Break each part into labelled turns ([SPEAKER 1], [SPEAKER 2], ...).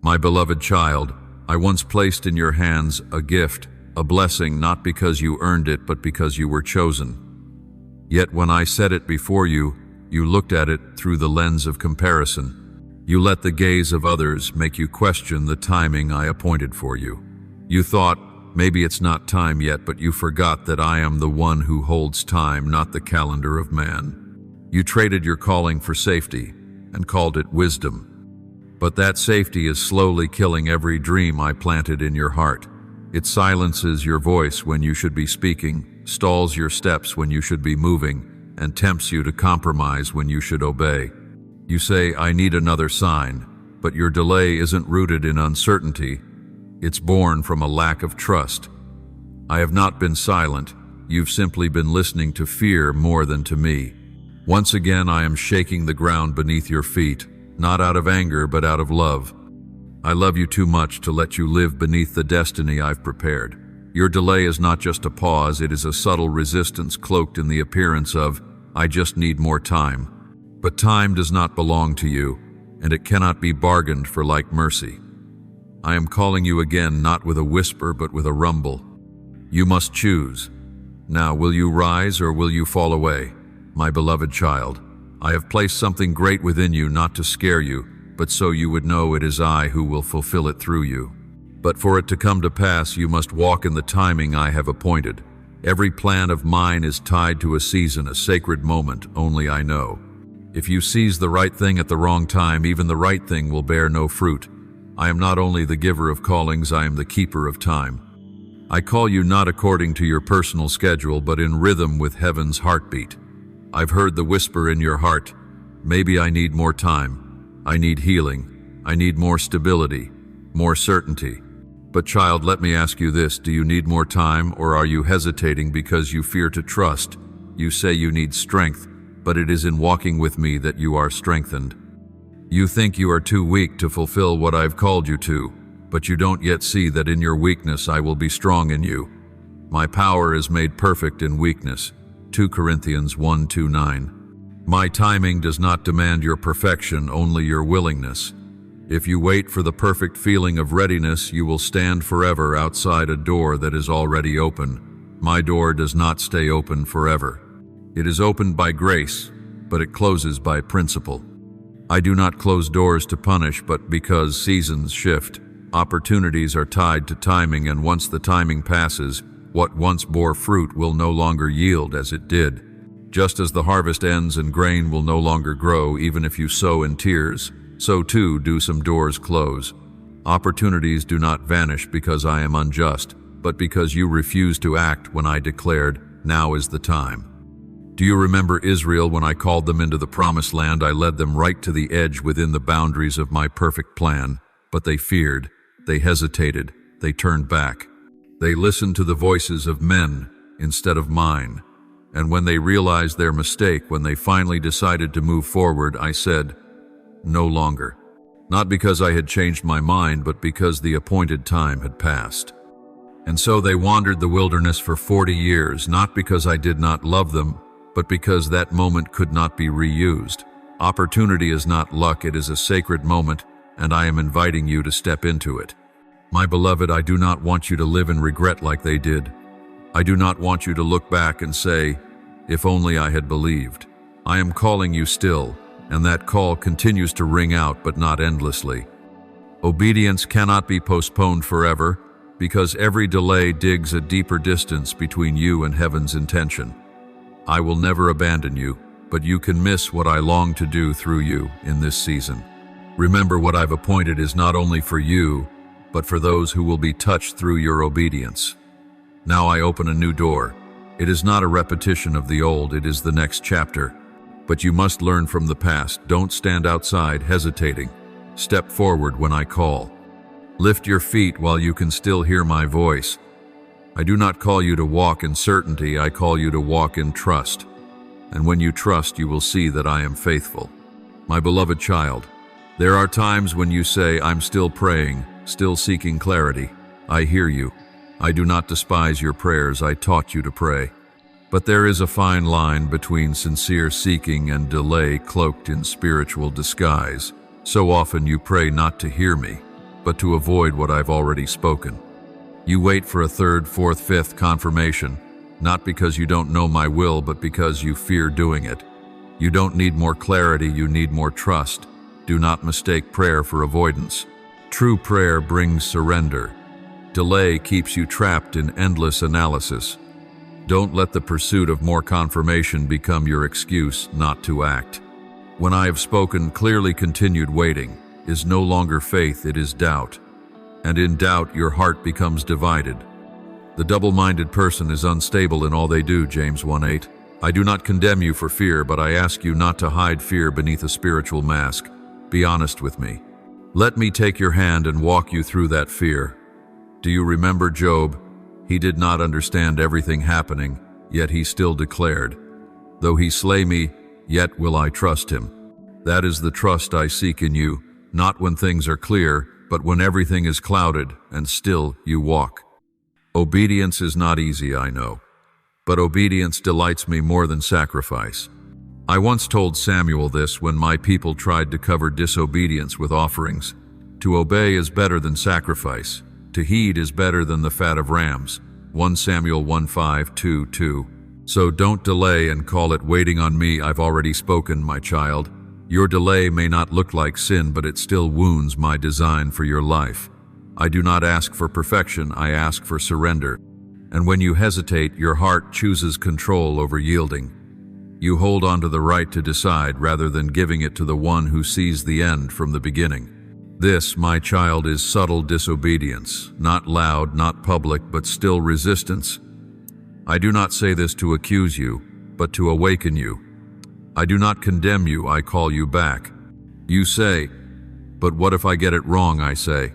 [SPEAKER 1] My beloved child, I once placed in your hands a gift, a blessing not because you earned it but because you were chosen. Yet when I set it before you, you looked at it through the lens of comparison. You let the gaze of others make you question the timing I appointed for you. You thought, maybe it's not time yet, but you forgot that I am the one who holds time, not the calendar of man. You traded your calling for safety and called it wisdom. But that safety is slowly killing every dream I planted in your heart. It silences your voice when you should be speaking, stalls your steps when you should be moving, and tempts you to compromise when you should obey. You say, I need another sign, but your delay isn't rooted in uncertainty. It's born from a lack of trust. I have not been silent. You've simply been listening to fear more than to me. Once again, I am shaking the ground beneath your feet, not out of anger, but out of love. I love you too much to let you live beneath the destiny I've prepared. Your delay is not just a pause, it is a subtle resistance cloaked in the appearance of, I just need more time. But time does not belong to you, and it cannot be bargained for like mercy. I am calling you again, not with a whisper, but with a rumble. You must choose. Now, will you rise or will you fall away? My beloved child, I have placed something great within you, not to scare you, but so you would know it is I who will fulfill it through you. But for it to come to pass, you must walk in the timing I have appointed. Every plan of mine is tied to a season, a sacred moment only I know. If you seize the right thing at the wrong time, even the right thing will bear no fruit. I am not only the giver of callings, I am the keeper of time. I call you not according to your personal schedule, but in rhythm with heaven's heartbeat. I've heard the whisper in your heart, maybe I need more time. I need healing. I need more stability, more certainty. But child, let me ask you this, do you need more time, or are you hesitating because you fear to trust? You say you need strength, but it is in walking with me that you are strengthened. You think you are too weak to fulfill what I've called you to, but you don't yet see that in your weakness I will be strong in you. My power is made perfect in weakness. 2 Corinthians 1:2-9. My timing does not demand your perfection, only your willingness. If you wait for the perfect feeling of readiness, you will stand forever outside a door that is already open. My door does not stay open forever. It is opened by grace, but it closes by principle. I do not close doors to punish, but because seasons shift. Opportunities are tied to timing, and once the timing passes, what once bore fruit will no longer yield as it did. Just as the harvest ends and grain will no longer grow, even if you sow in tears, so too do some doors close. Opportunities do not vanish because I am unjust, but because you refused to act when I declared, now is the time. Do you remember Israel when I called them into the promised land? I led them right to the edge within the boundaries of my perfect plan, but they feared, they hesitated, they turned back. They listened to the voices of men instead of mine. And when they realized their mistake, when they finally decided to move forward, I said, no longer. Not because I had changed my mind, but because the appointed time had passed. And so they wandered the wilderness for 40 years, not because I did not love them, but because that moment could not be reused. Opportunity is not luck, it is a sacred moment, and I am inviting you to step into it. My beloved, I do not want you to live in regret like they did. I do not want you to look back and say, if only I had believed. I am calling you still, and that call continues to ring out, but not endlessly. Obedience cannot be postponed forever, because every delay digs a deeper distance between you and heaven's intention. I will never abandon you, but you can miss what I long to do through you in this season. Remember, what I've appointed is not only for you, but for those who will be touched through your obedience. Now I open a new door. It is not a repetition of the old, it is the next chapter. But you must learn from the past. Don't stand outside hesitating. Step forward when I call. Lift your feet while you can still hear my voice. I do not call you to walk in certainty, I call you to walk in trust. And when you trust, you will see that I am faithful. My beloved child, there are times when you say, I'm still praying, still seeking clarity. I hear you. I do not despise your prayers, I taught you to pray. But there is a fine line between sincere seeking and delay cloaked in spiritual disguise. So often you pray not to hear me. but to avoid what I've already spoken. You wait for a third, fourth, fifth confirmation, not because you don't know my will, but because you fear doing it. You don't need more clarity, you need more trust. Do not mistake prayer for avoidance. True prayer brings surrender. Delay keeps you trapped in endless analysis. Don't let the pursuit of more confirmation become your excuse not to act. When I have spoken, clearly continued waiting is no longer faith, it is doubt. And in doubt, your heart becomes divided. The double-minded person is unstable in all they do, James 1:8. I do not condemn you for fear, but I ask you not to hide fear beneath a spiritual mask. Be honest with me. Let me take your hand and walk you through that fear. Do you remember Job? He did not understand everything happening, yet he still declared, "Though he slay me, yet will I trust him." That is the trust I seek in you, not when things are clear, but when everything is clouded and still you walk. Obedience is not easy, I know, but obedience delights me more than sacrifice. I once told Samuel this when my people tried to cover disobedience with offerings. To obey is better than sacrifice. To heed is better than the fat of rams. 1 Samuel 1:5-2. So don't delay and call it waiting on me. I've already spoken, my child. Your delay may not look like sin, but it still wounds my design for your life. I do not ask for perfection, I ask for surrender. And when you hesitate, your heart chooses control over yielding. You hold on to the right to decide rather than giving it to the one who sees the end from the beginning. This, my child, is subtle disobedience, not loud, not public, but still resistance. I do not say this to accuse you, but to awaken you. I do not condemn you, I call you back. You say, "But what if I get it wrong?" I say.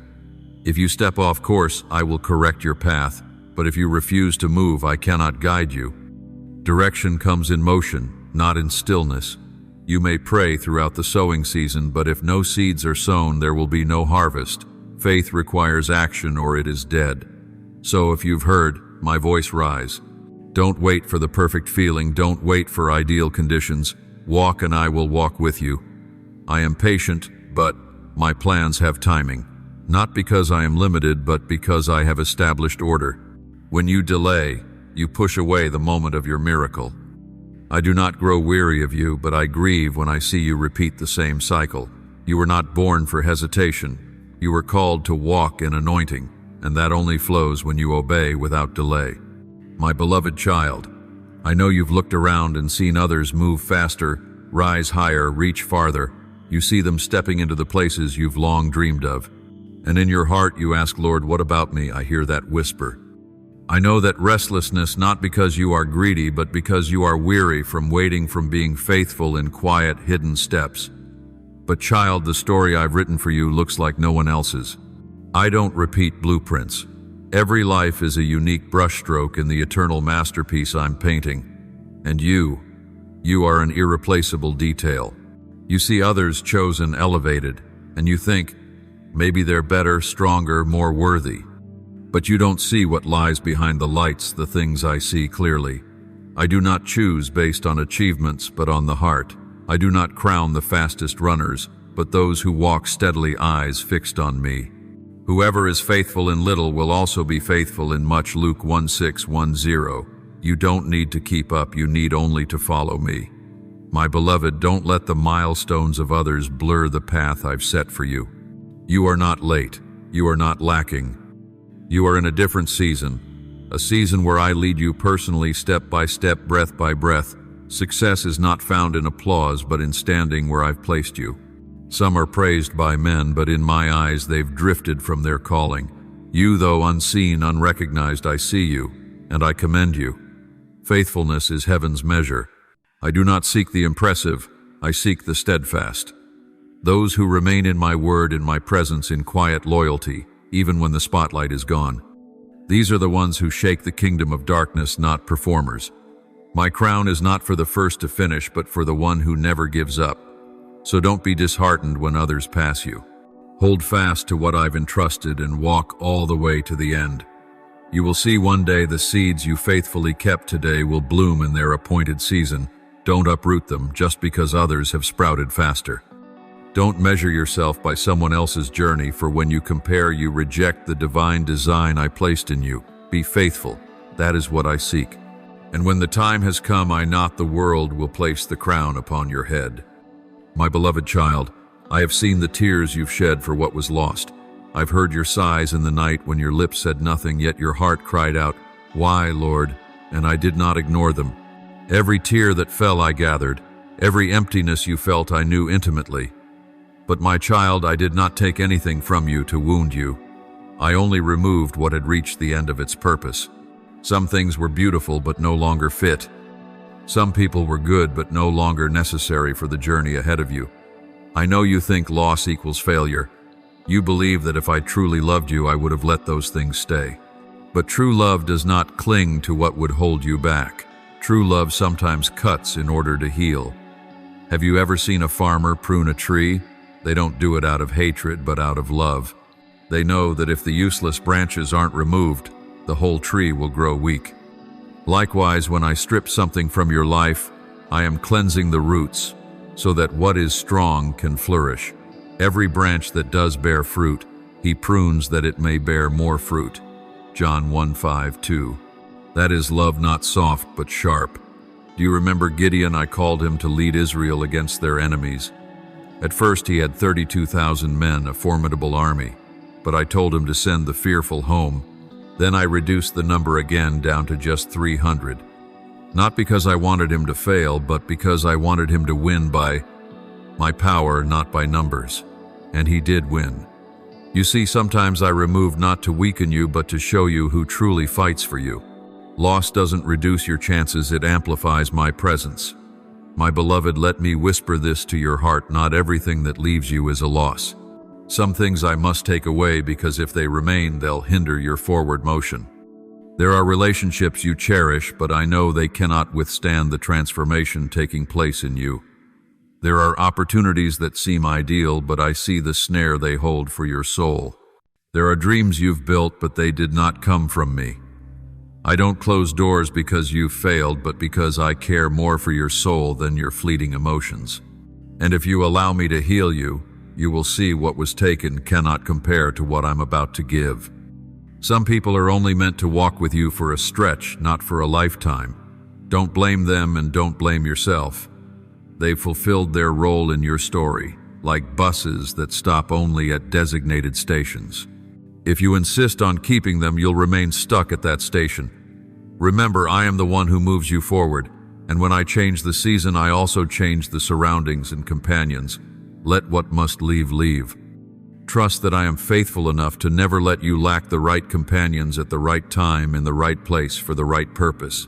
[SPEAKER 1] If you step off course, I will correct your path, but if you refuse to move, I cannot guide you. Direction comes in motion, not in stillness. You may pray throughout the sowing season, but if no seeds are sown, there will be no harvest. Faith requires action or it is dead. So if you've heard my voice, rise. Don't wait for the perfect feeling, don't wait for ideal conditions. Walk and I will walk with you. I am patient, but my plans have timing. Not because I am limited, but because I have established order. When you delay, you push away the moment of your miracle. I do not grow weary of you, but I grieve when I see you repeat the same cycle. You were not born for hesitation. You were called to walk in anointing, and that only flows when you obey without delay. My beloved child, I know you've looked around and seen others move faster, rise higher, reach farther. You see them stepping into the places you've long dreamed of. And in your heart you ask, Lord, what about me? I hear that whisper. I know that restlessness, not because you are greedy, but because you are weary from waiting, from being faithful in quiet, hidden steps. But child, the story I've written for you looks like no one else's. I don't repeat blueprints. Every life is a unique brushstroke in the eternal masterpiece I'm painting. And you are an irreplaceable detail. You see others chosen, elevated, and you think, maybe they're better, stronger, more worthy. But you don't see what lies behind the lights, the things I see clearly. I do not choose based on achievements, but on the heart. I do not crown the fastest runners, but those who walk steadily, eyes fixed on me. Whoever is faithful in little will also be faithful in much. Luke 1:6-10. You don't need to keep up, you need only to follow me. My beloved, don't let the milestones of others blur the path I've set for you. You are not late. You are not lacking. You are in a different season, a season where I lead you personally, step by step, breath by breath. Success is not found in applause, but in standing where I've placed you. Some are praised by men, but in my eyes they've drifted from their calling. You, though unseen, unrecognized, I see you, and I commend you. Faithfulness is heaven's measure. I do not seek the impressive, I seek the steadfast. Those who remain in my word, in my presence, in quiet loyalty, even when the spotlight is gone. These are the ones who shake the kingdom of darkness, not performers. My crown is not for the first to finish, but for the one who never gives up. So don't be disheartened when others pass you. Hold fast to what I've entrusted and walk all the way to the end. You will see one day the seeds you faithfully kept today will bloom in their appointed season. Don't uproot them just because others have sprouted faster. Don't measure yourself by someone else's journey, for when you compare, you reject the divine design I placed in you. Be faithful. That is what I seek. And when the time has come, I, not the world, will place the crown upon your head. My beloved child, I have seen the tears you've shed for what was lost. I've heard your sighs in the night when your lips said nothing, yet your heart cried out, "Why, Lord?" And I did not ignore them. Every tear that fell I gathered. Every emptiness you felt I knew intimately. But my child, I did not take anything from you to wound you. I only removed what had reached the end of its purpose. Some things were beautiful but no longer fit. Some people were good but no longer necessary for the journey ahead of you. I know you think loss equals failure. You believe that if I truly loved you, I would have let those things stay. But true love does not cling to what would hold you back. True love sometimes cuts in order to heal. Have you ever seen a farmer prune a tree? They don't do it out of hatred, but out of love. They know that if the useless branches aren't removed, the whole tree will grow weak. Likewise, when I strip something from your life, I am cleansing the roots, so that what is strong can flourish. Every branch that does bear fruit, he prunes that it may bear more fruit. John 1:5-2. That is love, not soft, but sharp. Do you remember Gideon? I called him to lead Israel against their enemies. At first he had 32,000 men, a formidable army, but I told him to send the fearful home. Then I reduced the number again down to just 300. Not because I wanted him to fail, but because I wanted him to win by my power, not by numbers. And he did win. You see, sometimes I remove not to weaken you, but to show you who truly fights for you. Loss doesn't reduce your chances, it amplifies my presence. My beloved, let me whisper this to your heart: not everything that leaves you is a loss. Some things I must take away, because if they remain, they'll hinder your forward motion. There are relationships you cherish, but I know they cannot withstand the transformation taking place in you. There are opportunities that seem ideal, but I see the snare they hold for your soul. There are dreams you've built, but they did not come from me. I don't close doors because you've failed, but because I care more for your soul than your fleeting emotions. And if you allow me to heal you, you will see what was taken cannot compare to what I'm about to give. Some people are only meant to walk with you for a stretch, not for a lifetime. Don't blame them and don't blame yourself. They've fulfilled their role in your story, like buses that stop only at designated stations. If you insist on keeping them, you'll remain stuck at that station. Remember, I am the one who moves you forward, and when I change the season, I also change the surroundings and companions. Let what must leave, leave. Trust that I am faithful enough to never let you lack the right companions at the right time, in the right place, for the right purpose.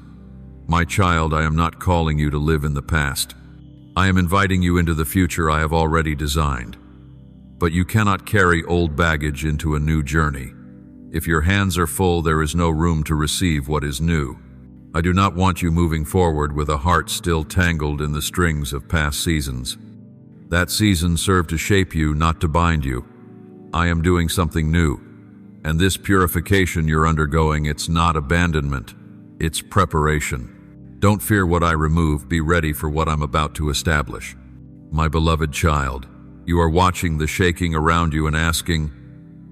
[SPEAKER 1] My child, I am not calling you to live in the past. I am inviting you into the future I have already designed. But you cannot carry old baggage into a new journey. If your hands are full, there is no room to receive what is new. I do not want you moving forward with a heart still tangled in the strings of past seasons. That season served to shape you, not to bind you. I am doing something new, and this purification you're undergoing, it's not abandonment, it's preparation. Don't fear what I remove, be ready for what I'm about to establish. My beloved child, you are watching the shaking around you and asking,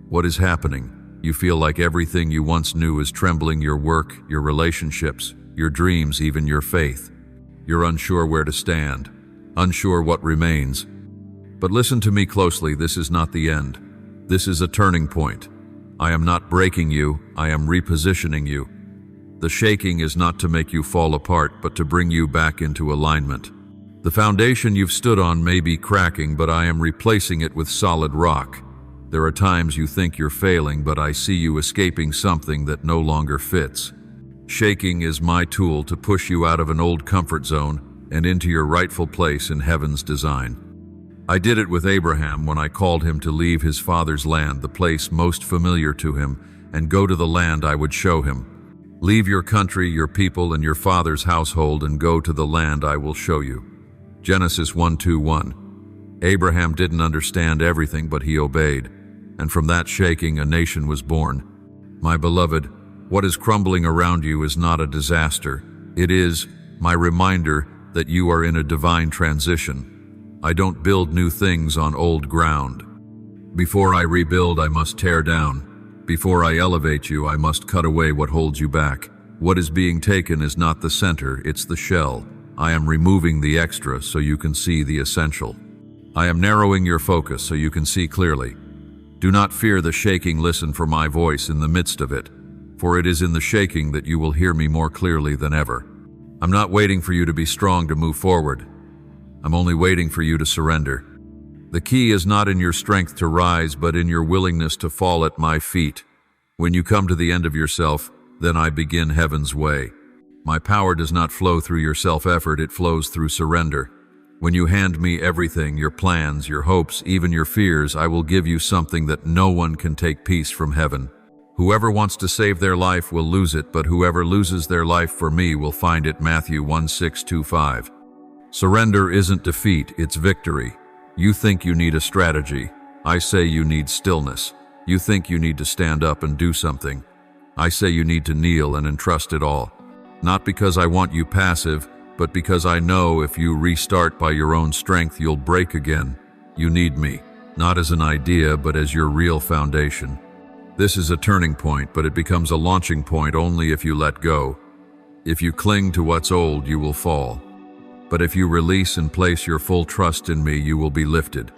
[SPEAKER 1] what is happening? You feel like everything you once knew is trembling: your work, your relationships, your dreams, even your faith. You're unsure where to stand, unsure what remains. But listen to me closely, this is not the end. This is a turning point. I am not breaking you, I am repositioning you. The shaking is not to make you fall apart, but to bring you back into alignment. The foundation you've stood on may be cracking, but I am replacing it with solid rock. There are times you think you're failing, but I see you escaping something that no longer fits. Shaking is my tool to push you out of an old comfort zone and into your rightful place in heaven's design. I did it with Abraham when I called him to leave his father's land, the place most familiar to him, and go to the land I would show him. Leave your country, your people, and your father's household, and go to the land I will show you. Genesis 1:2-1. Abraham didn't understand everything, but he obeyed. And from that shaking, a nation was born. My beloved, what is crumbling around you is not a disaster. It is my reminder that you are in a divine transition. I don't build new things on old ground. Before I rebuild, I must tear down. Before I elevate you, I must cut away what holds you back. What is being taken is not the center, it's the shell. I am removing the extra so you can see the essential. I am narrowing your focus so you can see clearly. Do not fear the shaking, listen for my voice in the midst of it, for it is in the shaking that you will hear me more clearly than ever. I'm not waiting for you to be strong to move forward. I'm only waiting for you to surrender. The key is not in your strength to rise, but in your willingness to fall at my feet. When you come to the end of yourself, then I begin heaven's way. My power does not flow through your self-effort, it flows through surrender. When you hand me everything, your plans, your hopes, even your fears, I will give you something that no one can take peace from heaven. Whoever wants to save their life will lose it, but whoever loses their life for me will find it. Matthew 1:6-5. Surrender isn't defeat, it's victory. You think you need a strategy. I say you need stillness. You think you need to stand up and do something. I say you need to kneel and entrust it all. Not because I want you passive, but because I know if you restart by your own strength, you'll break again. You need me, not as an idea, but as your real foundation. This is a turning point, but it becomes a launching point only if you let go. If you cling to what's old, you will fall. But if you release and place your full trust in me, you will be lifted.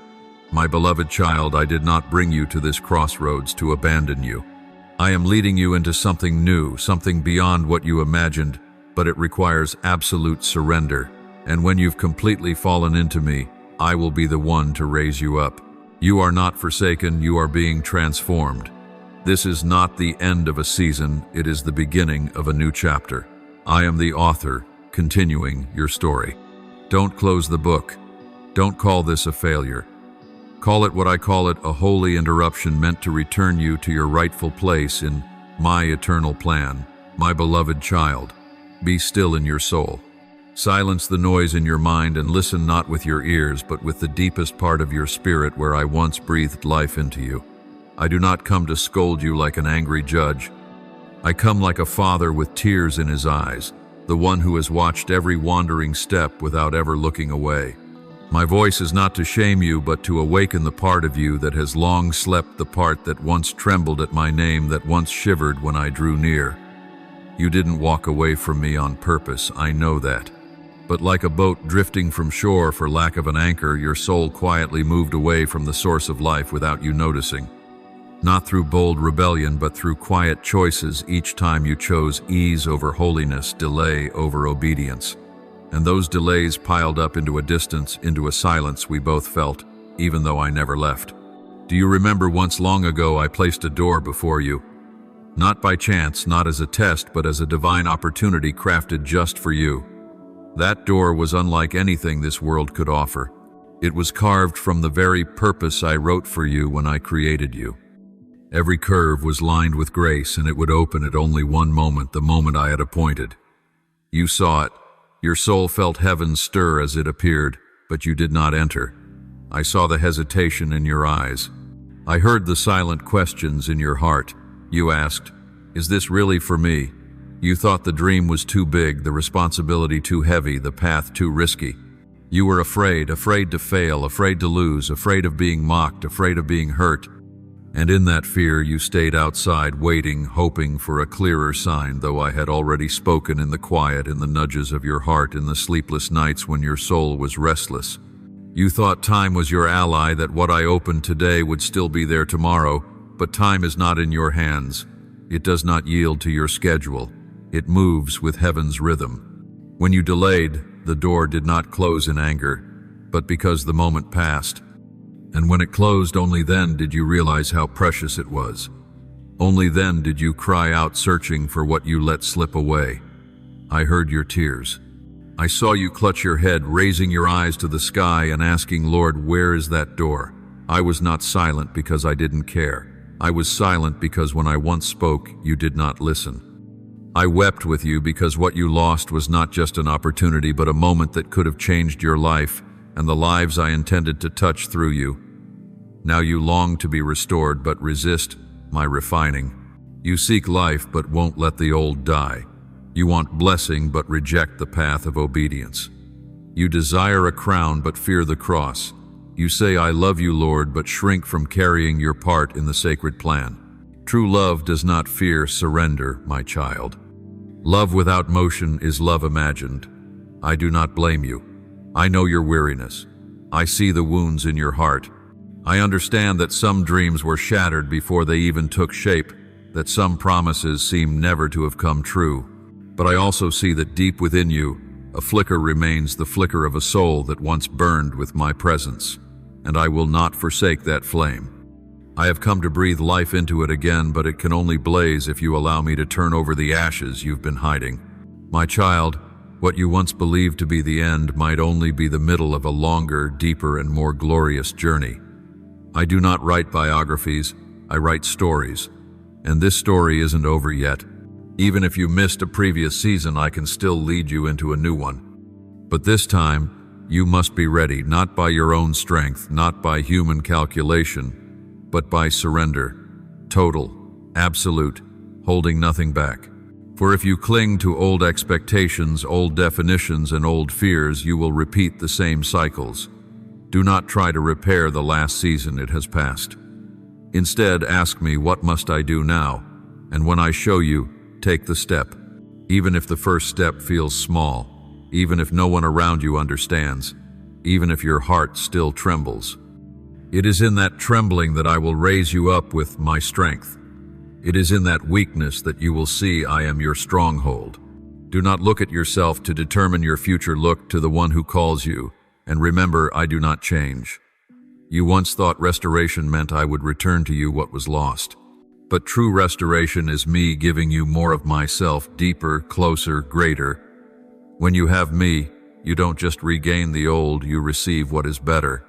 [SPEAKER 1] My beloved child, I did not bring you to this crossroads to abandon you. I am leading you into something new, something beyond what you imagined, but it requires absolute surrender. And when you've completely fallen into me, I will be the one to raise you up. You are not forsaken, you are being transformed. This is not the end of a season, it is the beginning of a new chapter. I am the author, continuing your story. Don't close the book. Don't call this a failure. Call it what I call it, a holy interruption meant to return you to your rightful place in my eternal plan. My beloved child, be still in your soul. Silence the noise in your mind and listen not with your ears, but with the deepest part of your spirit where I once breathed life into you. I do not come to scold you like an angry judge. I come like a father with tears in his eyes, the one who has watched every wandering step without ever looking away. My voice is not to shame you, but to awaken the part of you that has long slept, the part that once trembled at my name, that once shivered when I drew near. You didn't walk away from me on purpose, I know that. But like a boat drifting from shore for lack of an anchor, your soul quietly moved away from the source of life without you noticing. Not through bold rebellion, but through quiet choices. Each time you chose ease over holiness, delay over obedience. And those delays piled up into a distance, into a silence we both felt, even though I never left. Do you remember once long ago I placed a door before you? Not by chance, not as a test, but as a divine opportunity crafted just for you. That door was unlike anything this world could offer. It was carved from the very purpose I wrote for you when I created you. Every curve was lined with grace, and it would open at only one moment, the moment I had appointed. You saw it. Your soul felt heaven stir as it appeared, but you did not enter. I saw the hesitation in your eyes. I heard the silent questions in your heart. You asked, "Is this really for me?" You thought the dream was too big, the responsibility too heavy, the path too risky. You were afraid to fail, afraid to lose, afraid of being mocked, afraid of being hurt. And in that fear, you stayed outside, waiting, hoping for a clearer sign, though I had already spoken in the quiet, in the nudges of your heart, in the sleepless nights when your soul was restless. You thought time was your ally, that what I opened today would still be there tomorrow, but time is not in your hands. It does not yield to your schedule. It moves with heaven's rhythm. When you delayed, the door did not close in anger, but because the moment passed. And when it closed, only then did you realize how precious it was. Only then did you cry out, searching for what you let slip away. I heard your tears. I saw you clutch your head, raising your eyes to the sky and asking, "Lord, where is that door?" I was not silent because I didn't care. I was silent because when I once spoke, you did not listen. I wept with you because what you lost was not just an opportunity, but a moment that could have changed your life and the lives I intended to touch through you. Now you long to be restored, but resist my refining. You seek life, but won't let the old die. You want blessing, but reject the path of obedience. You desire a crown but fear the cross. You say, I love you, Lord, but shrink from carrying your part in the sacred plan. True love does not fear surrender, my child. Love without motion is love imagined. I do not blame you. I know your weariness. I see the wounds in your heart. I understand that some dreams were shattered before they even took shape, that some promises seem never to have come true. But I also see that deep within you, a flicker remains, the flicker of a soul that once burned with my presence, and I will not forsake that flame. I have come to breathe life into it again, but it can only blaze if you allow me to turn over the ashes you've been hiding. My child, what you once believed to be the end might only be the middle of a longer, deeper, and more glorious journey. I do not write biographies, I write stories. And this story isn't over yet. Even if you missed a previous season, I can still lead you into a new one. But this time, you must be ready, not by your own strength, not by human calculation, but by surrender, total, absolute, holding nothing back. For if you cling to old expectations, old definitions, and old fears, you will repeat the same cycles. Do not try to repair the last season it has passed. Instead, ask me, what must I do now? And when I show you, take the step. Even if the first step feels small, even if no one around you understands, even if your heart still trembles. It is in that trembling that I will raise you up with my strength. It is in that weakness that you will see I am your stronghold. Do not look at yourself to determine your future. Look to the one who calls you, and remember, I do not change. You once thought restoration meant I would return to you what was lost. But true restoration is me giving you more of myself, deeper, closer, greater. When you have me, you don't just regain the old, you receive what is better.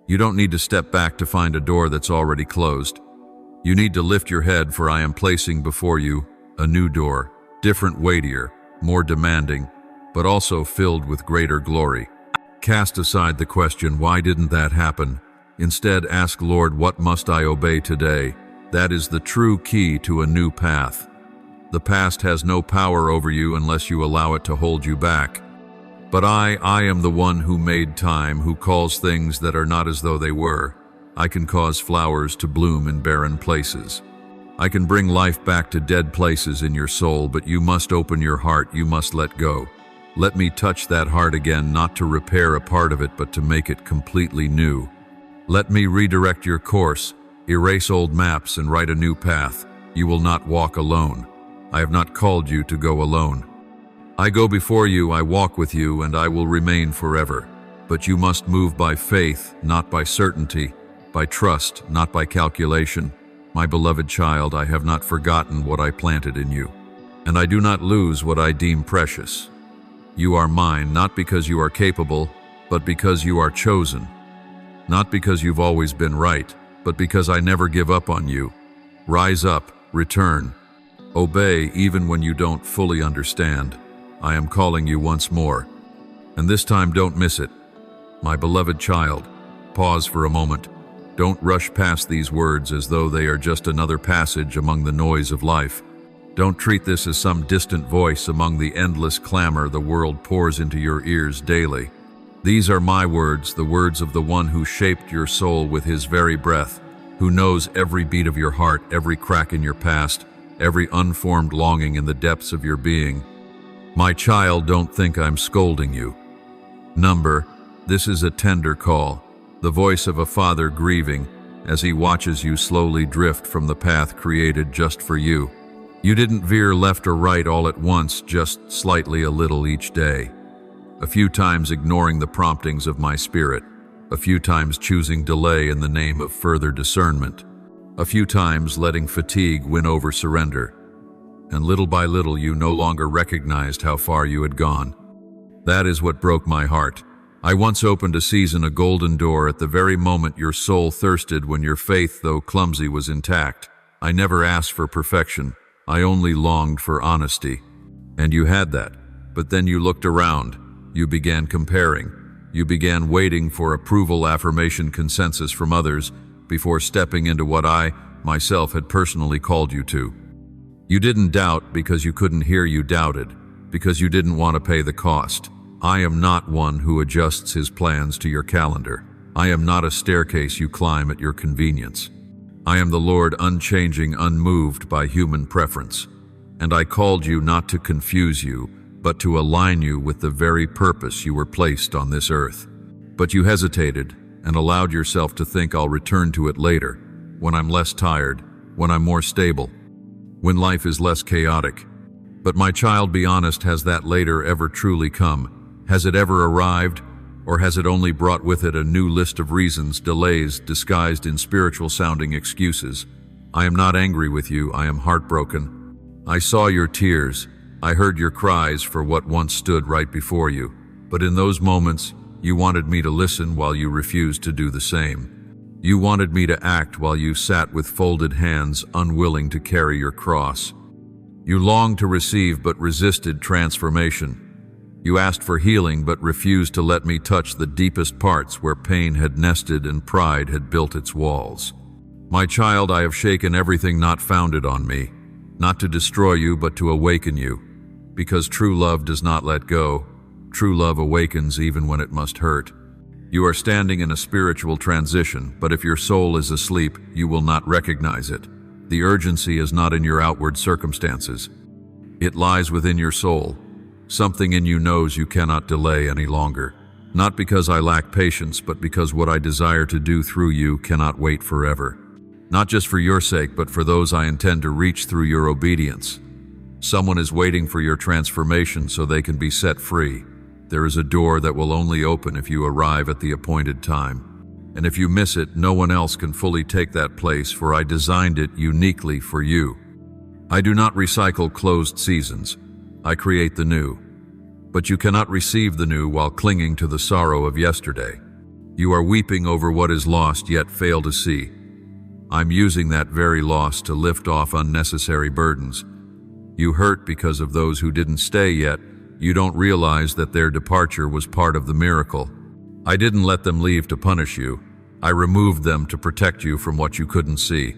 [SPEAKER 1] You don't need to step back to find a door that's already closed. You need to lift your head, for I am placing before you a new door, different, weightier, more demanding, but also filled with greater glory. Cast aside the question, why didn't that happen? Instead, ask, Lord, what must I obey today? That is the true key to a new path. The past has no power over you unless you allow it to hold you back. But I am the one who made time, who calls things that are not as though they were. I can cause flowers to bloom in barren places. I can bring life back to dead places in your soul, but you must open your heart, you must let go. Let me touch that heart again, not to repair a part of it, but to make it completely new. Let me redirect your course, erase old maps and write a new path. You will not walk alone. I have not called you to go alone. I go before you, I walk with you, and I will remain forever. But you must move by faith, not by certainty, by trust, not by calculation. My beloved child, I have not forgotten what I planted in you, and I do not lose what I deem precious. You are mine, not because you are capable, but because you are chosen. Not because you've always been right, but because I never give up on you. Rise up, return. Obey even when you don't fully understand. I am calling you once more. And this time, don't miss it. My beloved child, pause for a moment. Don't rush past these words as though they are just another passage among the noise of life. Don't treat this as some distant voice among the endless clamor the world pours into your ears daily. These are my words, the words of the one who shaped your soul with his very breath, who knows every beat of your heart, every crack in your past, every unformed longing in the depths of your being. My child, don't think I'm scolding you. This is a tender call, the voice of a father grieving as he watches you slowly drift from the path created just for you. You didn't veer left or right all at once, just slightly a little each day. A few times ignoring the promptings of my spirit, a few times choosing delay in the name of further discernment, a few times letting fatigue win over surrender. And little by little you no longer recognized how far you had gone. That is what broke my heart. I once opened a season, a golden door, at the very moment your soul thirsted, when your faith, though clumsy, was intact. I never asked for perfection. I only longed for honesty. And you had that. But then you looked around. You began comparing. You began waiting for approval, affirmation, consensus from others before stepping into what I, myself, had personally called you to. You didn't doubt because you couldn't hear, you doubted because you didn't want to pay the cost. I am not one who adjusts his plans to your calendar. I am not a staircase you climb at your convenience. I am the Lord, unchanging, unmoved by human preference. And I called you not to confuse you, but to align you with the very purpose you were placed on this earth. But you hesitated and allowed yourself to think I'll return to it later, when I'm less tired, when I'm more stable, when life is less chaotic. But my child, be honest, has that later ever truly come? Has it ever arrived? Or has it only brought with it a new list of reasons, delays, disguised in spiritual-sounding excuses? I am not angry with you, I am heartbroken. I saw your tears, I heard your cries for what once stood right before you. But in those moments, you wanted me to listen while you refused to do the same. You wanted me to act while you sat with folded hands, unwilling to carry your cross. You longed to receive but resisted transformation. You asked for healing but refused to let me touch the deepest parts where pain had nested and pride had built its walls. My child, I have shaken everything not founded on me, not to destroy you but to awaken you. Because true love does not let go. True love awakens even when it must hurt. You are standing in a spiritual transition, but if your soul is asleep, you will not recognize it. The urgency is not in your outward circumstances. It lies within your soul. Something in you knows you cannot delay any longer. Not because I lack patience, but because what I desire to do through you cannot wait forever. Not just for your sake, but for those I intend to reach through your obedience. Someone is waiting for your transformation so they can be set free. There is a door that will only open if you arrive at the appointed time. And if you miss it, no one else can fully take that place, for I designed it uniquely for you. I do not recycle closed seasons. I create the new. But you cannot receive the new while clinging to the sorrow of yesterday. You are weeping over what is lost yet fail to see. I'm using that very loss to lift off unnecessary burdens. You hurt because of those who didn't stay yet. You don't realize that their departure was part of the miracle. I didn't let them leave to punish you. I removed them to protect you from what you couldn't see.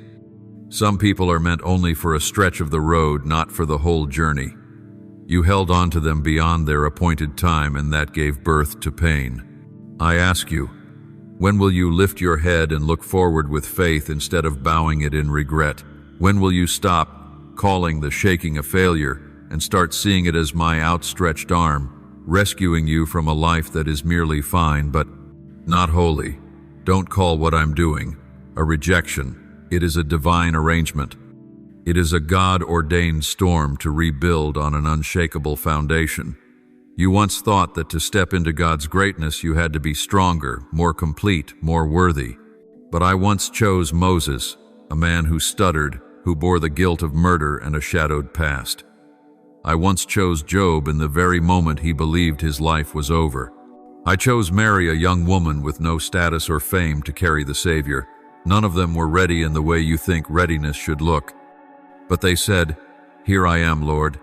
[SPEAKER 1] Some people are meant only for a stretch of the road, not for the whole journey. You held on to them beyond their appointed time, and that gave birth to pain. I ask you, when will you lift your head and look forward with faith instead of bowing it in regret? When will you stop calling the shaking a failure and start seeing it as my outstretched arm, rescuing you from a life that is merely fine but not holy? Don't call what I'm doing a rejection. It is a divine arrangement. It is a God-ordained storm to rebuild on an unshakable foundation. You once thought that to step into God's greatness you had to be stronger, more complete, more worthy. But I once chose Moses, a man who stuttered, who bore the guilt of murder and a shadowed past. I once chose Job in the very moment he believed his life was over. I chose Mary, a young woman with no status or fame, to carry the Savior. None of them were ready in the way you think readiness should look. But they said, "Here I am, Lord."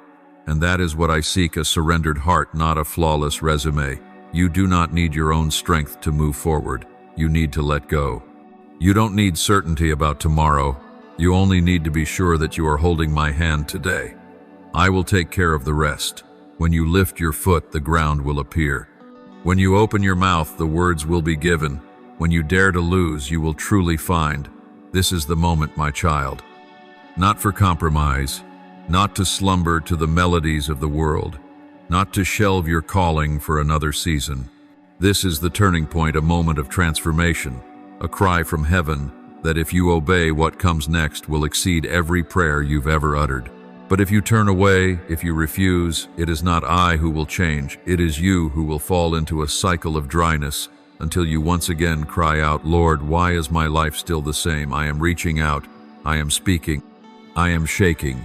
[SPEAKER 1] And that is what I seek, a surrendered heart, not a flawless resume. You do not need your own strength to move forward. You need to let go. You don't need certainty about tomorrow. You only need to be sure that you are holding my hand today. I will take care of the rest. When you lift your foot, the ground will appear. When you open your mouth, the words will be given. When you dare to lose, you will truly find. This is the moment, my child. Not for compromise, not to slumber to the melodies of the world, not to shelve your calling for another season. This is the turning point, a moment of transformation, a cry from heaven that if you obey, what comes next will exceed every prayer you've ever uttered. But if you turn away, if you refuse, it is not I who will change. It is you who will fall into a cycle of dryness until you once again cry out, "Lord, why is my life still the same?" I am reaching out. I am speaking. I am shaking.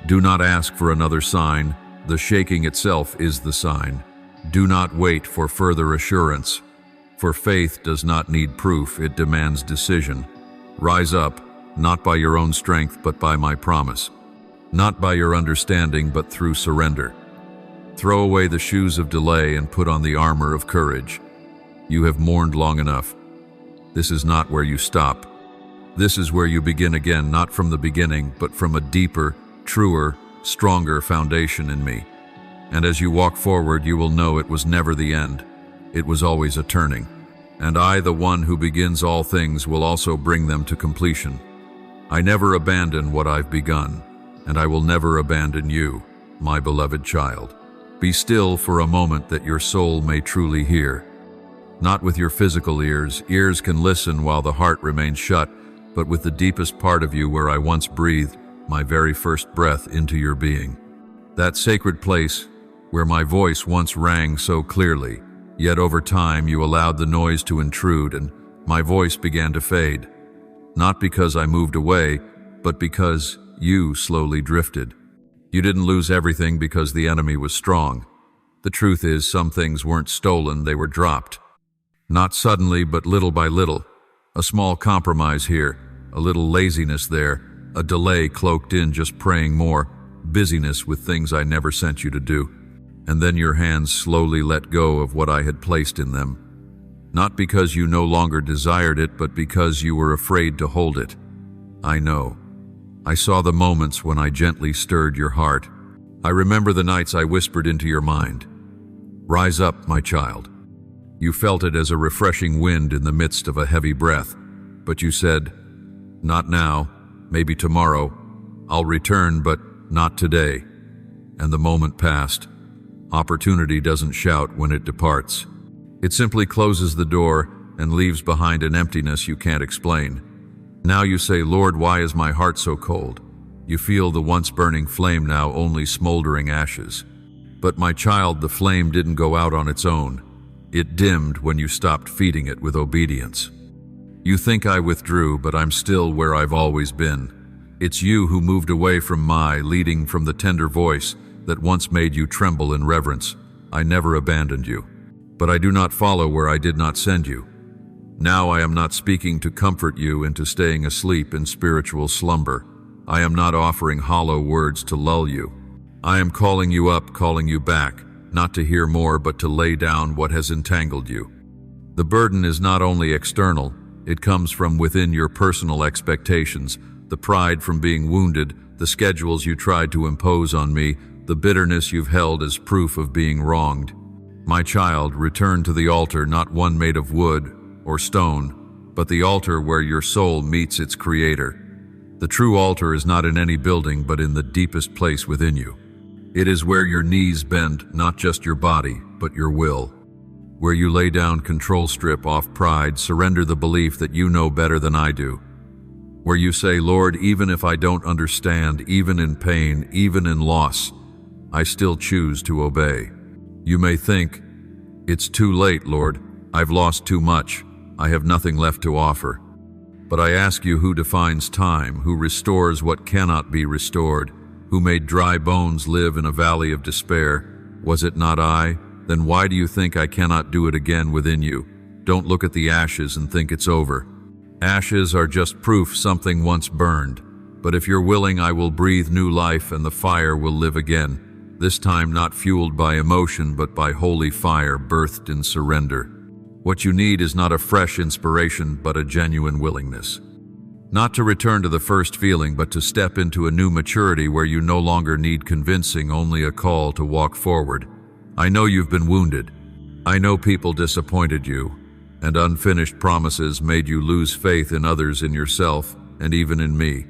[SPEAKER 1] Do not ask for another sign. The shaking itself is the sign. Do not wait for further assurance. For faith does not need proof, it demands decision. Rise up, not by your own strength, but by my promise. Not by your understanding, but through surrender. Throw away the shoes of delay and put on the armor of courage. You have mourned long enough. This is not where you stop. This is where you begin again, not from the beginning, but from a deeper, truer, stronger foundation in me. And as you walk forward, you will know it was never the end. It was always a turning. And I, the one who begins all things, will also bring them to completion. I never abandon what I've begun, and I will never abandon you, my beloved child. Be still for a moment that your soul may truly hear. Not with your physical ears. Ears can listen while the heart remains shut, but with the deepest part of you where I once breathed my very first breath into your being. That sacred place where my voice once rang so clearly, yet over time you allowed the noise to intrude and my voice began to fade. Not because I moved away, but because you slowly drifted. You didn't lose everything because the enemy was strong. The truth is, some things weren't stolen, they were dropped. Not suddenly, but little by little. A small compromise here, a little laziness there, a delay cloaked in just praying more, busyness with things I never sent you to do. And then your hands slowly let go of what I had placed in them. Not because you no longer desired it, but because you were afraid to hold it. I know. I saw the moments when I gently stirred your heart. I remember the nights I whispered into your mind. Rise up, my child. You felt it as a refreshing wind in the midst of a heavy breath, but you said, not now, maybe tomorrow. I'll return, but not today. And the moment passed. Opportunity doesn't shout when it departs. It simply closes the door and leaves behind an emptiness you can't explain. Now you say, Lord, why is my heart so cold? You feel the once burning flame now only smoldering ashes. But my child, the flame didn't go out on its own. It dimmed when you stopped feeding it with obedience. You think I withdrew, but I'm still where I've always been. It's you who moved away from leading from the tender voice that once made you tremble in reverence. I never abandoned you. But I do not follow where I did not send you. Now I am not speaking to comfort you into staying asleep in spiritual slumber. I am not offering hollow words to lull you. I am calling you up, calling you back, not to hear more, but to lay down what has entangled you. The burden is not only external, it comes from within your personal expectations, the pride from being wounded, the schedules you tried to impose on me, the bitterness you've held as proof of being wronged. My child, return to the altar, not one made of wood or stone, but the altar where your soul meets its Creator. The true altar is not in any building, but in the deepest place within you. It is where your knees bend, not just your body, but your will. Where you lay down control, strip off pride, surrender the belief that you know better than I do. Where you say, Lord, even if I don't understand, even in pain, even in loss, I still choose to obey. You may think, it's too late, Lord. I've lost too much. I have nothing left to offer. But I ask you, who defines time, who restores what cannot be restored, who made dry bones live in a valley of despair? Was it not I? Then why do you think I cannot do it again within you? Don't look at the ashes and think it's over. Ashes are just proof something once burned. But if you're willing, I will breathe new life and the fire will live again. This time not fueled by emotion, but by holy fire birthed in surrender. What you need is not a fresh inspiration, but a genuine willingness. Not to return to the first feeling, but to step into a new maturity where you no longer need convincing, only a call to walk forward. I know you've been wounded. I know people disappointed you, and unfinished promises made you lose faith in others, in yourself, and even in me.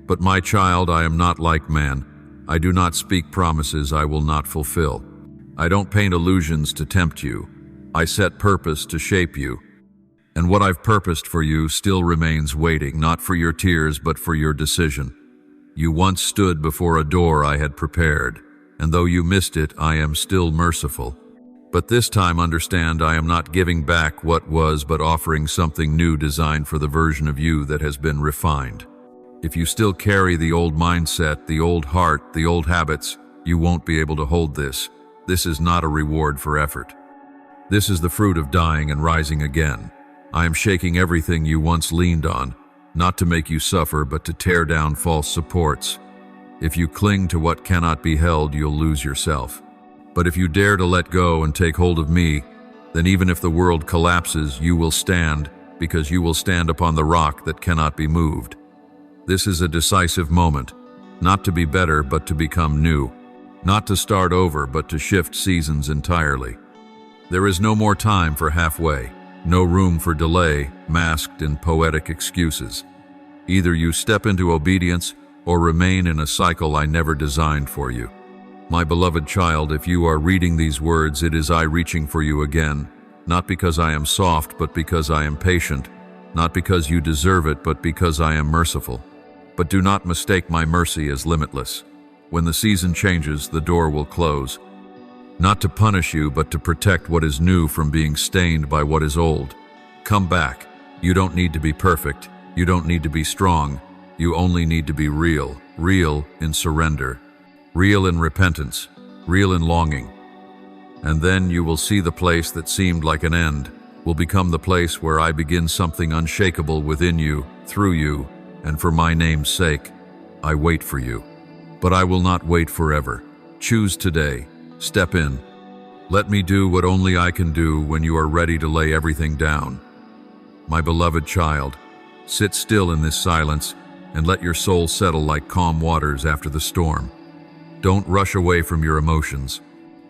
[SPEAKER 1] But my child, I am not like man. I do not speak promises I will not fulfill. I don't paint illusions to tempt you. I set purpose to shape you. And what I've purposed for you still remains waiting, not for your tears, but for your decision. You once stood before a door I had prepared, and though you missed it, I am still merciful. But this time understand, I am not giving back what was, but offering something new designed for the version of you that has been refined. If you still carry the old mindset, the old heart, the old habits, you won't be able to hold this. This is not a reward for effort. This is the fruit of dying and rising again. I am shaking everything you once leaned on, not to make you suffer, but to tear down false supports. If you cling to what cannot be held, you'll lose yourself. But if you dare to let go and take hold of me, then even if the world collapses, you will stand, because you will stand upon the rock that cannot be moved. This is a decisive moment, not to be better, but to become new. Not to start over, but to shift seasons entirely. There is no more time for halfway, no room for delay, masked in poetic excuses. Either you step into obedience or remain in a cycle I never designed for you. My beloved child, if you are reading these words, it is I reaching for you again, not because I am soft, but because I am patient, not because you deserve it, but because I am merciful. But do not mistake my mercy as limitless. When the season changes, the door will close. Not to punish you, but to protect what is new from being stained by what is old. Come back. You don't need to be perfect. You don't need to be strong. You only need to be real. Real in surrender. Real in repentance. Real in longing. And then you will see the place that seemed like an end will become the place where I begin something unshakable within you, through you, and for my name's sake, I wait for you. But I will not wait forever. Choose today. Step in. Let me do what only I can do when you are ready to lay everything down. My beloved child, sit still in this silence and let your soul settle like calm waters after the storm. Don't rush away from your emotions.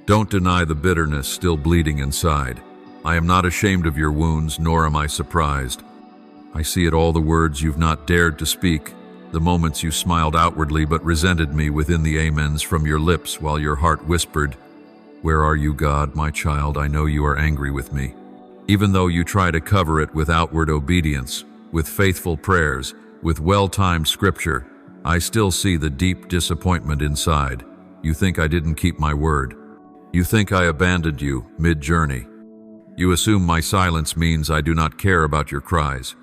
[SPEAKER 1] Don't deny the bitterness still bleeding inside. I am not ashamed of your wounds, nor am I surprised. I see it all, the words you've not dared to speak, the moments you smiled outwardly but resented me within the amens from your lips while your heart whispered, "Where are you, God, my child? I know you are angry with me." Even though you try to cover it with outward obedience, with faithful prayers, with well-timed scripture, I still see the deep disappointment inside. You think I didn't keep my word. You think I abandoned you mid-journey. You assume my silence means I do not care about your cries.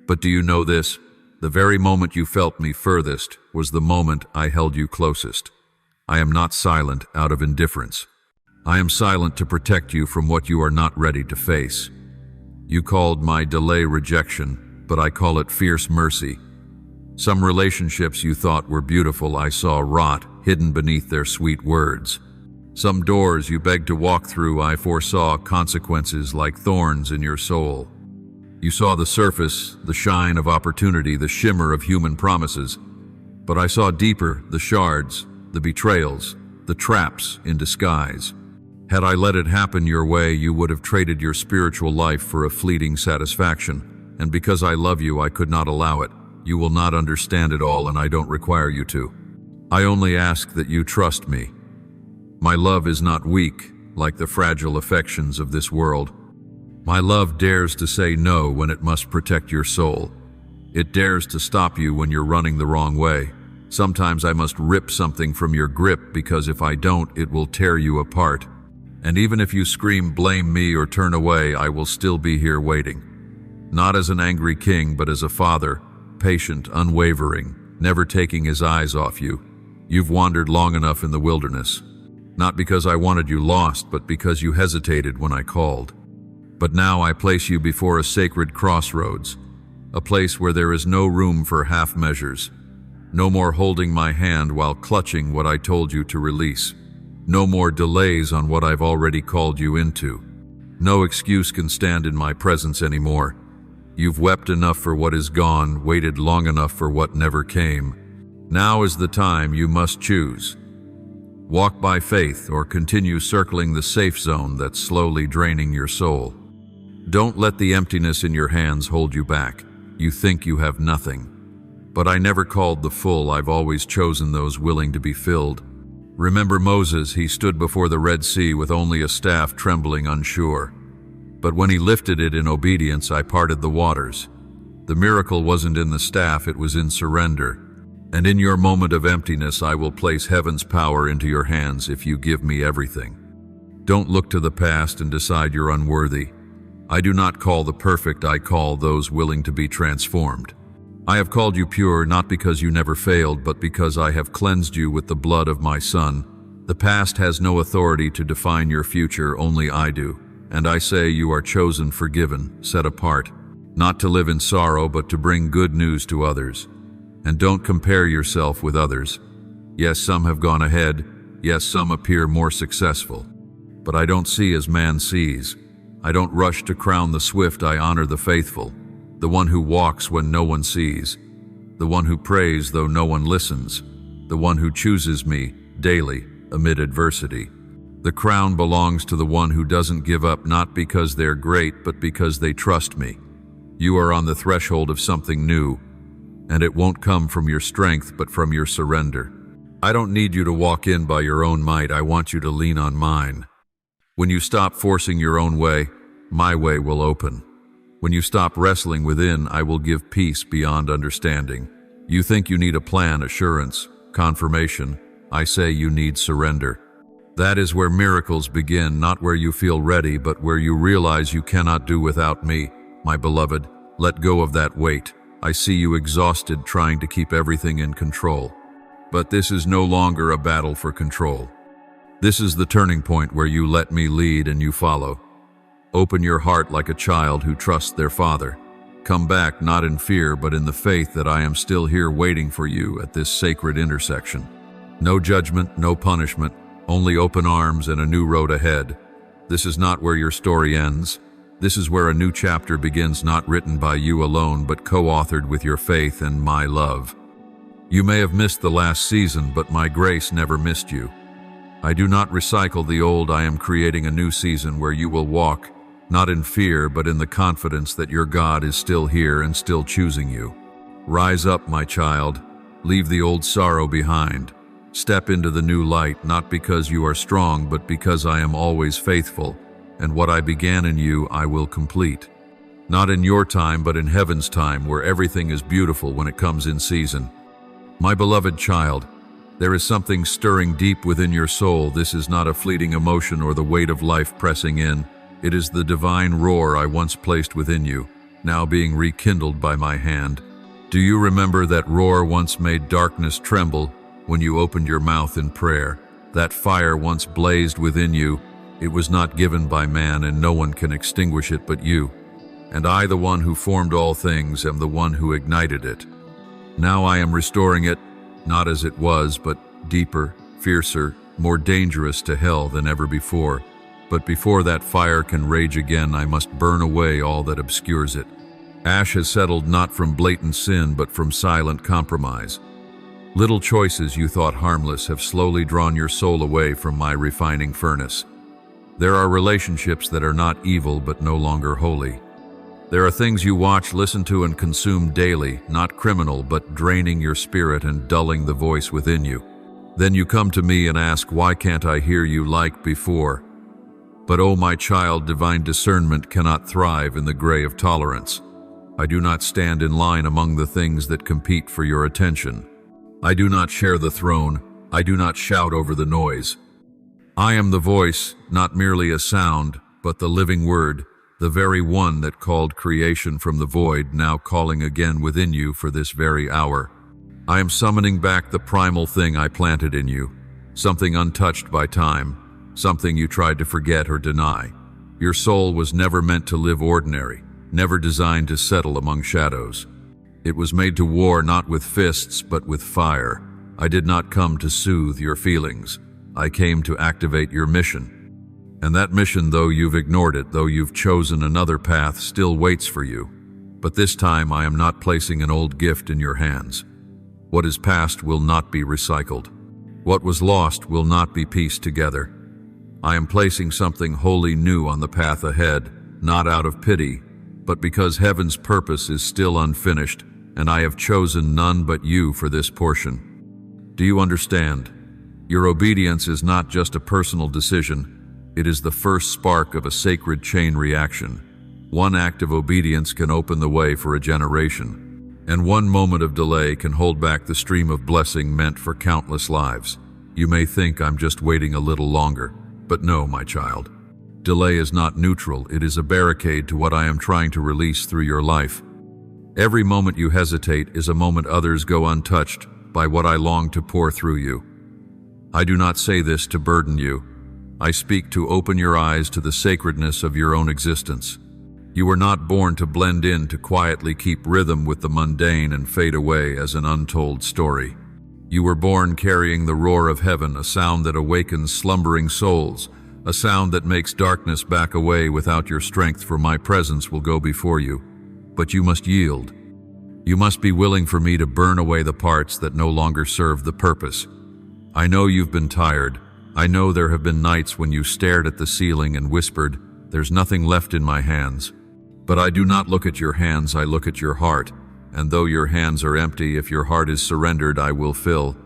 [SPEAKER 1] But do you know this? The very moment you felt me furthest was the moment I held you closest. I am not silent out of indifference. I am silent to protect you from what you are not ready to face. You called my delay rejection, but I call it fierce mercy. Some relationships you thought were beautiful I saw rot, hidden beneath their sweet words. Some doors you begged to walk through I foresaw consequences like thorns in your soul. You saw the surface, the shine of opportunity, the shimmer of human promises. But I saw deeper, the shards, the betrayals, the traps in disguise. Had I let it happen your way, you would have traded your spiritual life for a fleeting satisfaction. And because I love you, I could not allow it. You will not understand it all, and I don't require you to. I only ask that you trust me. My love is not weak, like the fragile affections of this world. My love dares to say no when it must protect your soul. It dares to stop you when you're running the wrong way. Sometimes I must rip something from your grip, because if I don't, it will tear you apart. And even if you scream, blame me, or turn away, I will still be here waiting. Not as an angry king, but as a father, patient, unwavering, never taking his eyes off you. You've wandered long enough in the wilderness. Not because I wanted you lost, but because you hesitated when I called. But now I place you before a sacred crossroads, a place where there is no room for half measures. No more holding my hand while clutching what I told you to release. No more delays on what I've already called you into. No excuse can stand in my presence anymore. You've wept enough for what is gone, waited long enough for what never came. Now is the time you must choose. Walk by faith or continue circling the safe zone that's slowly draining your soul. Don't let the emptiness in your hands hold you back. You think you have nothing. But I never called the full, I've always chosen those willing to be filled. Remember Moses, he stood before the Red Sea with only a staff, trembling, unsure. But when he lifted it in obedience, I parted the waters. The miracle wasn't in the staff, it was in surrender. And in your moment of emptiness, I will place heaven's power into your hands if you give me everything. Don't look to the past and decide you're unworthy. I do not call the perfect, I call those willing to be transformed. I have called you pure not because you never failed, but because I have cleansed you with the blood of my Son. The past has no authority to define your future, only I do. And I say you are chosen, forgiven, set apart, not to live in sorrow, but to bring good news to others. And don't compare yourself with others. Yes, some have gone ahead. Yes, some appear more successful. But I don't see as man sees. I don't rush to crown the swift, I honor the faithful. The one who walks when no one sees. The one who prays though no one listens. The one who chooses me daily amid adversity. The crown belongs to the one who doesn't give up, not because they're great, but because they trust me. You are on the threshold of something new, and it won't come from your strength, but from your surrender. I don't need you to walk in by your own might. I want you to lean on mine. When you stop forcing your own way, my way will open. When you stop wrestling within, I will give peace beyond understanding. You think you need a plan, assurance, confirmation. I say you need surrender. That is where miracles begin, not where you feel ready, but where you realize you cannot do without me. My beloved, let go of that weight. I see you exhausted trying to keep everything in control. But this is no longer a battle for control. This is the turning point where you let me lead and you follow. Open your heart like a child who trusts their father. Come back not in fear, but in the faith that I am still here waiting for you at this sacred intersection. No judgment, no punishment, only open arms and a new road ahead. This is not where your story ends. This is where a new chapter begins, not written by you alone, but co-authored with your faith and my love. You may have missed the last season, but my grace never missed you. I do not recycle the old. I am creating a new season where you will walk, not in fear, but in the confidence that your God is still here and still choosing you. Rise up, my child. Leave the old sorrow behind. Step into the new light, not because you are strong, but because I am always faithful, and what I began in you I will complete. Not in your time, but in heaven's time, where everything is beautiful when it comes in season. My beloved child, there is something stirring deep within your soul. This is not a fleeting emotion or the weight of life pressing in. It is the divine roar I once placed within you, now being rekindled by my hand. Do you remember that roar once made darkness tremble when you opened your mouth in prayer? That fire once blazed within you. It was not given by man, and no one can extinguish it but you. And I, the one who formed all things, am the one who ignited it. Now I am restoring it, not as it was, but deeper, fiercer, more dangerous to hell than ever before. But before that fire can rage again, I must burn away all that obscures it. Ash has settled not from blatant sin, but from silent compromise. Little choices you thought harmless have slowly drawn your soul away from my refining furnace. There are relationships that are not evil, but no longer holy. There are things you watch, listen to, and consume daily, not criminal, but draining your spirit and dulling the voice within you. Then you come to me and ask, why can't I hear you like before? But oh, my child, divine discernment cannot thrive in the gray of tolerance. I do not stand in line among the things that compete for your attention. I do not share the throne. I do not shout over the noise. I am the voice, not merely a sound, but the living word, the very one that called creation from the void, now calling again within you for this very hour. I am summoning back the primal thing I planted in you, something untouched by time, something you tried to forget or deny. Your soul was never meant to live ordinary, never designed to settle among shadows. It was made to war not with fists, but with fire. I did not come to soothe your feelings. I came to activate your mission. And that mission, though you've ignored it, though you've chosen another path, still waits for you. But this time I am not placing an old gift in your hands. What is past will not be recycled. What was lost will not be pieced together. I am placing something wholly new on the path ahead, not out of pity, but because heaven's purpose is still unfinished, and I have chosen none but you for this portion. Do you understand? Your obedience is not just a personal decision. It is the first spark of a sacred chain reaction. One act of obedience can open the way for a generation, and one moment of delay can hold back the stream of blessing meant for countless lives. You may think I'm just waiting a little longer, but no, my child. Delay is not neutral. It is a barricade to what I am trying to release through your life. Every moment you hesitate is a moment others go untouched by what I long to pour through you. I do not say this to burden you. I speak to open your eyes to the sacredness of your own existence. You were not born to blend in, to quietly keep rhythm with the mundane and fade away as an untold story. You were born carrying the roar of heaven, a sound that awakens slumbering souls, a sound that makes darkness back away without your strength, for my presence will go before you. But you must yield. You must be willing for me to burn away the parts that no longer serve the purpose. I know you've been tired, I know there have been nights when you stared at the ceiling and whispered, "There's nothing left in my hands." But I do not look at your hands, I look at your heart. And though your hands are empty, if your heart is surrendered, I will fill.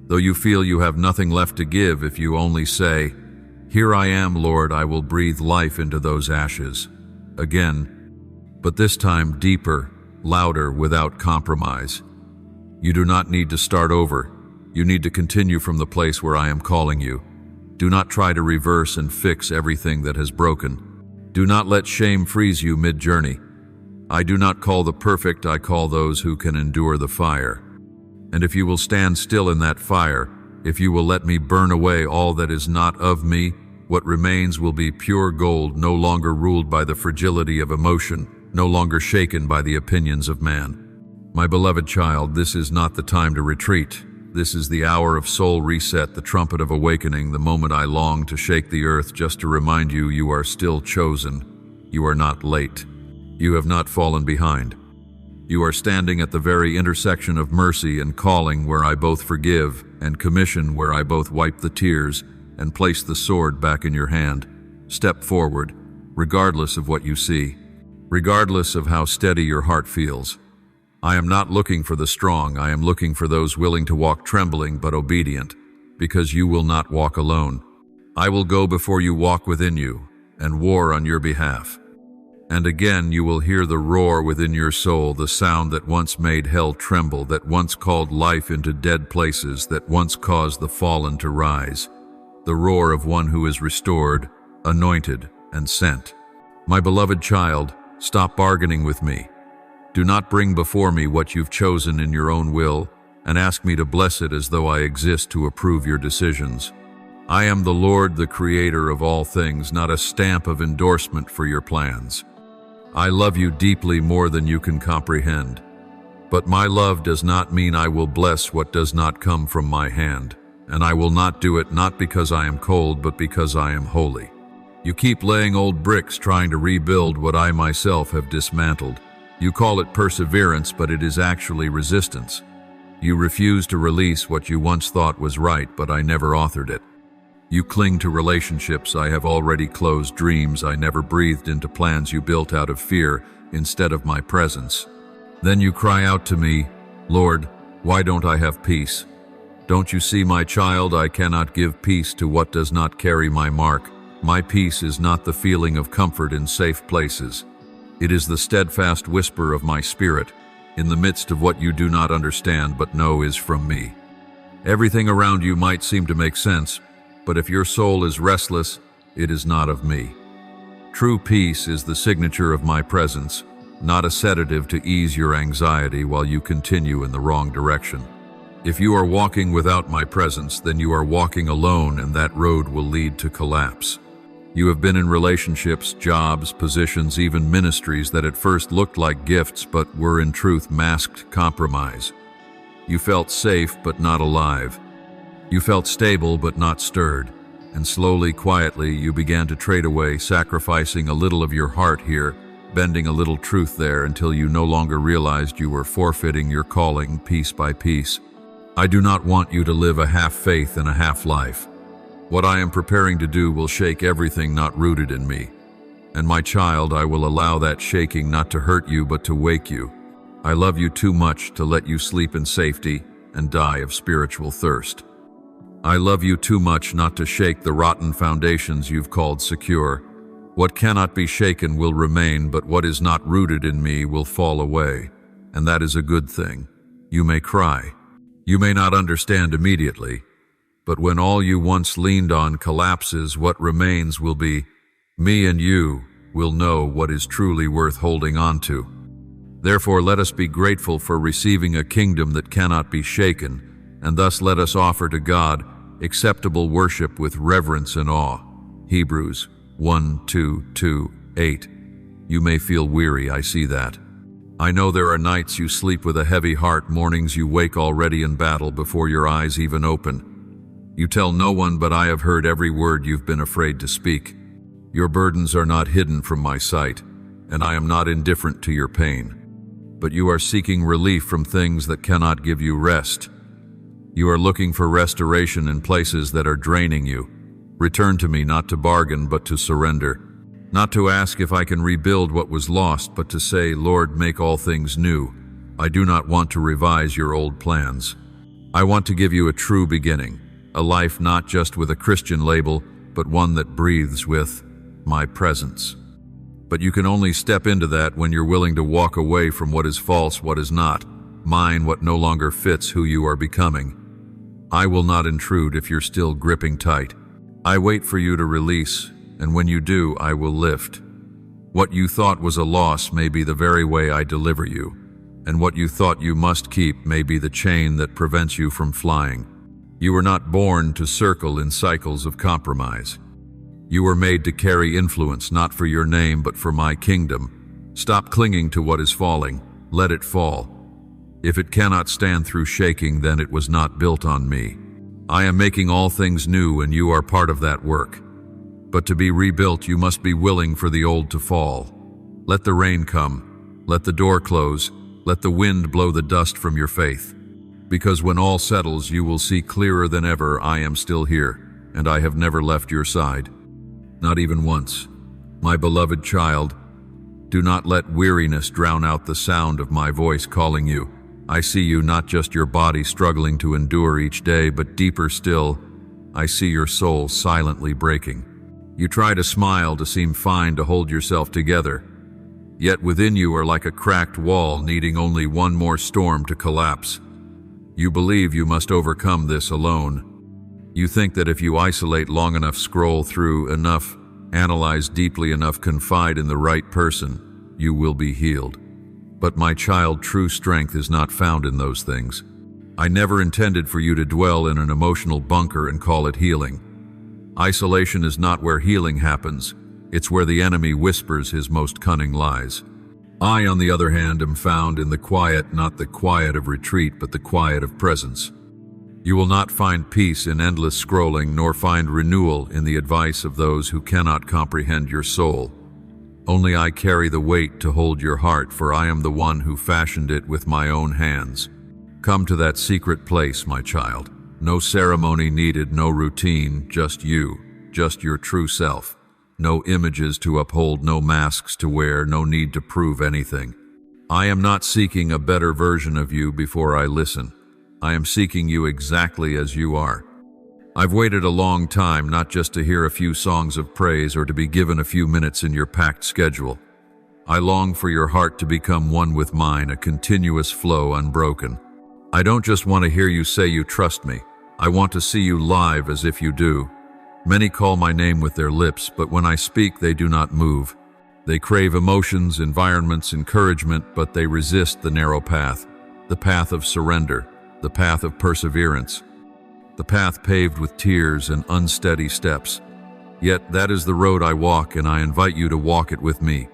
[SPEAKER 1] Though you feel you have nothing left to give, if you only say, "Here I am, Lord," I will breathe life into those ashes. Again, but this time deeper, louder, without compromise. You do not need to start over. You need to continue from the place where I am calling you. Do not try to reverse and fix everything that has broken. Do not let shame freeze you mid-journey. I do not call the perfect, I call those who can endure the fire. And if you will stand still in that fire, if you will let me burn away all that is not of me, what remains will be pure gold, no longer ruled by the fragility of emotion, no longer shaken by the opinions of man. My beloved child, this is not the time to retreat. This is the hour of soul reset, the trumpet of awakening, the moment I long to shake the earth just to remind you you are still chosen. You are not late. You have not fallen behind. You are standing at the very intersection of mercy and calling, where I both forgive, and commission, where I both wipe the tears and place the sword back in your hand. Step forward, regardless of what you see, regardless of how steady your heart feels. I am not looking for the strong, I am looking for those willing to walk trembling but obedient, because you will not walk alone. I will go before you, walk within you, and war on your behalf. And again you will hear the roar within your soul, the sound that once made hell tremble, that once called life into dead places, that once caused the fallen to rise. The roar of one who is restored, anointed, and sent. My beloved child, stop bargaining with me. Do not bring before me what you've chosen in your own will, and ask me to bless it as though I exist to approve your decisions. I am the Lord, the Creator of all things, not a stamp of endorsement for your plans. I love you deeply, more than you can comprehend. But my love does not mean I will bless what does not come from my hand, and I will not do it not because I am cold, but because I am holy. You keep laying old bricks trying to rebuild what I myself have dismantled. You call it perseverance, but it is actually resistance. You refuse to release what you once thought was right, but I never authored it. You cling to relationships I have already closed, dreams I never breathed into, plans you built out of fear instead of my presence. Then you cry out to me, "Lord, why don't I have peace?" Don't you see, my child, I cannot give peace to what does not carry my mark. My peace is not the feeling of comfort in safe places. It is the steadfast whisper of my spirit, in the midst of what you do not understand but know is from me. Everything around you might seem to make sense, but if your soul is restless, it is not of me. True peace is the signature of my presence, not a sedative to ease your anxiety while you continue in the wrong direction. If you are walking without my presence, then you are walking alone, and that road will lead to collapse. You have been in relationships, jobs, positions, even ministries that at first looked like gifts but were in truth masked compromise. You felt safe but not alive. You felt stable but not stirred. And slowly, quietly, you began to trade away, sacrificing a little of your heart here, bending a little truth there, until you no longer realized you were forfeiting your calling piece by piece. I do not want you to live a half faith and a half life. What I am preparing to do will shake everything not rooted in me. And my child, I will allow that shaking not to hurt you but to wake you. I love you too much to let you sleep in safety and die of spiritual thirst. I love you too much not to shake the rotten foundations you've called secure. What cannot be shaken will remain, but what is not rooted in me will fall away. And that is a good thing. You may cry. You may not understand immediately. But when all you once leaned on collapses, what remains will be me, and you will know what is truly worth holding on to. Therefore, let us be grateful for receiving a kingdom that cannot be shaken, and thus let us offer to God acceptable worship with reverence and awe. Hebrews 1:2-8. You may feel weary, I see that. I know there are nights you sleep with a heavy heart, mornings you wake already in battle before your eyes even open. You tell no one, but I have heard every word you've been afraid to speak. Your burdens are not hidden from my sight, and I am not indifferent to your pain. But you are seeking relief from things that cannot give you rest. You are looking for restoration in places that are draining you, Return to me not to bargain, but to surrender. Not to ask if I can rebuild what was lost, but to say, Lord, make all things new. I do not want to revise your old plans. I want to give you a true beginning, a life not just with a Christian label, but one that breathes with my presence. But you can only step into that when you're willing to walk away from what is false, what is not, mine what no longer fits who you are becoming. I will not intrude if you're still gripping tight. I wait for you to release, and when you do, I will lift. What you thought was a loss may be the very way I deliver you, and what you thought you must keep may be the chain that prevents you from flying. You were not born to circle in cycles of compromise. You were made to carry influence, not for your name, but for my kingdom. Stop clinging to what is falling. Let it fall. If it cannot stand through shaking, then it was not built on me. I am making all things new, and you are part of that work. But to be rebuilt, you must be willing for the old to fall. Let the rain come. Let the door close. Let the wind blow the dust from your faith. Because when all settles, you will see clearer than ever I am still here, and I have never left your side. Not even once. My beloved child, do not let weariness drown out the sound of my voice calling you. I see you, not just your body struggling to endure each day, but deeper still, I see your soul silently breaking. You try to smile, to seem fine, to hold yourself together. Yet within you are like a cracked wall needing only one more storm to collapse. You believe you must overcome this alone. You think that if you isolate long enough, scroll through enough, analyze deeply enough, confide in the right person, you will be healed. But my child, true strength is not found in those things. I never intended for you to dwell in an emotional bunker and call it healing. Isolation is not where healing happens. It's where the enemy whispers his most cunning lies. I, on the other hand, am found in the quiet, not the quiet of retreat, but the quiet of presence. You will not find peace in endless scrolling, nor find renewal in the advice of those who cannot comprehend your soul. Only I carry the weight to hold your heart, for I am the one who fashioned it with my own hands. Come to that secret place, my child. No ceremony needed, no routine, just you, just your true self. No images to uphold, no masks to wear, no need to prove anything. I am not seeking a better version of you before I listen. I am seeking you exactly as you are. I've waited a long time, not just to hear a few songs of praise or to be given a few minutes in your packed schedule. I long for your heart to become one with mine, a continuous flow, unbroken. I don't just want to hear you say you trust me. I want to see you live as if you do. Many call my name with their lips, but when I speak, they do not move. They crave emotions, environments, encouragement, but they resist the narrow path, the path of surrender, the path of perseverance, the path paved with tears and unsteady steps. Yet that is the road I walk, and I invite you to walk it with me.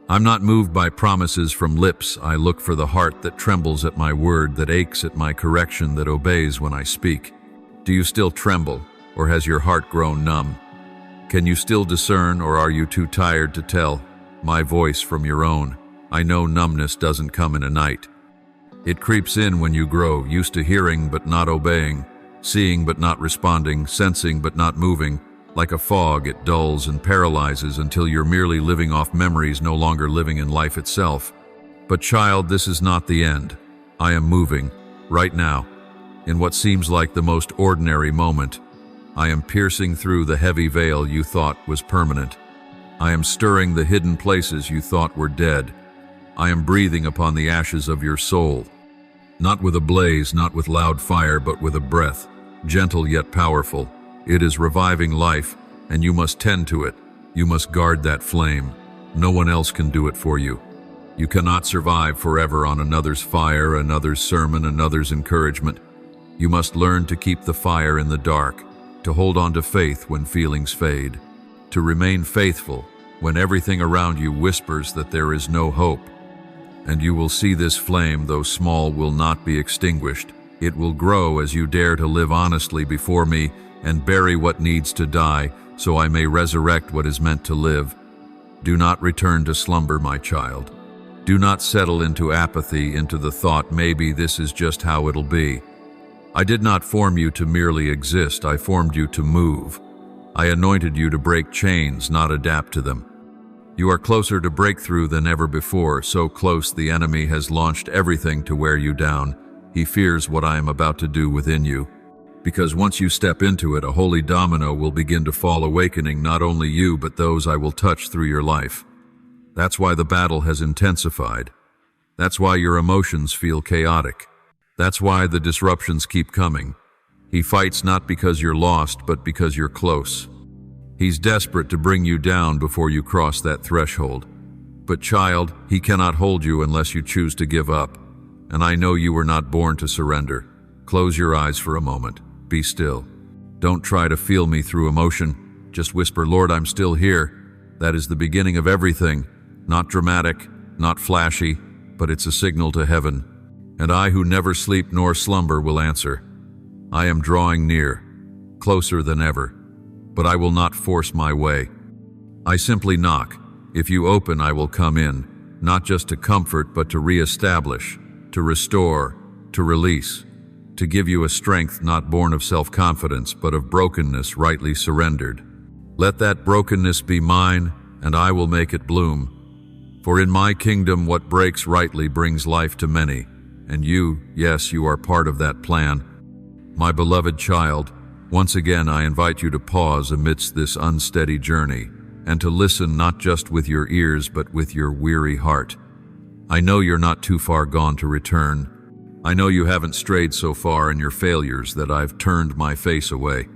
[SPEAKER 1] I'm not moved by promises from lips. I look for the heart that trembles at my word, that aches at my correction, that obeys when I speak. Do you still tremble, or has your heart grown numb? Can you still discern, or are you too tired to tell my voice from your own? I know numbness doesn't come in a night. It creeps in when you grow, used to hearing but not obeying, seeing but not responding, sensing but not moving. Like a fog, it dulls and paralyzes until you're merely living off memories, no longer living in life itself. But child, this is not the end. I am moving, right now, in what seems like the most ordinary moment. I am piercing through the heavy veil you thought was permanent. I am stirring the hidden places you thought were dead. I am breathing upon the ashes of your soul. Not with a blaze, not with loud fire, but with a breath, gentle yet powerful. It is reviving life, and you must tend to it. You must guard that flame. No one else can do it for you. You cannot survive forever on another's fire, another's sermon, another's encouragement. You must learn to keep the fire in the dark, to hold on to faith when feelings fade, to remain faithful when everything around you whispers that there is no hope. And you will see this flame, though small, will not be extinguished. It will grow as you dare to live honestly before me and bury what needs to die, so I may resurrect what is meant to live. Do not return to slumber, my child. Do not settle into apathy, into the thought, maybe this is just how it'll be. I did not form you to merely exist. I formed you to move. I anointed you to break chains, not adapt to them. You are closer to breakthrough than ever before, so close the enemy has launched everything to wear you down. He fears what I am about to do within you. Because once you step into it, a holy domino will begin to fall, awakening not only you, but those I will touch through your life. That's why the battle has intensified. That's why your emotions feel chaotic. That's why the disruptions keep coming. He fights not because you're lost, but because you're close. He's desperate to bring you down before you cross that threshold. But child, he cannot hold you unless you choose to give up. And I know you were not born to surrender. Close your eyes for a moment. Be still. Don't try to feel me through emotion. Just whisper, Lord, I'm still here. That is the beginning of everything. Not dramatic, not flashy, but it's a signal to heaven. And I who never sleep nor slumber will answer. I am drawing near, closer than ever, but I will not force my way. I simply knock. If you open, I will come in, not just to comfort, but to reestablish, to restore, to release, to give you a strength not born of self-confidence, but of brokenness rightly surrendered. Let that brokenness be mine, and I will make it bloom. For in my kingdom, what breaks rightly brings life to many, and you, yes, you are part of that plan. My beloved child, once again I invite you to pause amidst this unsteady journey, and to listen not just with your ears, but with your weary heart. I know you're not too far gone to return. I know you haven't strayed so far in your failures that I've turned my face away.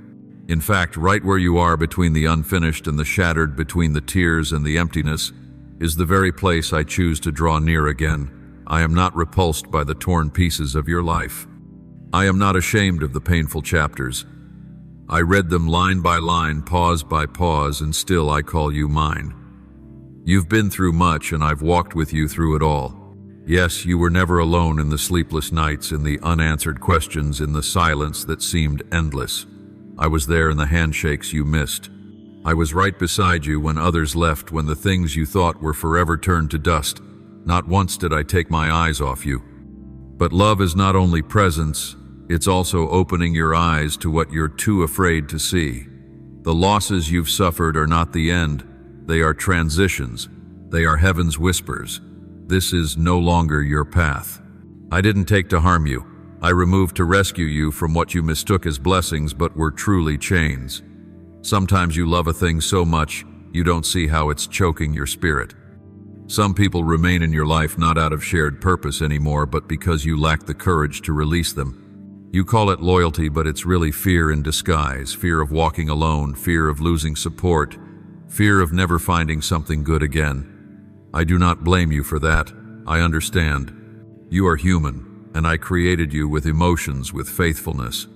[SPEAKER 1] In fact, right where you are between the unfinished and the shattered, between the tears and the emptiness, is the very place I choose to draw near again. I am not repulsed by the torn pieces of your life. I am not ashamed of the painful chapters. I read them line by line, pause by pause, and still I call you mine. You've been through much, and I've walked with you through it all. Yes, you were never alone in the sleepless nights, in the unanswered questions, in the silence that seemed endless. I was there in the handshakes you missed. I was right beside you when others left, when the things you thought were forever turned to dust. Not once did I take my eyes off you. But love is not only presence, it's also opening your eyes to what you're too afraid to see. The losses you've suffered are not the end. They are transitions. They are heaven's whispers. This is no longer your path. I didn't take to harm you. I removed to rescue you from what you mistook as blessings but were truly chains. Sometimes you love a thing so much, you don't see how it's choking your spirit. Some people remain in your life not out of shared purpose anymore, but because you lack the courage to release them. You call it loyalty, but it's really fear in disguise. Fear of walking alone, fear of losing support, fear of never finding something good again. I do not blame you for that. I understand. You are human, and I created you with emotions, with faithfulness.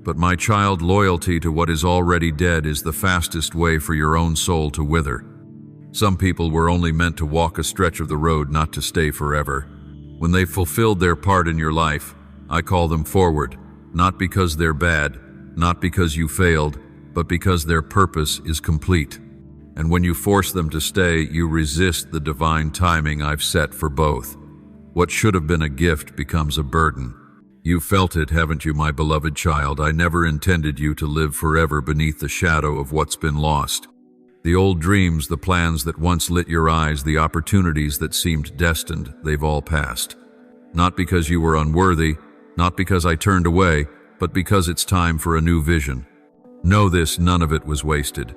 [SPEAKER 1] But my child, loyalty to what is already dead is the fastest way for your own soul to wither. Some people were only meant to walk a stretch of the road, not to stay forever. When they've fulfilled their part in your life, I call them forward, not because they're bad, not because you failed, but because their purpose is complete. And when you force them to stay, you resist the divine timing I've set for both. What should have been a gift becomes a burden. You felt it, haven't you, my beloved child? I never intended you to live forever beneath the shadow of what's been lost. The old dreams, the plans that once lit your eyes, the opportunities that seemed destined, they've all passed. Not because you were unworthy, not because I turned away, but because it's time for a new vision. Know this, none of it was wasted.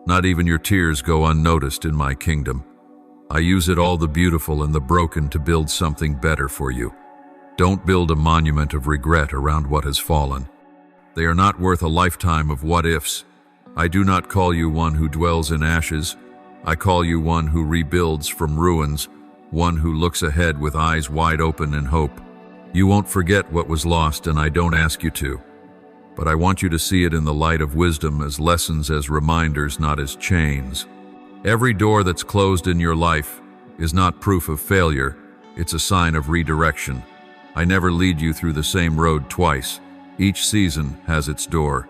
[SPEAKER 1] Not even your tears go unnoticed in my kingdom. I use it all, the beautiful and the broken, to build something better for you. Don't build a monument of regret around what has fallen. They are not worth a lifetime of what-ifs. I do not call you one who dwells in ashes. I call you one who rebuilds from ruins, one who looks ahead with eyes wide open in hope. You won't forget what was lost, and I don't ask you to. But I want you to see it in the light of wisdom, as lessons, as reminders, not as chains. Every door that's closed in your life is not proof of failure, it's a sign of redirection. I never lead you through the same road twice. Each season has its door.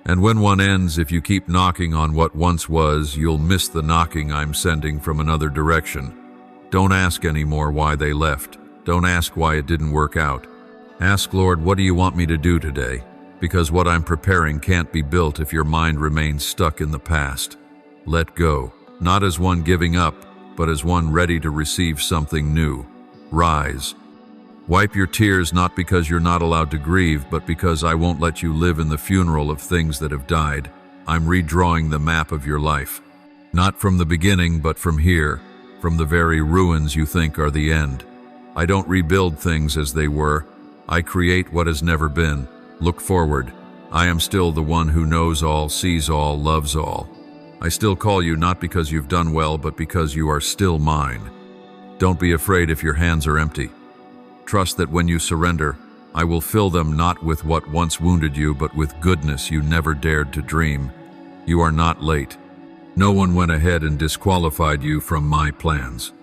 [SPEAKER 1] And when one ends, if you keep knocking on what once was, you'll miss the knocking I'm sending from another direction. Don't ask anymore why they left. Don't ask why it didn't work out. Ask, Lord, what do you want me to do today? because what I'm preparing can't be built if your mind remains stuck in the past. Let go, not as one giving up, but as one ready to receive something new. Rise. Wipe your tears not because you're not allowed to grieve, but because I won't let you live in the funeral of things that have died. I'm redrawing the map of your life. Not from the beginning, but from here, from the very ruins you think are the end. I don't rebuild things as they were. I create what has never been. Look forward. I am still the one who knows all, sees all, loves all. I still call you not because you've done well, but because you are still mine. Don't be afraid if your hands are empty. Trust that when you surrender, I will fill them not with what once wounded you, but with goodness you never dared to dream. You are not late. No one went ahead and disqualified you from my plans.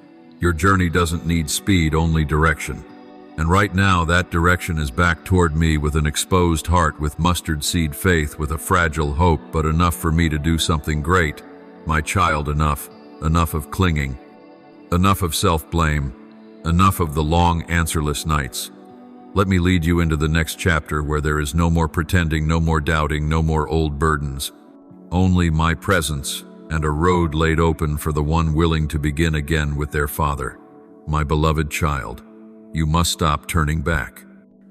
[SPEAKER 1] Your journey doesn't need speed, only direction. And right now, that direction is back toward me with an exposed heart, with mustard seed faith, with a fragile hope, but enough for me to do something great. My child, enough. Enough of clinging. Enough of self-blame. Enough of the long, answerless nights. Let me lead you into the next chapter where there is no more pretending, no more doubting, no more old burdens. Only my presence and a road laid open for the one willing to begin again with their Father. My beloved child, you must stop turning back.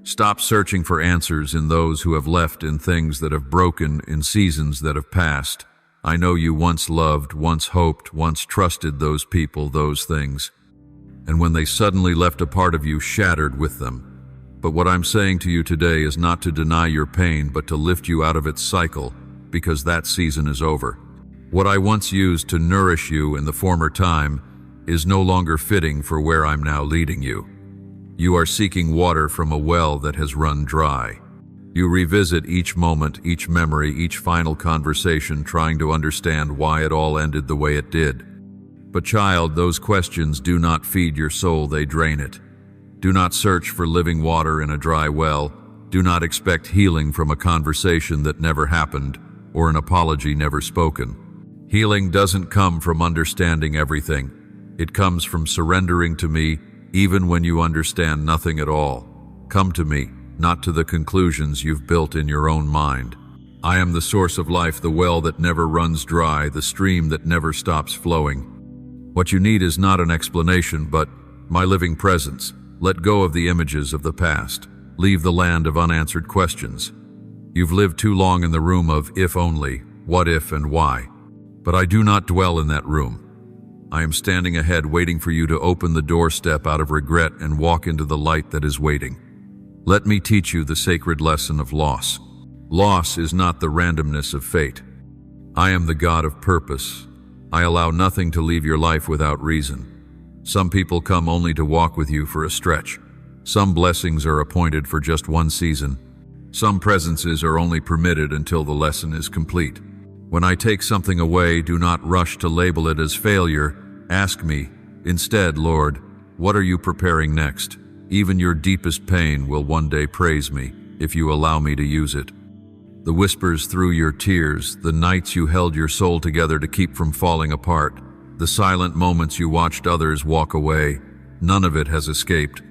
[SPEAKER 1] Stop searching for answers in those who have left, in things that have broken, in seasons that have passed. I know you once loved, once hoped, once trusted those people, those things. And when they suddenly left, a part of you shattered with them. But what I'm saying to you today is not to deny your pain, but to lift you out of its cycle, because that season is over. What I once used to nourish you in the former time is no longer fitting for where I'm now leading you. You are seeking water from a well that has run dry. You revisit each moment, each memory, each final conversation, trying to understand why it all ended the way it did. But child, those questions do not feed your soul, they drain it. Do not search for living water in a dry well. Do not expect healing from a conversation that never happened or an apology never spoken. Healing doesn't come from understanding everything. It comes from surrendering to me even when you understand nothing at all. Come to me, not to the conclusions you've built in your own mind. I am the source of life, the well that never runs dry, the stream that never stops flowing. What you need is not an explanation, but my living presence. Let go of the images of the past. Leave the land of unanswered questions. You've lived too long in the room of if only, what if, and why. But I do not dwell in that room. I am standing ahead, waiting for you to open the doorstep out of regret and walk into the light that is waiting. Let me teach you the sacred lesson of loss. Loss is not the randomness of fate. I am the God of purpose. I allow nothing to leave your life without reason. Some people come only to walk with you for a stretch. Some blessings are appointed for just one season. Some presences are only permitted until the lesson is complete. When I take something away, do not rush to label it as failure. Ask me, instead, Lord, what are you preparing next? Even your deepest pain will one day praise me if you allow me to use it. The whispers through your tears, the nights you held your soul together to keep from falling apart, the silent moments you watched others walk away, none of it has escaped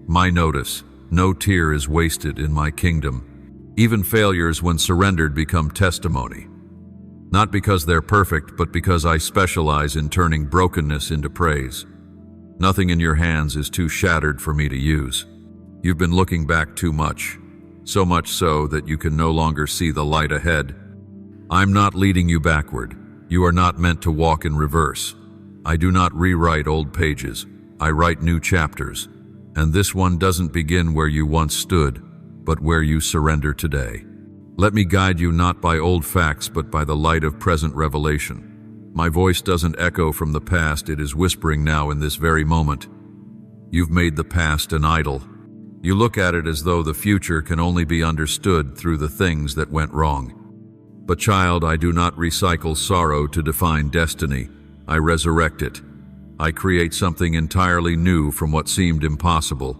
[SPEAKER 1] my notice. No tear is wasted in my kingdom. Even failures, when surrendered, become testimony. Not because they're perfect, but because I specialize in turning brokenness into praise. Nothing in your hands is too shattered for me to use. You've been looking back too much, so much so that you can no longer see the light ahead. I'm not leading you backward. You are not meant to walk in reverse. I do not rewrite old pages. I write new chapters. And this one doesn't begin where you once stood, but where you surrender today. Let me guide you not by old facts, but by the light of present revelation. My voice doesn't echo from the past, it is whispering now in this very moment. You've made the past an idol. You look at it as though the future can only be understood through the things that went wrong. But child, I do not recycle sorrow to define destiny. I resurrect it. I create something entirely new from what seemed impossible.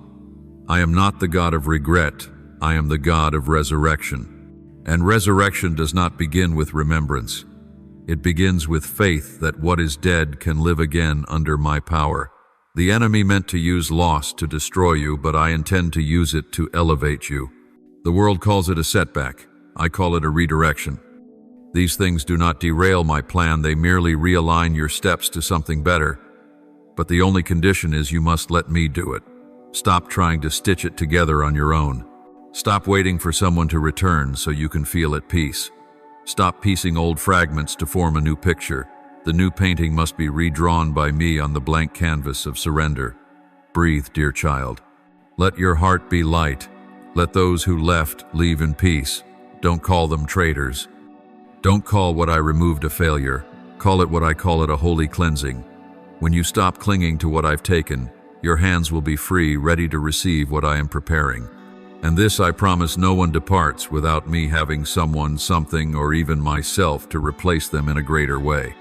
[SPEAKER 1] I am not the God of regret. I am the God of resurrection. And resurrection does not begin with remembrance. It begins with faith that what is dead can live again under my power. The enemy meant to use loss to destroy you, but I intend to use it to elevate you. The world calls it a setback. I call it a redirection. These things do not derail my plan, they merely realign your steps to something better. But the only condition is you must let me do it. Stop trying to stitch it together on your own. Stop waiting for someone to return so you can feel at peace. Stop piecing old fragments to form a new picture. The new painting must be redrawn by me on the blank canvas of surrender. Breathe, dear child. Let your heart be light. Let those who left leave in peace. Don't call them traitors. Don't call what I removed a failure. Call it what I call it, a holy cleansing. When you stop clinging to what I've taken, your hands will be free, ready to receive what I am preparing. And this I promise: no one departs without me having someone, something, or even myself to replace them in a greater way.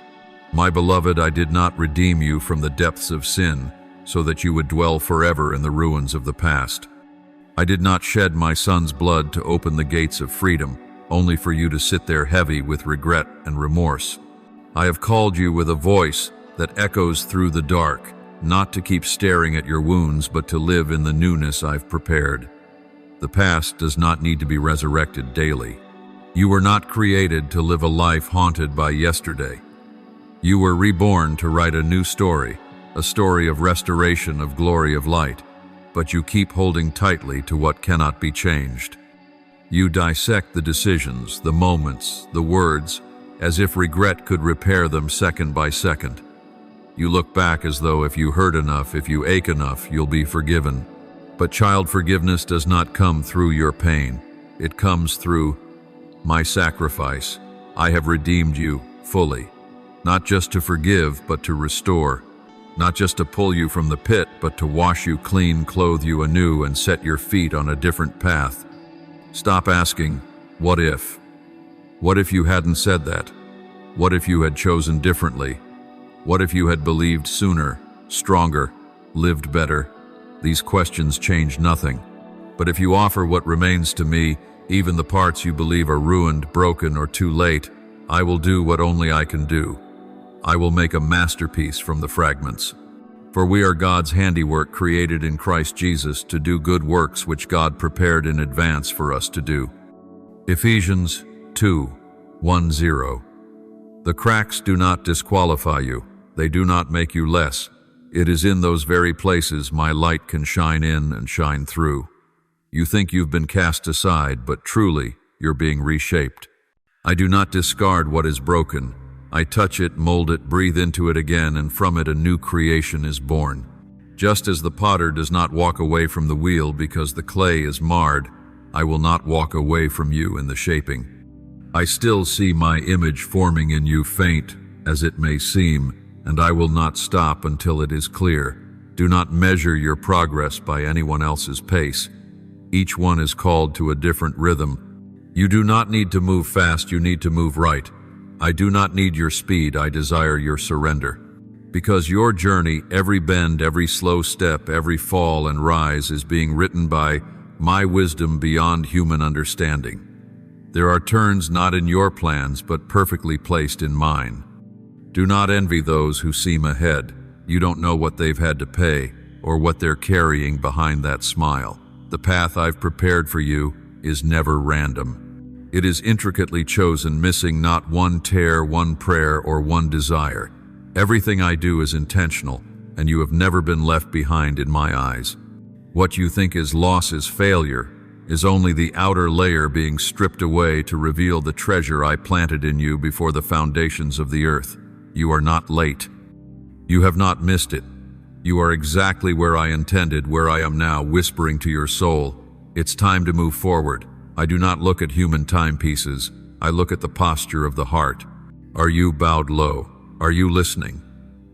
[SPEAKER 1] My beloved, I did not redeem you from the depths of sin so that you would dwell forever in the ruins of the past. I did not shed my son's blood to open the gates of freedom, only for you to sit there heavy with regret and remorse. I have called you with a voice that echoes through the dark, not to keep staring at your wounds, but to live in the newness I've prepared. The past does not need to be resurrected daily. You were not created to live a life haunted by yesterday. You were reborn to write a new story, a story of restoration, of glory, of light. But you keep holding tightly to what cannot be changed. You dissect the decisions, the moments, the words, as if regret could repair them second by second. You look back as though if you hurt enough, if you ache enough, you'll be forgiven. But child, forgiveness does not come through your pain. It comes through my sacrifice. I have redeemed you fully, not just to forgive, but to restore. Not just to pull you from the pit, but to wash you clean, clothe you anew, and set your feet on a different path. Stop asking, what if? What if you hadn't said that? What if you had chosen differently? What if you had believed sooner, stronger, lived better? These questions change nothing. But if you offer what remains to me, even the parts you believe are ruined, broken, or too late, I will do what only I can do. I will make a masterpiece from the fragments. For we are God's handiwork, created in Christ Jesus to do good works which God prepared in advance for us to do. Ephesians 2:1-0. The cracks do not disqualify you. They do not make you less. It is in those very places my light can shine in and shine through. You think you've been cast aside, but truly you're being reshaped. I do not discard what is broken. I touch it, mold it, breathe into it again, and from it a new creation is born. Just as the potter does not walk away from the wheel because the clay is marred, I will not walk away from you in the shaping. I still see my image forming in you, faint as it may seem, and I will not stop until it is clear. Do not measure your progress by anyone else's pace. Each one is called to a different rhythm. You do not need to move fast, you need to move right. I do not need your speed, I desire your surrender. Because your journey, every bend, every slow step, every fall and rise is being written by my wisdom beyond human understanding. There are turns not in your plans, but perfectly placed in mine. Do not envy those who seem ahead. You don't know what they've had to pay or what they're carrying behind that smile. The path I've prepared for you is never random. It is intricately chosen, missing not one tear, one prayer, or one desire. Everything I do is intentional, and you have never been left behind in my eyes. What you think is loss, is failure, is only the outer layer being stripped away to reveal the treasure I planted in you before the foundations of the earth. You are not late. You have not missed it. You are exactly where I intended, where I am now, whispering to your soul, it's time to move forward. I do not look at human timepieces. I look at the posture of the heart. Are you bowed low? Are you listening?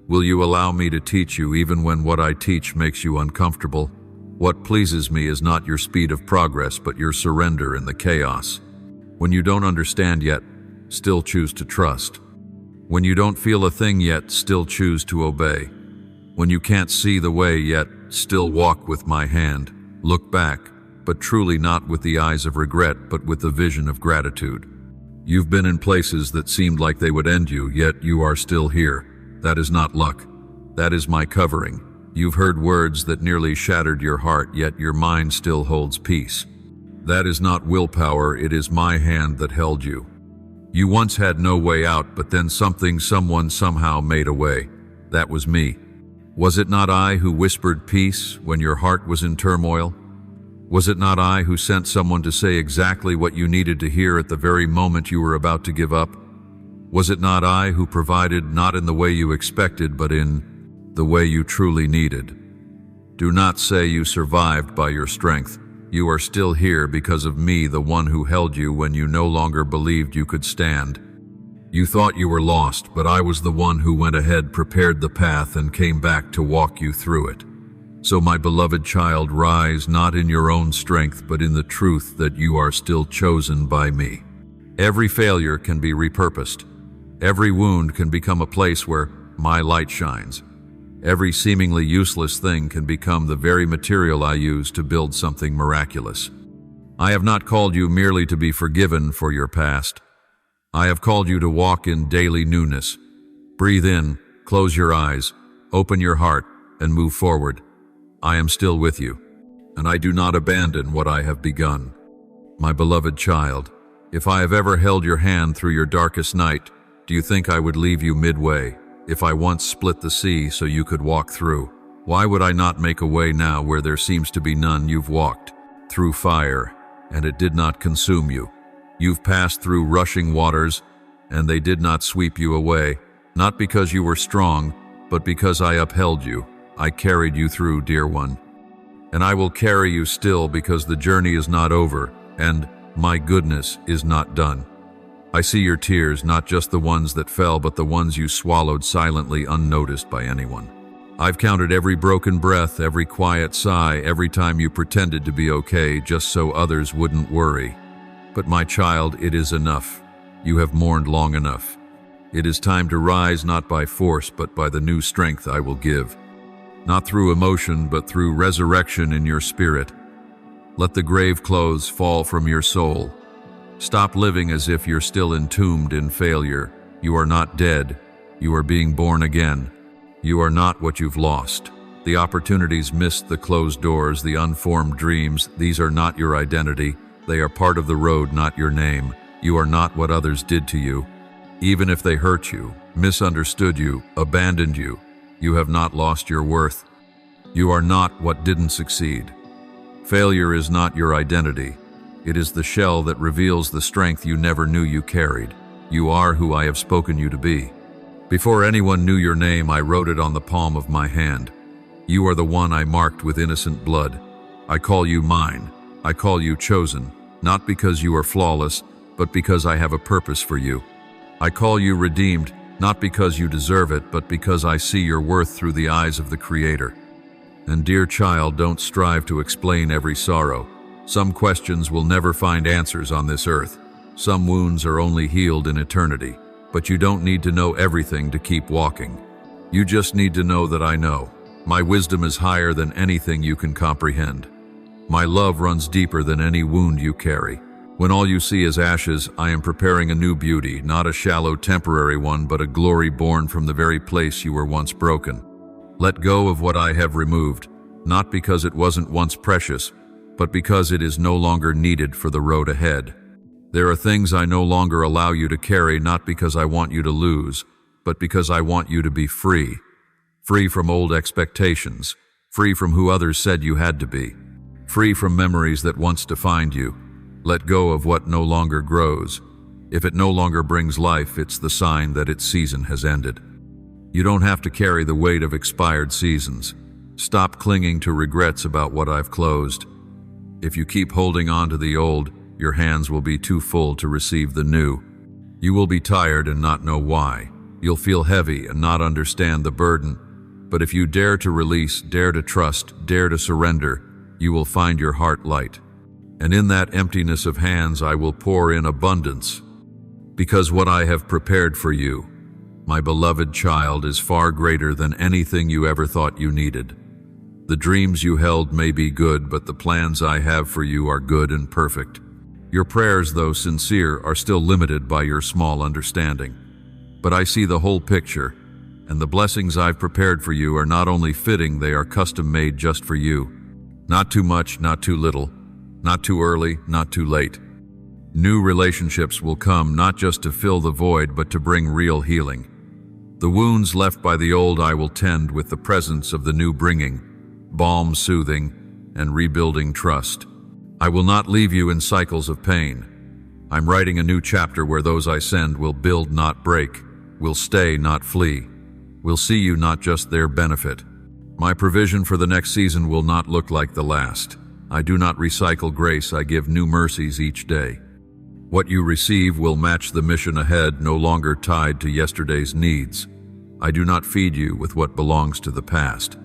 [SPEAKER 1] Will you allow me to teach you even when what I teach makes you uncomfortable? What pleases me is not your speed of progress, but your surrender in the chaos. When you don't understand yet, still choose to trust. When you don't feel a thing yet, still choose to obey. When you can't see the way yet, still walk with my hand. Look back, but truly not with the eyes of regret, but with the vision of gratitude. You've been in places that seemed like they would end you, yet you are still here. That is not luck. That is my covering. You've heard words that nearly shattered your heart, yet your mind still holds peace. That is not willpower, it is my hand that held you. You once had no way out, but then someone somehow made a way. That was me. Was it not I who whispered peace when your heart was in turmoil? Was it not I who sent someone to say exactly what you needed to hear at the very moment you were about to give up? Was it not I who provided not in the way you expected, but in the way you truly needed? Do not say you survived by your strength. You are still here because of me, the one who held you when you no longer believed you could stand. You thought you were lost, but I was the one who went ahead, prepared the path, and came back to walk you through it. So my beloved child, rise not in your own strength, but in the truth that you are still chosen by me. Every failure can be repurposed. Every wound can become a place where my light shines. Every seemingly useless thing can become the very material I use to build something miraculous. I have not called you merely to be forgiven for your past. I have called you to walk in daily newness. Breathe in, close your eyes, open your heart, and move forward. I am still with you, and I do not abandon what I have begun. My beloved child, if I have ever held your hand through your darkest night, do you think I would leave you midway? If I once split the sea so you could walk through, why would I not make a way now where there seems to be none? You've walked through fire, and it did not consume you. You've passed through rushing waters, and they did not sweep you away, not because you were strong, but because I upheld you. I carried you through, dear one. And I will carry you still, because the journey is not over, and my goodness is not done. I see your tears, not just the ones that fell, but the ones you swallowed silently, unnoticed by anyone. I've counted every broken breath, every quiet sigh, every time you pretended to be okay just so others wouldn't worry. But my child, it is enough. You have mourned long enough. It is time to rise, not by force, but by the new strength I will give. Not through emotion, but through resurrection in your spirit. Let the grave clothes fall from your soul. Stop living as if you're still entombed in failure. You are not dead. You are being born again. You are not what you've lost. The opportunities missed, the closed doors, the unformed dreams, these are not your identity. They are part of the road, not your name. You are not what others did to you. Even if they hurt you, misunderstood you, abandoned you, you have not lost your worth. You are not what didn't succeed. Failure is not your identity. It is the shell that reveals the strength you never knew you carried. You are who I have spoken you to be. Before anyone knew your name, I wrote it on the palm of my hand. You are the one I marked with innocent blood. I call you mine. I call you chosen, not because you are flawless, but because I have a purpose for you. I call you redeemed, not because you deserve it, but because I see your worth through the eyes of the Creator. And dear child, don't strive to explain every sorrow. Some questions will never find answers on this earth. Some wounds are only healed in eternity. But you don't need to know everything to keep walking. You just need to know that I know. My wisdom is higher than anything you can comprehend. My love runs deeper than any wound you carry. When all you see is ashes, I am preparing a new beauty, not a shallow temporary one, but a glory born from the very place you were once broken. Let go of what I have removed, not because it wasn't once precious, but because it is no longer needed for the road ahead. There are things I no longer allow you to carry, not because I want you to lose, but because I want you to be free. Free from old expectations, free from who others said you had to be, free from memories that once defined you. Let go of what no longer grows. If it no longer brings life, it's the sign that its season has ended. You don't have to carry the weight of expired seasons. Stop clinging to regrets about what I've closed. If you keep holding on to the old, your hands will be too full to receive the new. You will be tired and not know why. You'll feel heavy and not understand the burden. But if you dare to release, dare to trust, dare to surrender, you will find your heart light. And in that emptiness of hands I will pour in abundance. Because what I have prepared for you, my beloved child, is far greater than anything you ever thought you needed. The dreams you held may be good, but the plans I have for you are good and perfect. Your prayers, though sincere, are still limited by your small understanding. But I see the whole picture, and the blessings I've prepared for you are not only fitting, they are custom-made just for you. Not too much, not too little. Not too early, not too late. New relationships will come not just to fill the void, but to bring real healing. The wounds left by the old I will tend with the presence of the new bringing, balm soothing, and rebuilding trust. I will not leave you in cycles of pain. I'm writing a new chapter where those I send will build, not break, will stay, not flee, will see you, not just their benefit. My provision for the next season will not look like the last. I do not recycle grace, I give new mercies each day. What you receive will match the mission ahead, no longer tied to yesterday's needs. I do not feed you with what belongs to the past.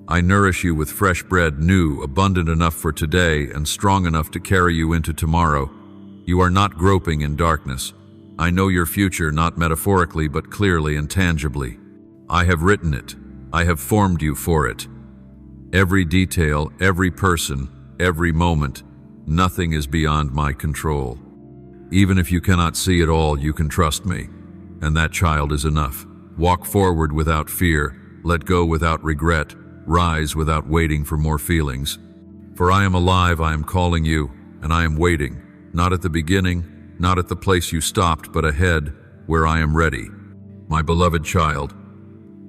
[SPEAKER 1] I nourish you with fresh bread, new, abundant enough for today, and strong enough to carry you into tomorrow. You are not groping in darkness. I know your future, not metaphorically, but clearly and tangibly. I have written it. I have formed you for it. Every detail, every person, every moment, nothing is beyond my control. Even if you cannot see it all, you can trust me, and that, child, is enough. Walk forward without fear, let go without regret, rise without waiting for more feelings. For I am alive, I am calling you, and I am waiting, not at the beginning, not at the place you stopped, but ahead, where I am ready. My beloved child,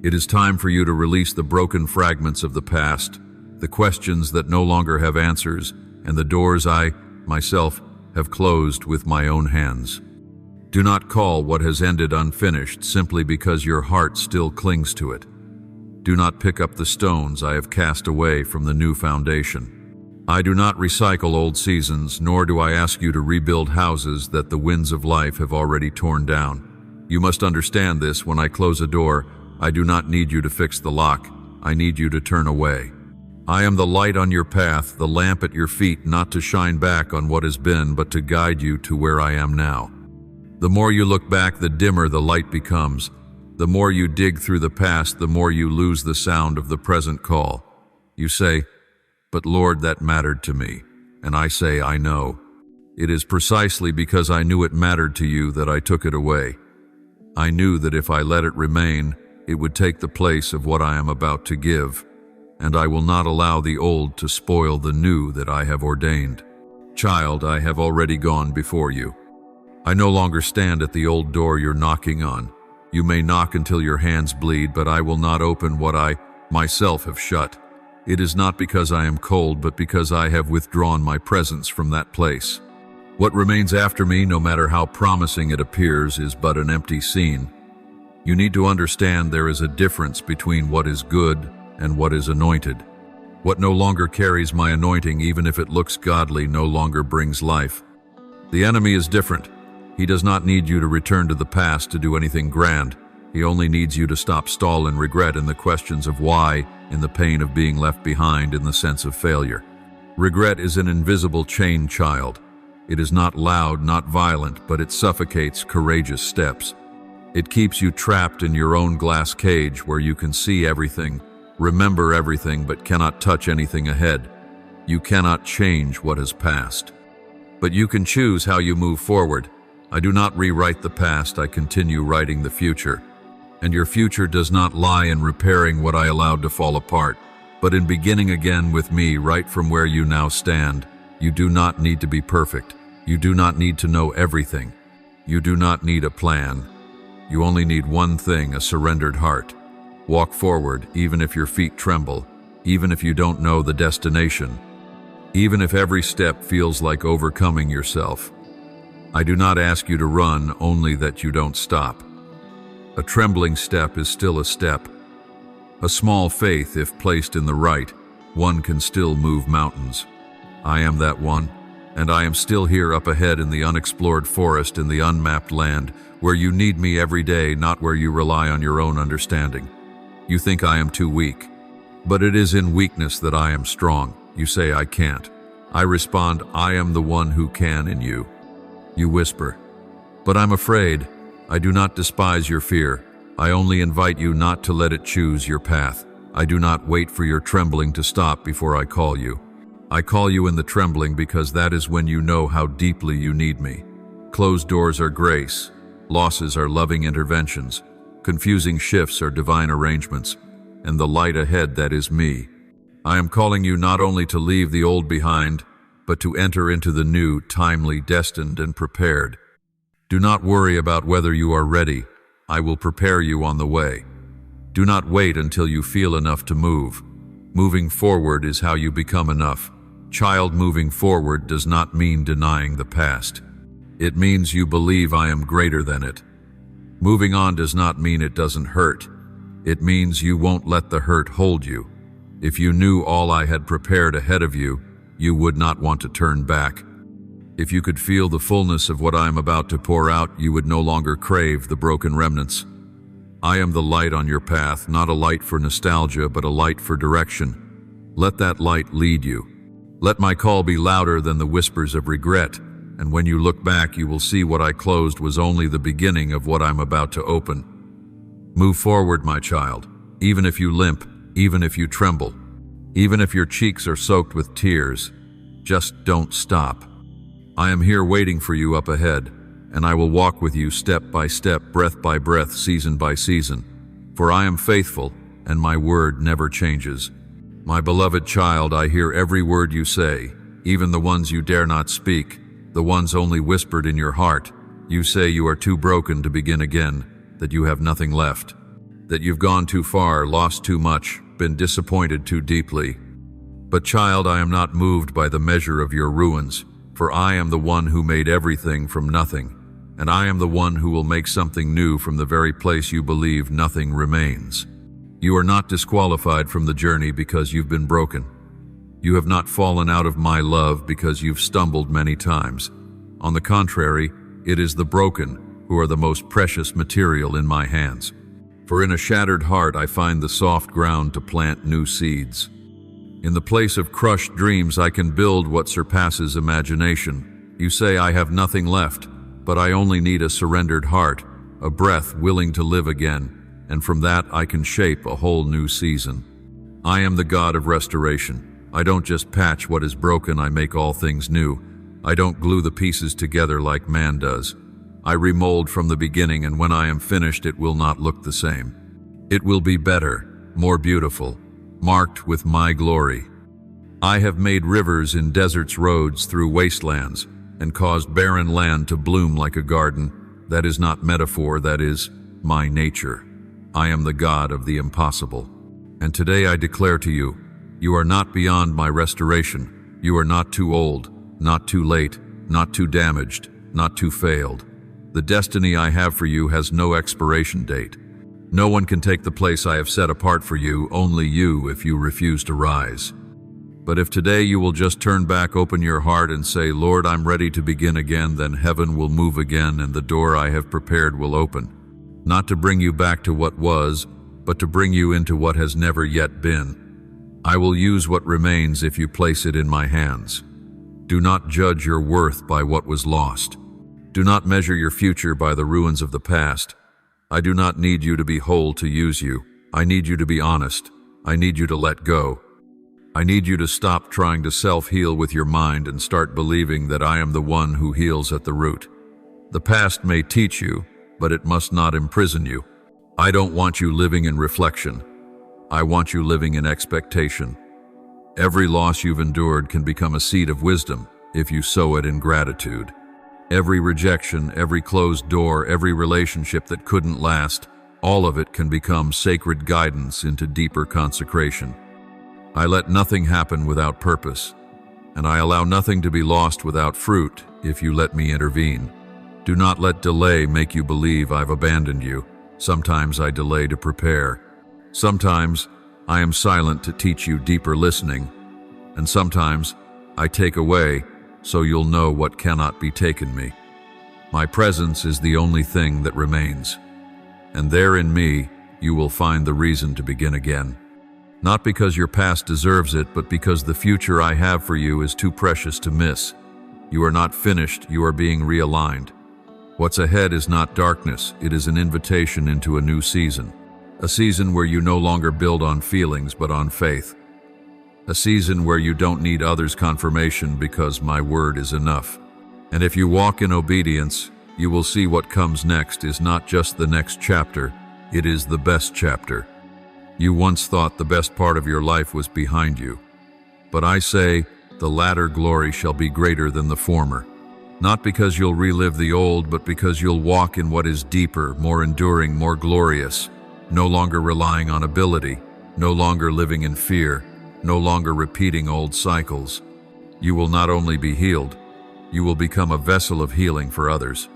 [SPEAKER 1] it is time for you to release the broken fragments of the past, the questions that no longer have answers, and the doors I, myself, have closed with my own hands. Do not call what has ended unfinished simply because your heart still clings to it. Do not pick up the stones I have cast away from the new foundation. I do not recycle old seasons, nor do I ask you to rebuild houses that the winds of life have already torn down. You must understand this: when I close a door, I do not need you to fix the lock. I need you to turn away. I am the light on your path, the lamp at your feet, not to shine back on what has been, but to guide you to where I am now. The more you look back, the dimmer the light becomes. The more you dig through the past, the more you lose the sound of the present call. You say, "But Lord, that mattered to me." And I say, "I know. It is precisely because I knew it mattered to you that I took it away. I knew that if I let it remain, it would take the place of what I am about to give. And I will not allow the old to spoil the new that I have ordained. Child, I have already gone before you. I no longer stand at the old door you're knocking on. You may knock until your hands bleed, but I will not open what I, myself, have shut. It is not because I am cold, but because I have withdrawn my presence from that place. What remains after me, no matter how promising it appears, is but an empty scene. You need to understand there is a difference between what is good and what is anointed. What no longer carries my anointing, even if it looks godly, no longer brings life. The enemy is different. He does not need you to return to the past to do anything grand. He only needs you to stop stall in regret, in the questions of why, in the pain of being left behind, in the sense of failure. Regret is an invisible chain, child. It is not loud, not violent, but it suffocates courageous steps. It keeps you trapped in your own glass cage where you can see everything, remember everything, but cannot touch anything ahead. You cannot change what has passed. But you can choose how you move forward. I do not rewrite the past, I continue writing the future. And your future does not lie in repairing what I allowed to fall apart, but in beginning again with me right from where you now stand. You do not need to be perfect. You do not need to know everything. You do not need a plan. You only need one thing: a surrendered heart. Walk forward, even if your feet tremble, even if you don't know the destination, even if every step feels like overcoming yourself. I do not ask you to run, only that you don't stop. A trembling step is still a step. A small faith, if placed in the right, one can still move mountains. I am that one, and I am still here up ahead in the unexplored forest, in the unmapped land, where you need me every day, not where you rely on your own understanding. You think I am too weak, but it is in weakness that I am strong. You say I can't. I respond, I am the one who can in you. You whisper, but I'm afraid. I do not despise your fear. I only invite you not to let it choose your path. I do not wait for your trembling to stop before I call you. I call you in the trembling because that is when you know how deeply you need me. Closed doors are grace. Losses are loving interventions. Confusing shifts are divine arrangements. And the light ahead, that is me. I am calling you not only to leave the old behind, but to enter into the new, timely, destined, and prepared. Do not worry about whether you are ready. I will prepare you on the way. Do not wait until you feel enough to move. Moving forward is how you become enough. Child, moving forward does not mean denying the past. It means you believe I am greater than it. Moving on does not mean it doesn't hurt. It means you won't let the hurt hold you. If you knew all I had prepared ahead of you, you would not want to turn back. If you could feel the fullness of what I am about to pour out, you would no longer crave the broken remnants. I am the light on your path, not a light for nostalgia, but a light for direction. Let that light lead you. Let my call be louder than the whispers of regret, and when you look back, you will see what I closed was only the beginning of what I'm about to open. Move forward, my child, even if you limp, even if you tremble, even if your cheeks are soaked with tears. Just don't stop. I am here waiting for you up ahead, and I will walk with you step by step, breath by breath, season by season. For I am faithful, and my word never changes. My beloved child, I hear every word you say, even the ones you dare not speak, the ones only whispered in your heart. You say you are too broken to begin again, that you have nothing left, that you've gone too far, lost too much, been disappointed too deeply. But child, I am not moved by the measure of your ruins, for I am the one who made everything from nothing, and I am the one who will make something new from the very place you believe nothing remains. You are not disqualified from the journey because you've been broken. You have not fallen out of my love because you've stumbled many times. On the contrary, it is the broken who are the most precious material in my hands. For in a shattered heart I find the soft ground to plant new seeds. In the place of crushed dreams I can build what surpasses imagination. You say I have nothing left, but I only need a surrendered heart, a breath willing to live again, and from that I can shape a whole new season. I am the God of restoration. I don't just patch what is broken, I make all things new. I don't glue the pieces together like man does. I remold from the beginning, and when I am finished it will not look the same. It will be better, more beautiful, marked with my glory. I have made rivers in deserts, roads through wastelands, and caused barren land to bloom like a garden. That is not metaphor, that is my nature. I am the God of the impossible. And today I declare to you, you are not beyond my restoration. You are not too old, not too late, not too damaged, not too failed. The destiny I have for you has no expiration date. No one can take the place I have set apart for you, only you if you refuse to rise. But if today you will just turn back, open your heart and say, Lord, I'm ready to begin again, then heaven will move again and the door I have prepared will open. Not to bring you back to what was, but to bring you into what has never yet been. I will use what remains if you place it in my hands. Do not judge your worth by what was lost. Do not measure your future by the ruins of the past. I do not need you to be whole to use you. I need you to be honest. I need you to let go. I need you to stop trying to self-heal with your mind and start believing that I am the one who heals at the root. The past may teach you, but it must not imprison you. I don't want you living in reflection. I want you living in expectation. Every loss you've endured can become a seed of wisdom if you sow it in gratitude. Every rejection, every closed door, every relationship that couldn't last, all of it can become sacred guidance into deeper consecration. I let nothing happen without purpose, and I allow nothing to be lost without fruit if you let me intervene. Do not let delay make you believe I've abandoned you. Sometimes I delay to prepare. Sometimes I am silent to teach you deeper listening, and sometimes I take away so you'll know what cannot be taken me. My presence is the only thing that remains, and there in me you will find the reason to begin again. Not because your past deserves it, but because the future I have for you is too precious to miss. You are not finished, you are being realigned. What's ahead is not darkness, it is an invitation into a new season. A season where you no longer build on feelings, but on faith. A season where you don't need others' confirmation because my word is enough. And if you walk in obedience, you will see what comes next is not just the next chapter, it is the best chapter. You once thought the best part of your life was behind you. But I say, the latter glory shall be greater than the former. Not because you'll relive the old, but because you'll walk in what is deeper, more enduring, more glorious, no longer relying on ability, no longer living in fear, no longer repeating old cycles. You will not only be healed, you will become a vessel of healing for others.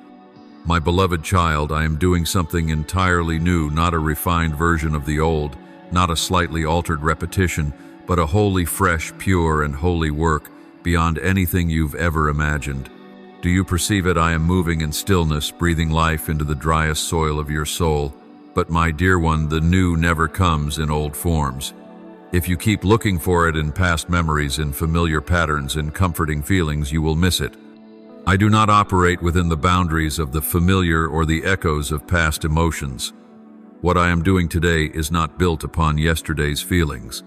[SPEAKER 1] My beloved child, I am doing something entirely new, not a refined version of the old, not a slightly altered repetition, but a wholly fresh, pure, and holy work beyond anything you've ever imagined. Do you perceive it? I am moving in stillness, breathing life into the driest soil of your soul. But my dear one, the new never comes in old forms. If you keep looking for it in past memories, in familiar patterns, in comforting feelings, you will miss it. I do not operate within the boundaries of the familiar or the echoes of past emotions. What I am doing today is not built upon yesterday's feelings.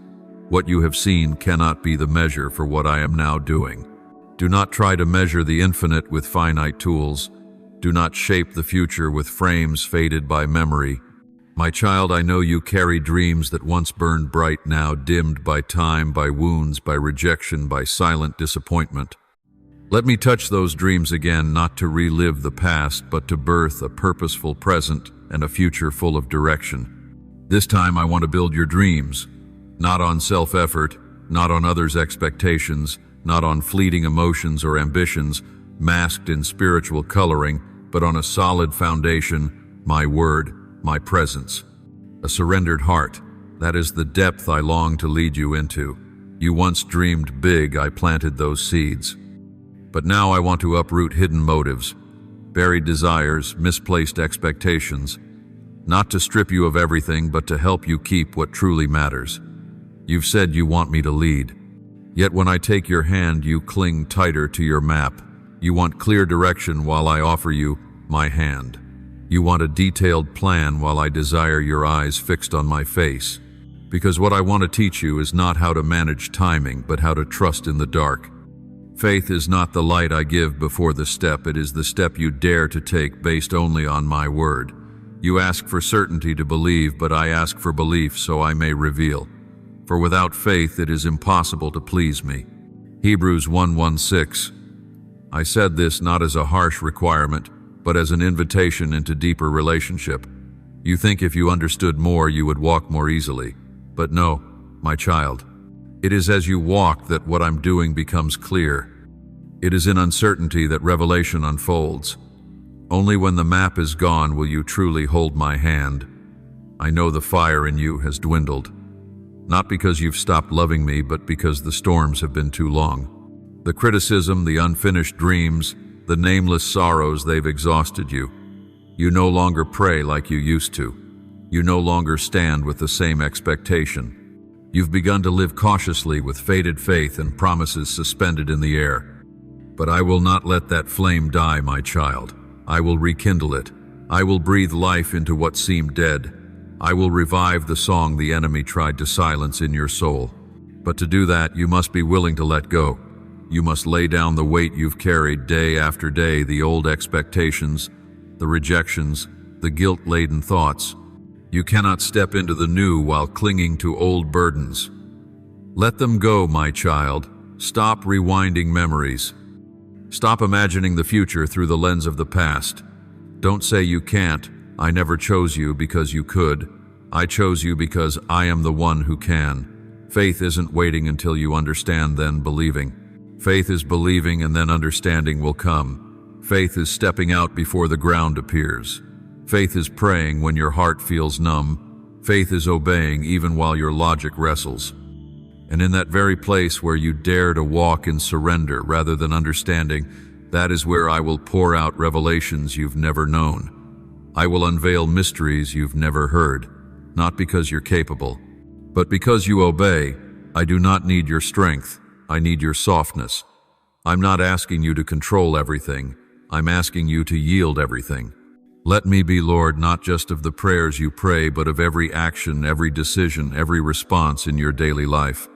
[SPEAKER 1] What you have seen cannot be the measure for what I am now doing. Do not try to measure the infinite with finite tools. Do not shape the future with frames faded by memory. My child, I know you carry dreams that once burned bright, now dimmed by time, by wounds, by rejection, by silent disappointment. Let me touch those dreams again, not to relive the past, but to birth a purposeful present and a future full of direction. This time I want to build your dreams, not on self-effort, not on others' expectations, not on fleeting emotions or ambitions masked in spiritual coloring, but on a solid foundation, my word, my presence. A surrendered heart, that is the depth I long to lead you into. You once dreamed big, I planted those seeds. But now I want to uproot hidden motives, buried desires, misplaced expectations, not to strip you of everything, but to help you keep what truly matters. You've said you want me to lead. Yet when I take your hand, you cling tighter to your map. You want clear direction while I offer you my hand. You want a detailed plan while I desire your eyes fixed on my face. Because what I want to teach you is not how to manage timing, but how to trust in the dark. Faith is not the light I give before the step, it is the step you dare to take based only on my word. You ask for certainty to believe, but I ask for belief so I may reveal. For without faith it is impossible to please me. Hebrews 1:16. I said this not as a harsh requirement, but as an invitation into deeper relationship. You think if you understood more, you would walk more easily. But no, my child. It is as you walk that what I'm doing becomes clear. It is in uncertainty that revelation unfolds. Only when the map is gone will you truly hold my hand. I know the fire in you has dwindled. Not because you've stopped loving me, but because the storms have been too long. The criticism, the unfinished dreams, the nameless sorrows, they've exhausted you. You no longer pray like you used to. You no longer stand with the same expectation. You've begun to live cautiously with faded faith and promises suspended in the air. But I will not let that flame die, my child. I will rekindle it. I will breathe life into what seemed dead. I will revive the song the enemy tried to silence in your soul. But to do that, you must be willing to let go. You must lay down the weight you've carried day after day, the old expectations, the rejections, the guilt-laden thoughts. You cannot step into the new while clinging to old burdens. Let them go, my child. Stop rewinding memories. Stop imagining the future through the lens of the past. Don't say you can't. I never chose you because you could. I chose you because I am the one who can. Faith isn't waiting until you understand, then believing. Faith is believing, and then understanding will come. Faith is stepping out before the ground appears. Faith is praying when your heart feels numb. Faith is obeying even while your logic wrestles. And in that very place where you dare to walk in surrender rather than understanding, that is where I will pour out revelations you've never known. I will unveil mysteries you've never heard, not because you're capable, but because you obey. I do not need your strength. I need your softness. I'm not asking you to control everything. I'm asking you to yield everything. Let me be Lord, not just of the prayers you pray, but of every action, every decision, every response in your daily life.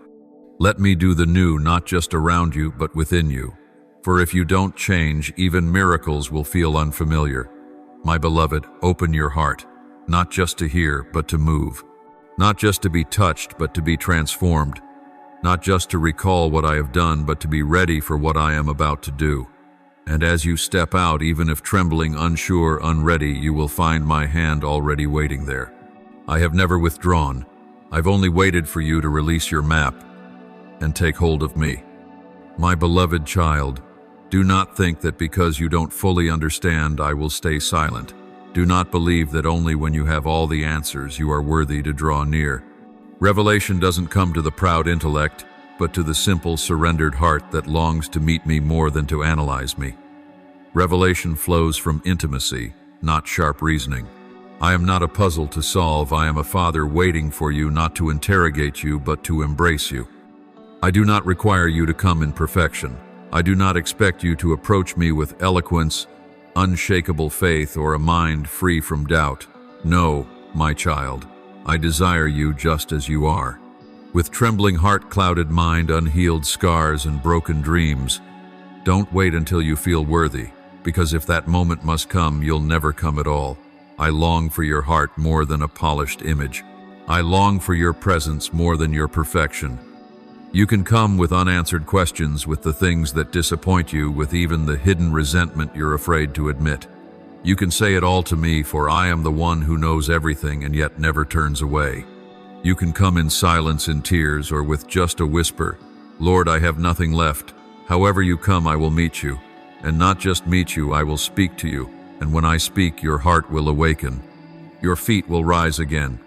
[SPEAKER 1] Let me do the new, not just around you, but within you. For if you don't change, even miracles will feel unfamiliar. My beloved, open your heart, not just to hear, but to move. Not just to be touched, but to be transformed. not just to recall what I have done, but to be ready for what I am about to do. And as you step out, even if trembling, unsure, unready, you will find my hand already waiting there. I have never withdrawn. I've only waited for you to release your map and take hold of me. My beloved child, do not think that because you don't fully understand, I will stay silent. Do not believe that only when you have all the answers you are worthy to draw near. Revelation doesn't come to the proud intellect, but to the simple, surrendered heart that longs to meet me more than to analyze me. Revelation flows from intimacy, not sharp reasoning. I am not a puzzle to solve. I am a father waiting for you, not to interrogate you, but to embrace you. I do not require you to come in perfection. I do not expect you to approach me with eloquence, unshakable faith, or a mind free from doubt. No, my child, I desire you just as you are. With trembling heart, clouded mind, unhealed scars, and broken dreams. Don't wait until you feel worthy, because if that moment must come, you'll never come at all. I long for your heart more than a polished image. I long for your presence more than your perfection. You can come with unanswered questions, with the things that disappoint you, with even the hidden resentment you're afraid to admit. You can say it all to me, for I am the one who knows everything and yet never turns away. You can come in silence, in tears, or with just a whisper, Lord, I have nothing left. However you come, I will meet you. And not just meet you, I will speak to you. And when I speak, your heart will awaken. Your feet will rise again.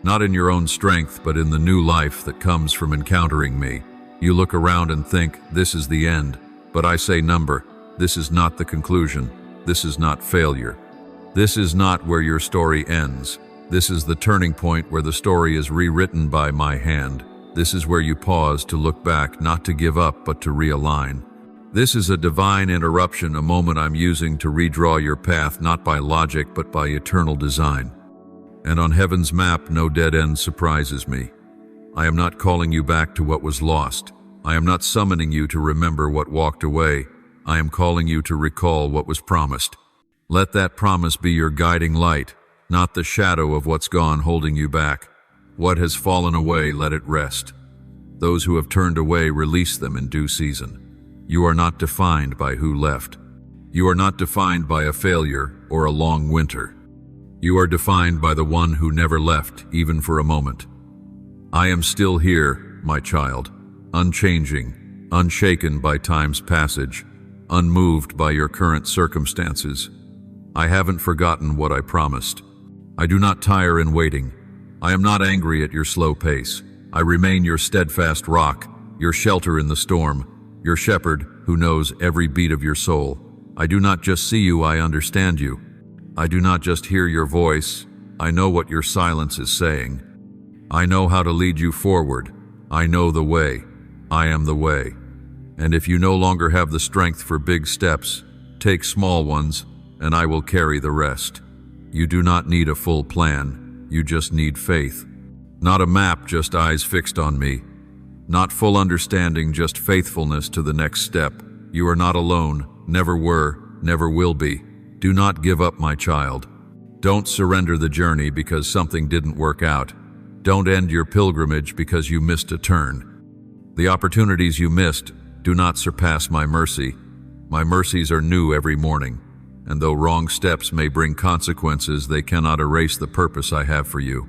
[SPEAKER 1] Not in your own strength, but in the new life that comes from encountering me. You look around and think, this is the end. But I say, number, this is not the conclusion. This is not failure. This is not where your story ends. This is the turning point where the story is rewritten by my hand. This is where you pause to look back, not to give up, but to realign. This is a divine interruption, a moment I'm using to redraw your path, not by logic, but by eternal design. And on heaven's map, no dead end surprises me. I am not calling you back to what was lost. I am not summoning you to remember what walked away. I am calling you to recall what was promised. Let that promise be your guiding light, not the shadow of what's gone holding you back. What has fallen away, let it rest. Those who have turned away, release them in due season. You are not defined by who left. You are not defined by a failure or a long winter. You are defined by the one who never left, even for a moment. I am still here, my child, unchanging, unshaken by time's passage, unmoved by your current circumstances. I haven't forgotten what I promised. I do not tire in waiting. I am not angry at your slow pace. I remain your steadfast rock, your shelter in the storm, your shepherd who knows every beat of your soul. I do not just see you, I understand you. I do not just hear your voice, I know what your silence is saying. I know how to lead you forward. I know the way. I am the way. And if you no longer have the strength for big steps, take small ones, and I will carry the rest. You do not need a full plan, you just need faith. Not a map, just eyes fixed on me. Not full understanding, just faithfulness to the next step. You are not alone, never were, never will be. Do not give up, my child. Don't surrender the journey because something didn't work out. Don't end your pilgrimage because you missed a turn. The opportunities you missed do not surpass my mercy. My mercies are new every morning. And though wrong steps may bring consequences, they cannot erase the purpose I have for you.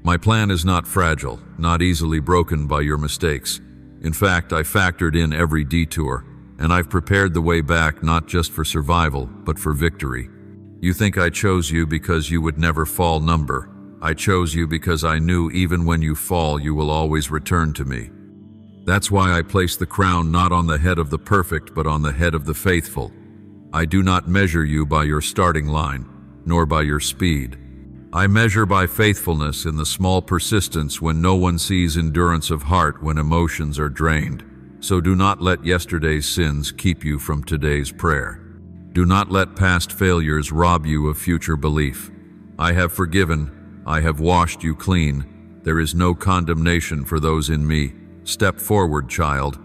[SPEAKER 1] My plan is not fragile, not easily broken by your mistakes. In fact, I factored in every detour, and I've prepared the way back not just for survival, but for victory. You think I chose you because you would never fall number. I chose you because I knew even when you fall, you will always return to me. That's why I place the crown not on the head of the perfect, but on the head of the faithful. I do not measure you by your starting line, nor by your speed. I measure by faithfulness in the small persistence when no one sees, endurance of heart when emotions are drained. So do not let yesterday's sins keep you from today's prayer. Do not let past failures rob you of future belief. I have forgiven, I have washed you clean. There is no condemnation for those in me. Step forward, child.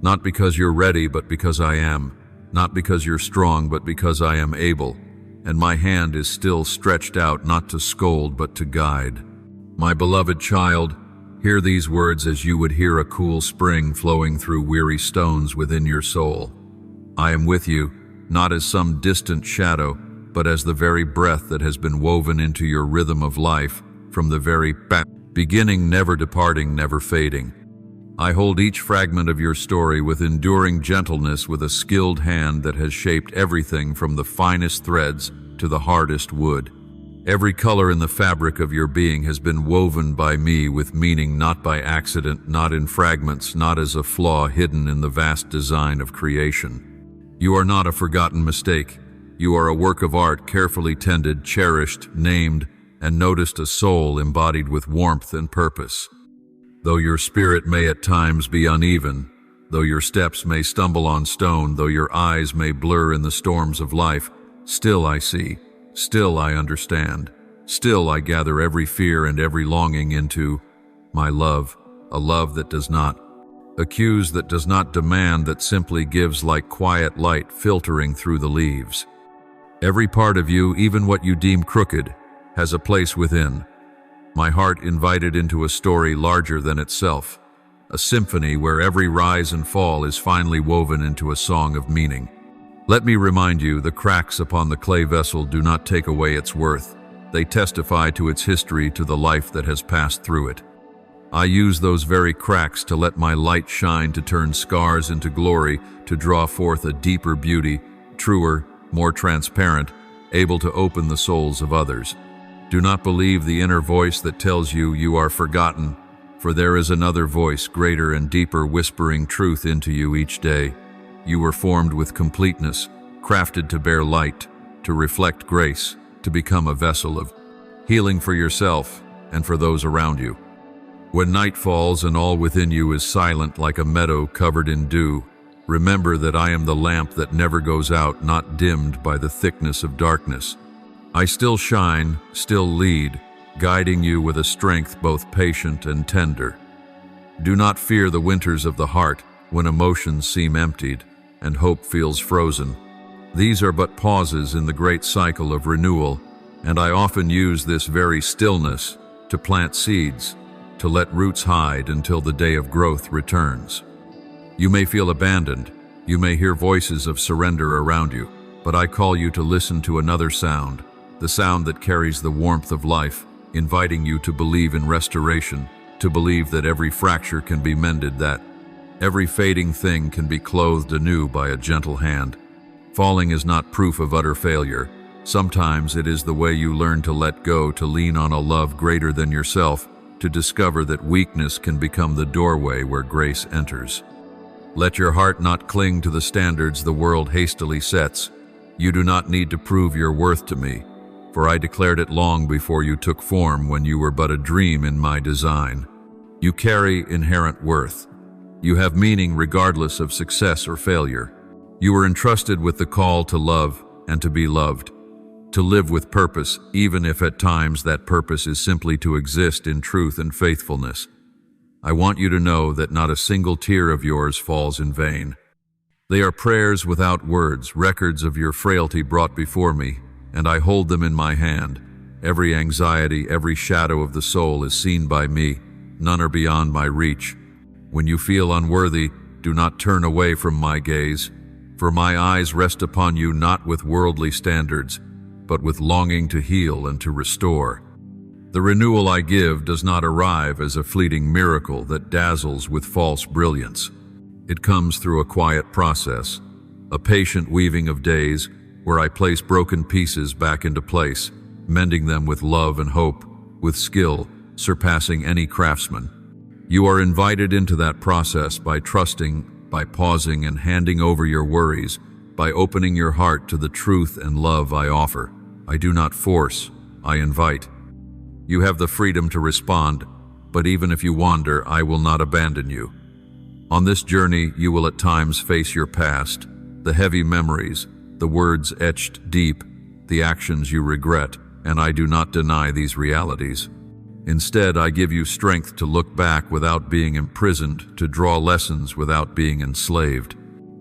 [SPEAKER 1] Not because you're ready, but because I am. Not because you're strong, but because I am able. And my hand is still stretched out, not to scold, but to guide. My beloved child, Hear these words as you would hear a cool spring flowing through weary stones within your soul. I am with you, not as some distant shadow, but as the very breath that has been woven into your rhythm of life, from the very beginning, never departing, never fading. I hold each fragment of your story with enduring gentleness, with a skilled hand that has shaped everything from the finest threads to the hardest wood. Every color in the fabric of your being has been woven by me with meaning, not by accident, not in fragments, not as a flaw hidden in the vast design of creation. You are not a forgotten mistake. You are a work of art, carefully tended, cherished, named, and noticed, a soul embodied with warmth and purpose. Though your spirit may at times be uneven, though your steps may stumble on stone, though your eyes may blur in the storms of life, still I see, still I understand, still I gather every fear and every longing into my love, a love that does not accuse, that does not demand, that simply gives like quiet light filtering through the leaves. Every part of you, even what you deem crooked, has a place within. My heart invited into a story larger than itself, a symphony where every rise and fall is finally woven into a song of meaning. Let me remind you, the cracks upon the clay vessel do not take away its worth. They testify to its history, to the life that has passed through it. I use those very cracks to let my light shine, to turn scars into glory, to draw forth a deeper beauty, truer, more transparent, able to open the souls of others. Do not believe the inner voice that tells you you are forgotten, for there is another voice, greater and deeper, whispering truth into you each day. You were formed with completeness, crafted to bear light, to reflect grace, to become a vessel of healing for yourself and for those around you. When night falls and all within you is silent like a meadow covered in dew, remember that I am the lamp that never goes out, not dimmed by the thickness of darkness. I still shine, still lead, guiding you with a strength both patient and tender. Do not fear the winters of the heart, when emotions seem emptied and hope feels frozen. These are but pauses in the great cycle of renewal, and I often use this very stillness to plant seeds, to let roots hide until the day of growth returns. You may feel abandoned, you may hear voices of surrender around you, but I call you to listen to another sound, the sound that carries the warmth of life, inviting you to believe in restoration, to believe that every fracture can be mended, that every fading thing can be clothed anew by a gentle hand. Falling is not proof of utter failure. Sometimes it is the way you learn to let go, to lean on a love greater than yourself, to discover that weakness can become the doorway where grace enters. Let your heart not cling to the standards the world hastily sets. You do not need to prove your worth to me, for I declared it long before you took form, when you were but a dream in my design. You carry inherent worth. You have meaning regardless of success or failure. You were entrusted with the call to love and to be loved, to live with purpose, even if at times that purpose is simply to exist in truth and faithfulness. I want you to know that not a single tear of yours falls in vain. They are prayers without words, records of your frailty brought before me, and I hold them in my hand. Every anxiety, every shadow of the soul is seen by me. None are beyond my reach. When you feel unworthy, do not turn away from my gaze, for my eyes rest upon you not with worldly standards, but with longing to heal and to restore. The renewal I give does not arrive as a fleeting miracle that dazzles with false brilliance. It comes through a quiet process, a patient weaving of days, where I place broken pieces back into place, mending them with love and hope, with skill surpassing any craftsman. You are invited into that process by trusting, by pausing and handing over your worries, by opening your heart to the truth and love I offer. I do not force, I invite. You have the freedom to respond, but even if you wander, I will not abandon you. On this journey, you will at times face your past, the heavy memories, the words etched deep, the actions you regret, and I do not deny these realities. Instead, I give you strength to look back without being imprisoned, to draw lessons without being enslaved.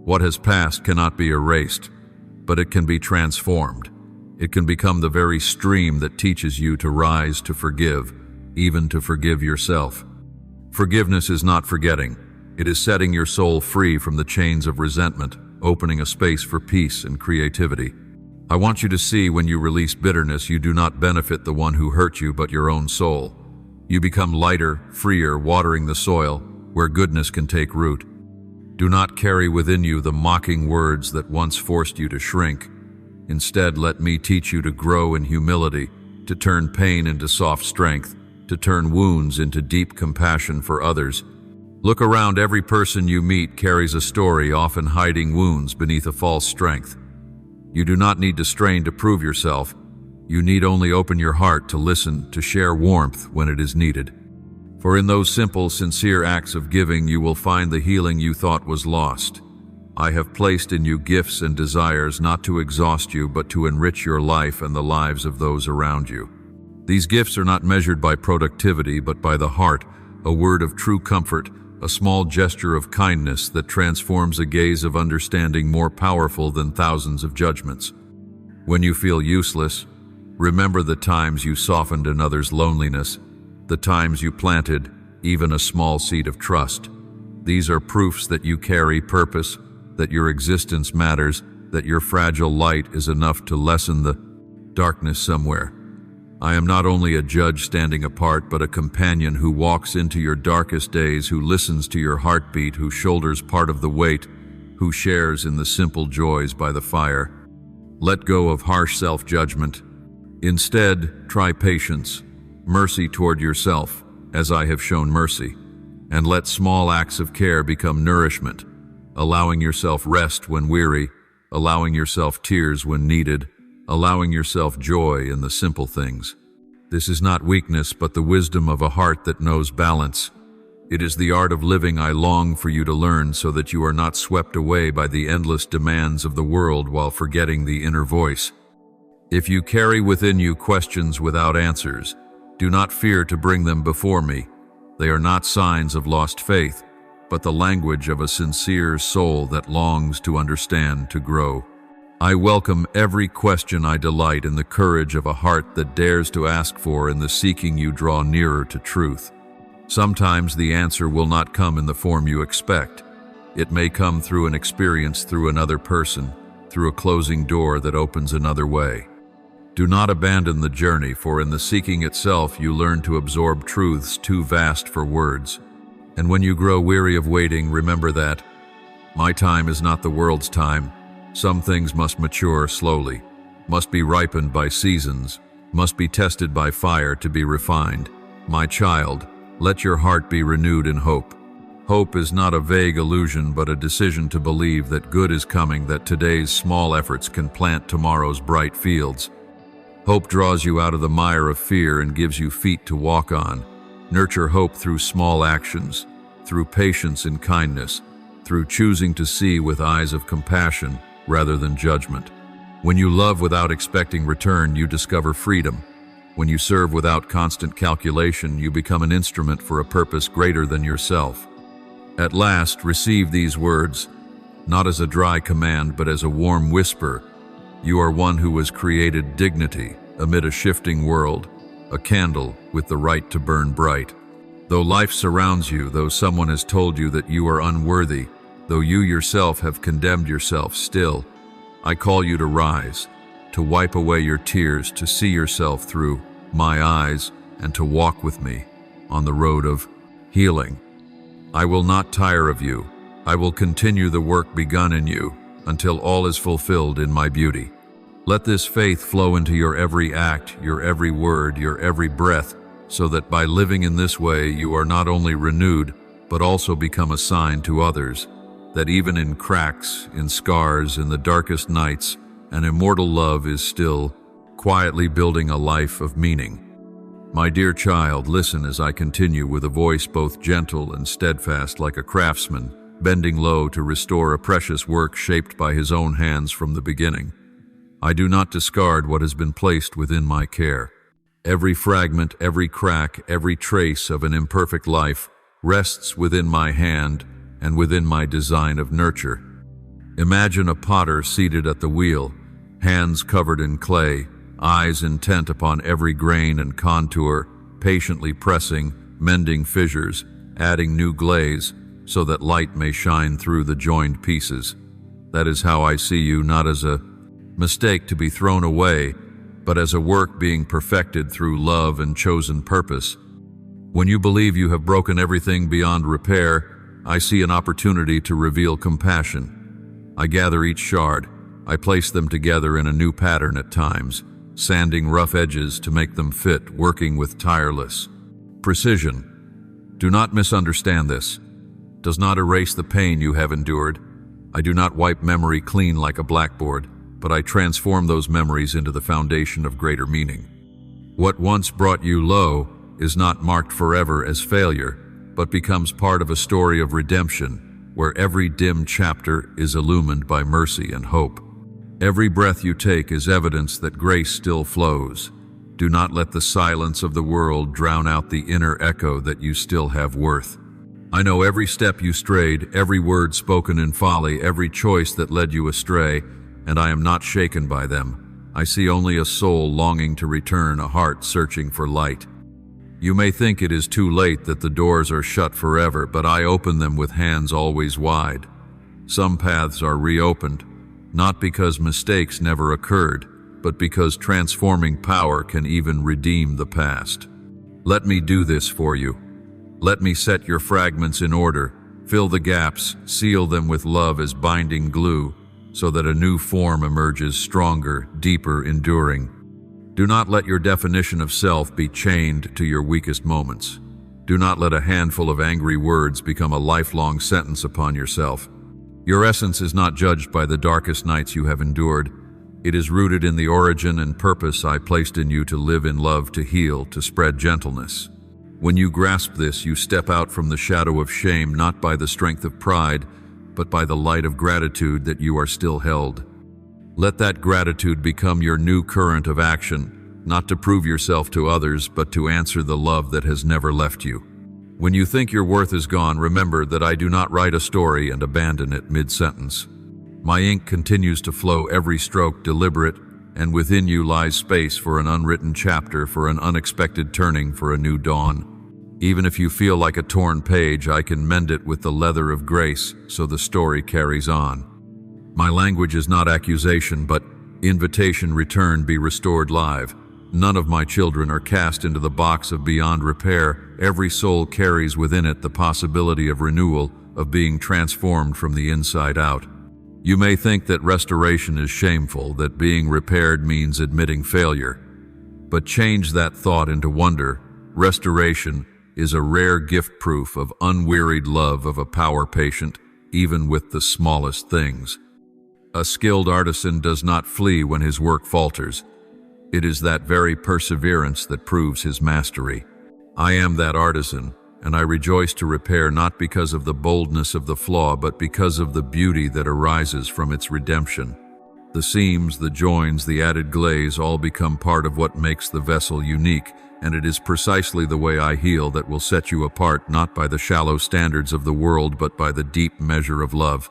[SPEAKER 1] What has passed cannot be erased, but it can be transformed. It can become the very stream that teaches you to rise, to forgive, even to forgive yourself. Forgiveness is not forgetting. It is setting your soul free from the chains of resentment, opening a space for peace and creativity. I want you to see when you release bitterness, you do not benefit the one who hurt you, but your own soul. You become lighter, freer, watering the soil where goodness can take root. Do not carry within you the mocking words that once forced you to shrink. Instead, let me teach you to grow in humility, to turn pain into soft strength, to turn wounds into deep compassion for others. Look around. Every person you meet carries a story, often hiding wounds beneath a false strength. You do not need to strain to prove yourself. You need only open your heart to listen, to share warmth when it is needed. For in those simple, sincere acts of giving, you will find the healing you thought was lost. I have placed in you gifts and desires not to exhaust you, but to enrich your life and the lives of those around you. These gifts are not measured by productivity, but by the heart, a word of true comfort, a small gesture of kindness that transforms a gaze of understanding more powerful than thousands of judgments. When you feel useless, remember the times you softened another's loneliness, the times you planted even a small seed of trust. These are proofs that you carry purpose, that your existence matters, that your fragile light is enough to lessen the darkness somewhere. I am not only a judge standing apart, but a companion who walks into your darkest days, who listens to your heartbeat, who shoulders part of the weight, who shares in the simple joys by the fire. Let go of harsh self-judgment. Instead, try patience, mercy toward yourself, as I have shown mercy, and let small acts of care become nourishment, allowing yourself rest when weary, allowing yourself tears when needed, allowing yourself joy in the simple things. This is not weakness, but the wisdom of a heart that knows balance. It is the art of living I long for you to learn, so that you are not swept away by the endless demands of the world while forgetting the inner voice. If you carry within you questions without answers, do not fear to bring them before me. They are not signs of lost faith, but the language of a sincere soul that longs to understand, to grow. I welcome every question. I delight in the courage of a heart that dares to ask for, in the seeking you draw nearer to truth. Sometimes the answer will not come in the form you expect. It may come through an experience, through another person, through a closing door that opens another way. Do not abandon the journey, for in the seeking itself you learn to absorb truths too vast for words. And when you grow weary of waiting, remember that my time is not the world's time. Some things must mature slowly, must be ripened by seasons, must be tested by fire to be refined. My child, let your heart be renewed in hope. Hope is not a vague illusion, but a decision to believe that good is coming, that today's small efforts can plant tomorrow's bright fields. Hope draws you out of the mire of fear and gives you feet to walk on. Nurture hope through small actions, through patience and kindness, through choosing to see with eyes of compassion rather than judgment. When you love without expecting return, you discover freedom. When you serve without constant calculation, you become an instrument for a purpose greater than yourself. At last, receive these words, not as a dry command, but as a warm whisper. You are one who was created dignity amid a shifting world, a candle with the right to burn bright. Though life surrounds you, though someone has told you that you are unworthy, though you yourself have condemned yourself, still, I call you to rise, to wipe away your tears, to see yourself through my eyes, and to walk with me on the road of healing. I will not tire of you. I will continue the work begun in you until all is fulfilled in my beauty. Let this faith flow into your every act, your every word, your every breath, so that by living in this way you are not only renewed, but also become a sign to others, that even in cracks, in scars, in the darkest nights, an immortal love is still quietly building a life of meaning. My dear child, listen as I continue with a voice both gentle and steadfast, like a craftsman, bending low to restore a precious work shaped by his own hands from the beginning. I do not discard what has been placed within my care. Every fragment, every crack, every trace of an imperfect life rests within my hand and within my design of nurture. Imagine a potter seated at the wheel, hands covered in clay, eyes intent upon every grain and contour, patiently pressing, mending fissures, adding new glaze so that light may shine through the joined pieces. That is how I see you, not as a mistake to be thrown away, but as a work being perfected through love and chosen purpose. When you believe you have broken everything beyond repair, I see an opportunity to reveal compassion. I gather each shard. I place them together in a new pattern at times, sanding rough edges to make them fit, working with tireless precision. Do not misunderstand this. Does not erase the pain you have endured. I do not wipe memory clean like a blackboard, but I transform those memories into the foundation of greater meaning. What once brought you low is not marked forever as failure, but becomes part of a story of redemption, where every dim chapter is illumined by mercy and hope. Every breath you take is evidence that grace still flows. Do not let the silence of the world drown out the inner echo that you still have worth. I know every step you strayed, every word spoken in folly, every choice that led you astray, and I am not shaken by them. I see only a soul longing to return, a heart searching for light. You may think it is too late, that the doors are shut forever, but I open them with hands always wide. Some paths are reopened, not because mistakes never occurred, but because transforming power can even redeem the past. Let me do this for you. Let me set your fragments in order, fill the gaps, seal them with love as binding glue, so that a new form emerges stronger, deeper, enduring. Do not let your definition of self be chained to your weakest moments. Do not let a handful of angry words become a lifelong sentence upon yourself. Your essence is not judged by the darkest nights you have endured. It is rooted in the origin and purpose I placed in you to live in love, to heal, to spread gentleness. When you grasp this, you step out from the shadow of shame, not by the strength of pride, but by the light of gratitude that you are still held. Let that gratitude become your new current of action, not to prove yourself to others, but to answer the love that has never left you. When you think your worth is gone, remember that I do not write a story and abandon it mid-sentence. My ink continues to flow, every stroke deliberate, and within you lies space for an unwritten chapter, for an unexpected turning, for a new dawn. Even if you feel like a torn page, I can mend it with the leather of grace, so the story carries on. My language is not accusation, but invitation. Return, be restored live. None of my children are cast into the box of beyond repair. Every soul carries within it the possibility of renewal, of being transformed from the inside out. You may think that restoration is shameful, that being repaired means admitting failure. But change that thought into wonder. Restoration is a rare gift, proof of unwearied love of a power patient, even with the smallest things. A skilled artisan does not flee when his work falters. It is that very perseverance that proves his mastery. I am that artisan, and I rejoice to repair, not because of the boldness of the flaw, but because of the beauty that arises from its redemption. The seams, the joins, the added glaze all become part of what makes the vessel unique, and it is precisely the way I heal that will set you apart, not by the shallow standards of the world, but by the deep measure of love.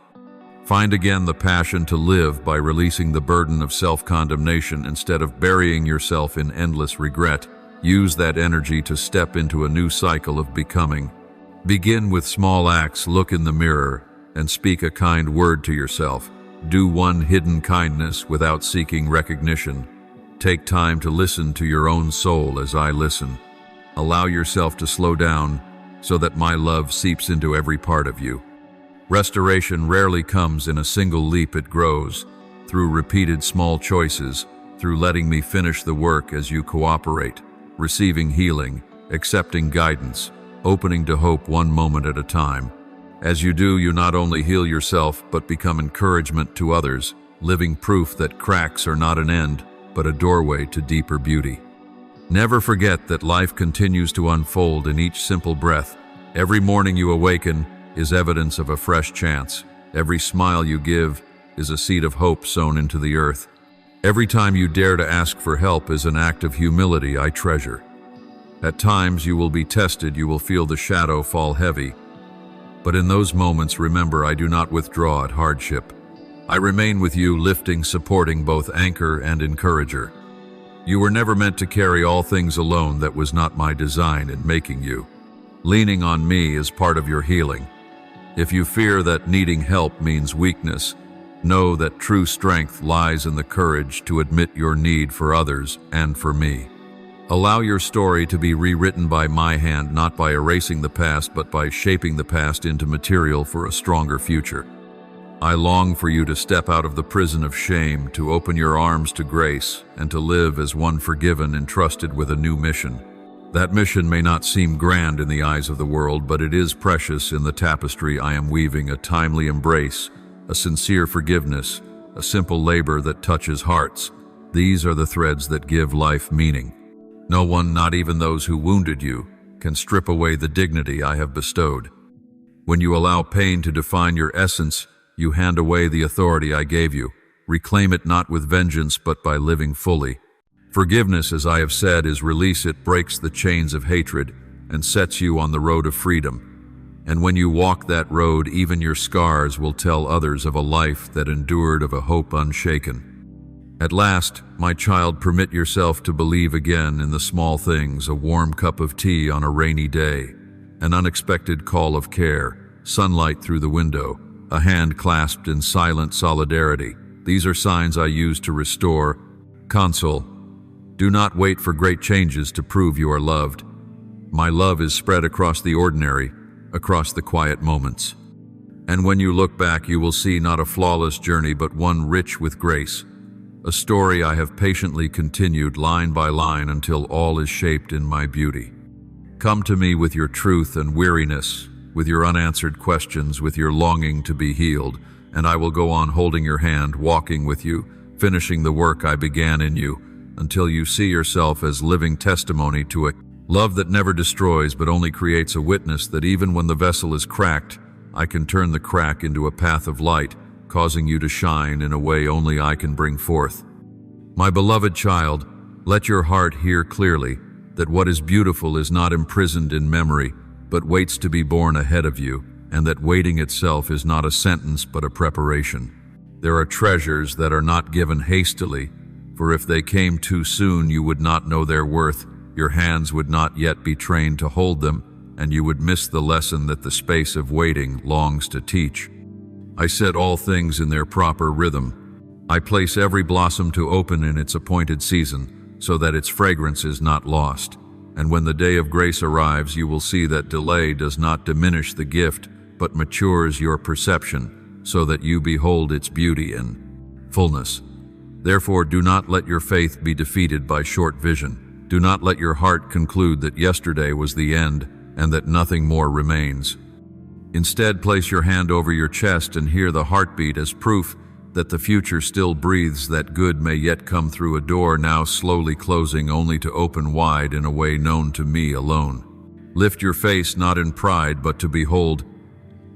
[SPEAKER 1] Find again the passion to live by releasing the burden of self-condemnation instead of burying yourself in endless regret. Use that energy to step into a new cycle of becoming. Begin with small acts, look in the mirror, and speak a kind word to yourself. Do one hidden kindness without seeking recognition. Take time to listen to your own soul as I listen. Allow yourself to slow down so that my love seeps into every part of you. Restoration rarely comes in a single leap. It grows through repeated small choices, through letting me finish the work as you cooperate, receiving healing, accepting guidance, opening to hope one moment at a time. As you do, you not only heal yourself, but become encouragement to others, living proof that cracks are not an end, but a doorway to deeper beauty. Never forget that life continues to unfold in each simple breath. Every morning you awaken is evidence of a fresh chance. Every smile you give is a seed of hope sown into the earth. Every time you dare to ask for help is an act of humility I treasure. At times you will be tested, you will feel the shadow fall heavy. But in those moments, remember, I do not withdraw at hardship. I remain with you, lifting, supporting, both anchor and encourager. You were never meant to carry all things alone. That was not my design in making you. Leaning on me is part of your healing. If you fear that needing help means weakness, know that true strength lies in the courage to admit your need for others and for me. Allow your story to be rewritten by my hand, not by erasing the past, but by shaping the past into material for a stronger future. I long for you to step out of the prison of shame, to open your arms to grace, and to live as one forgiven, entrusted with a new mission. That mission may not seem grand in the eyes of the world, but it is precious in the tapestry I am weaving: a timely embrace, a sincere forgiveness, a simple labor that touches hearts. These are the threads that give life meaning. No one, not even those who wounded you, can strip away the dignity I have bestowed. When you allow pain to define your essence, you hand away the authority I gave you. Reclaim it not with vengeance, but by living fully. Forgiveness, as I have said, is release. It breaks the chains of hatred and sets you on the road of freedom. And when you walk that road, even your scars will tell others of a life that endured, of a hope unshaken. At last, my child, permit yourself to believe again in the small things: a warm cup of tea on a rainy day, an unexpected call of care, sunlight through the window, a hand clasped in silent solidarity. These are signs I use to restore, console. Do not wait for great changes to prove you are loved. My love is spread across the ordinary, across the quiet moments. And when you look back, you will see not a flawless journey, but one rich with grace. A story I have patiently continued line by line until all is shaped in my beauty. Come to me with your truth and weariness, with your unanswered questions, with your longing to be healed, and I will go on holding your hand, walking with you, finishing the work I began in you, until you see yourself as living testimony to a love that never destroys, but only creates a witness that even when the vessel is cracked, I can turn the crack into a path of light, causing you to shine in a way only I can bring forth. My beloved child, let your heart hear clearly that what is beautiful is not imprisoned in memory, but waits to be born ahead of you, and that waiting itself is not a sentence but a preparation. There are treasures that are not given hastily, for if they came too soon you would not know their worth, your hands would not yet be trained to hold them, and you would miss the lesson that the space of waiting longs to teach. I set all things in their proper rhythm. I place every blossom to open in its appointed season, so that its fragrance is not lost. And when the day of grace arrives, you will see that delay does not diminish the gift, but matures your perception, so that you behold its beauty in fullness. Therefore, do not let your faith be defeated by short vision. Do not let your heart conclude that yesterday was the end and that nothing more remains. Instead, place your hand over your chest and hear the heartbeat as proof that the future still breathes, that good may yet come through a door now slowly closing, only to open wide in a way known to me alone. Lift your face not in pride, but to behold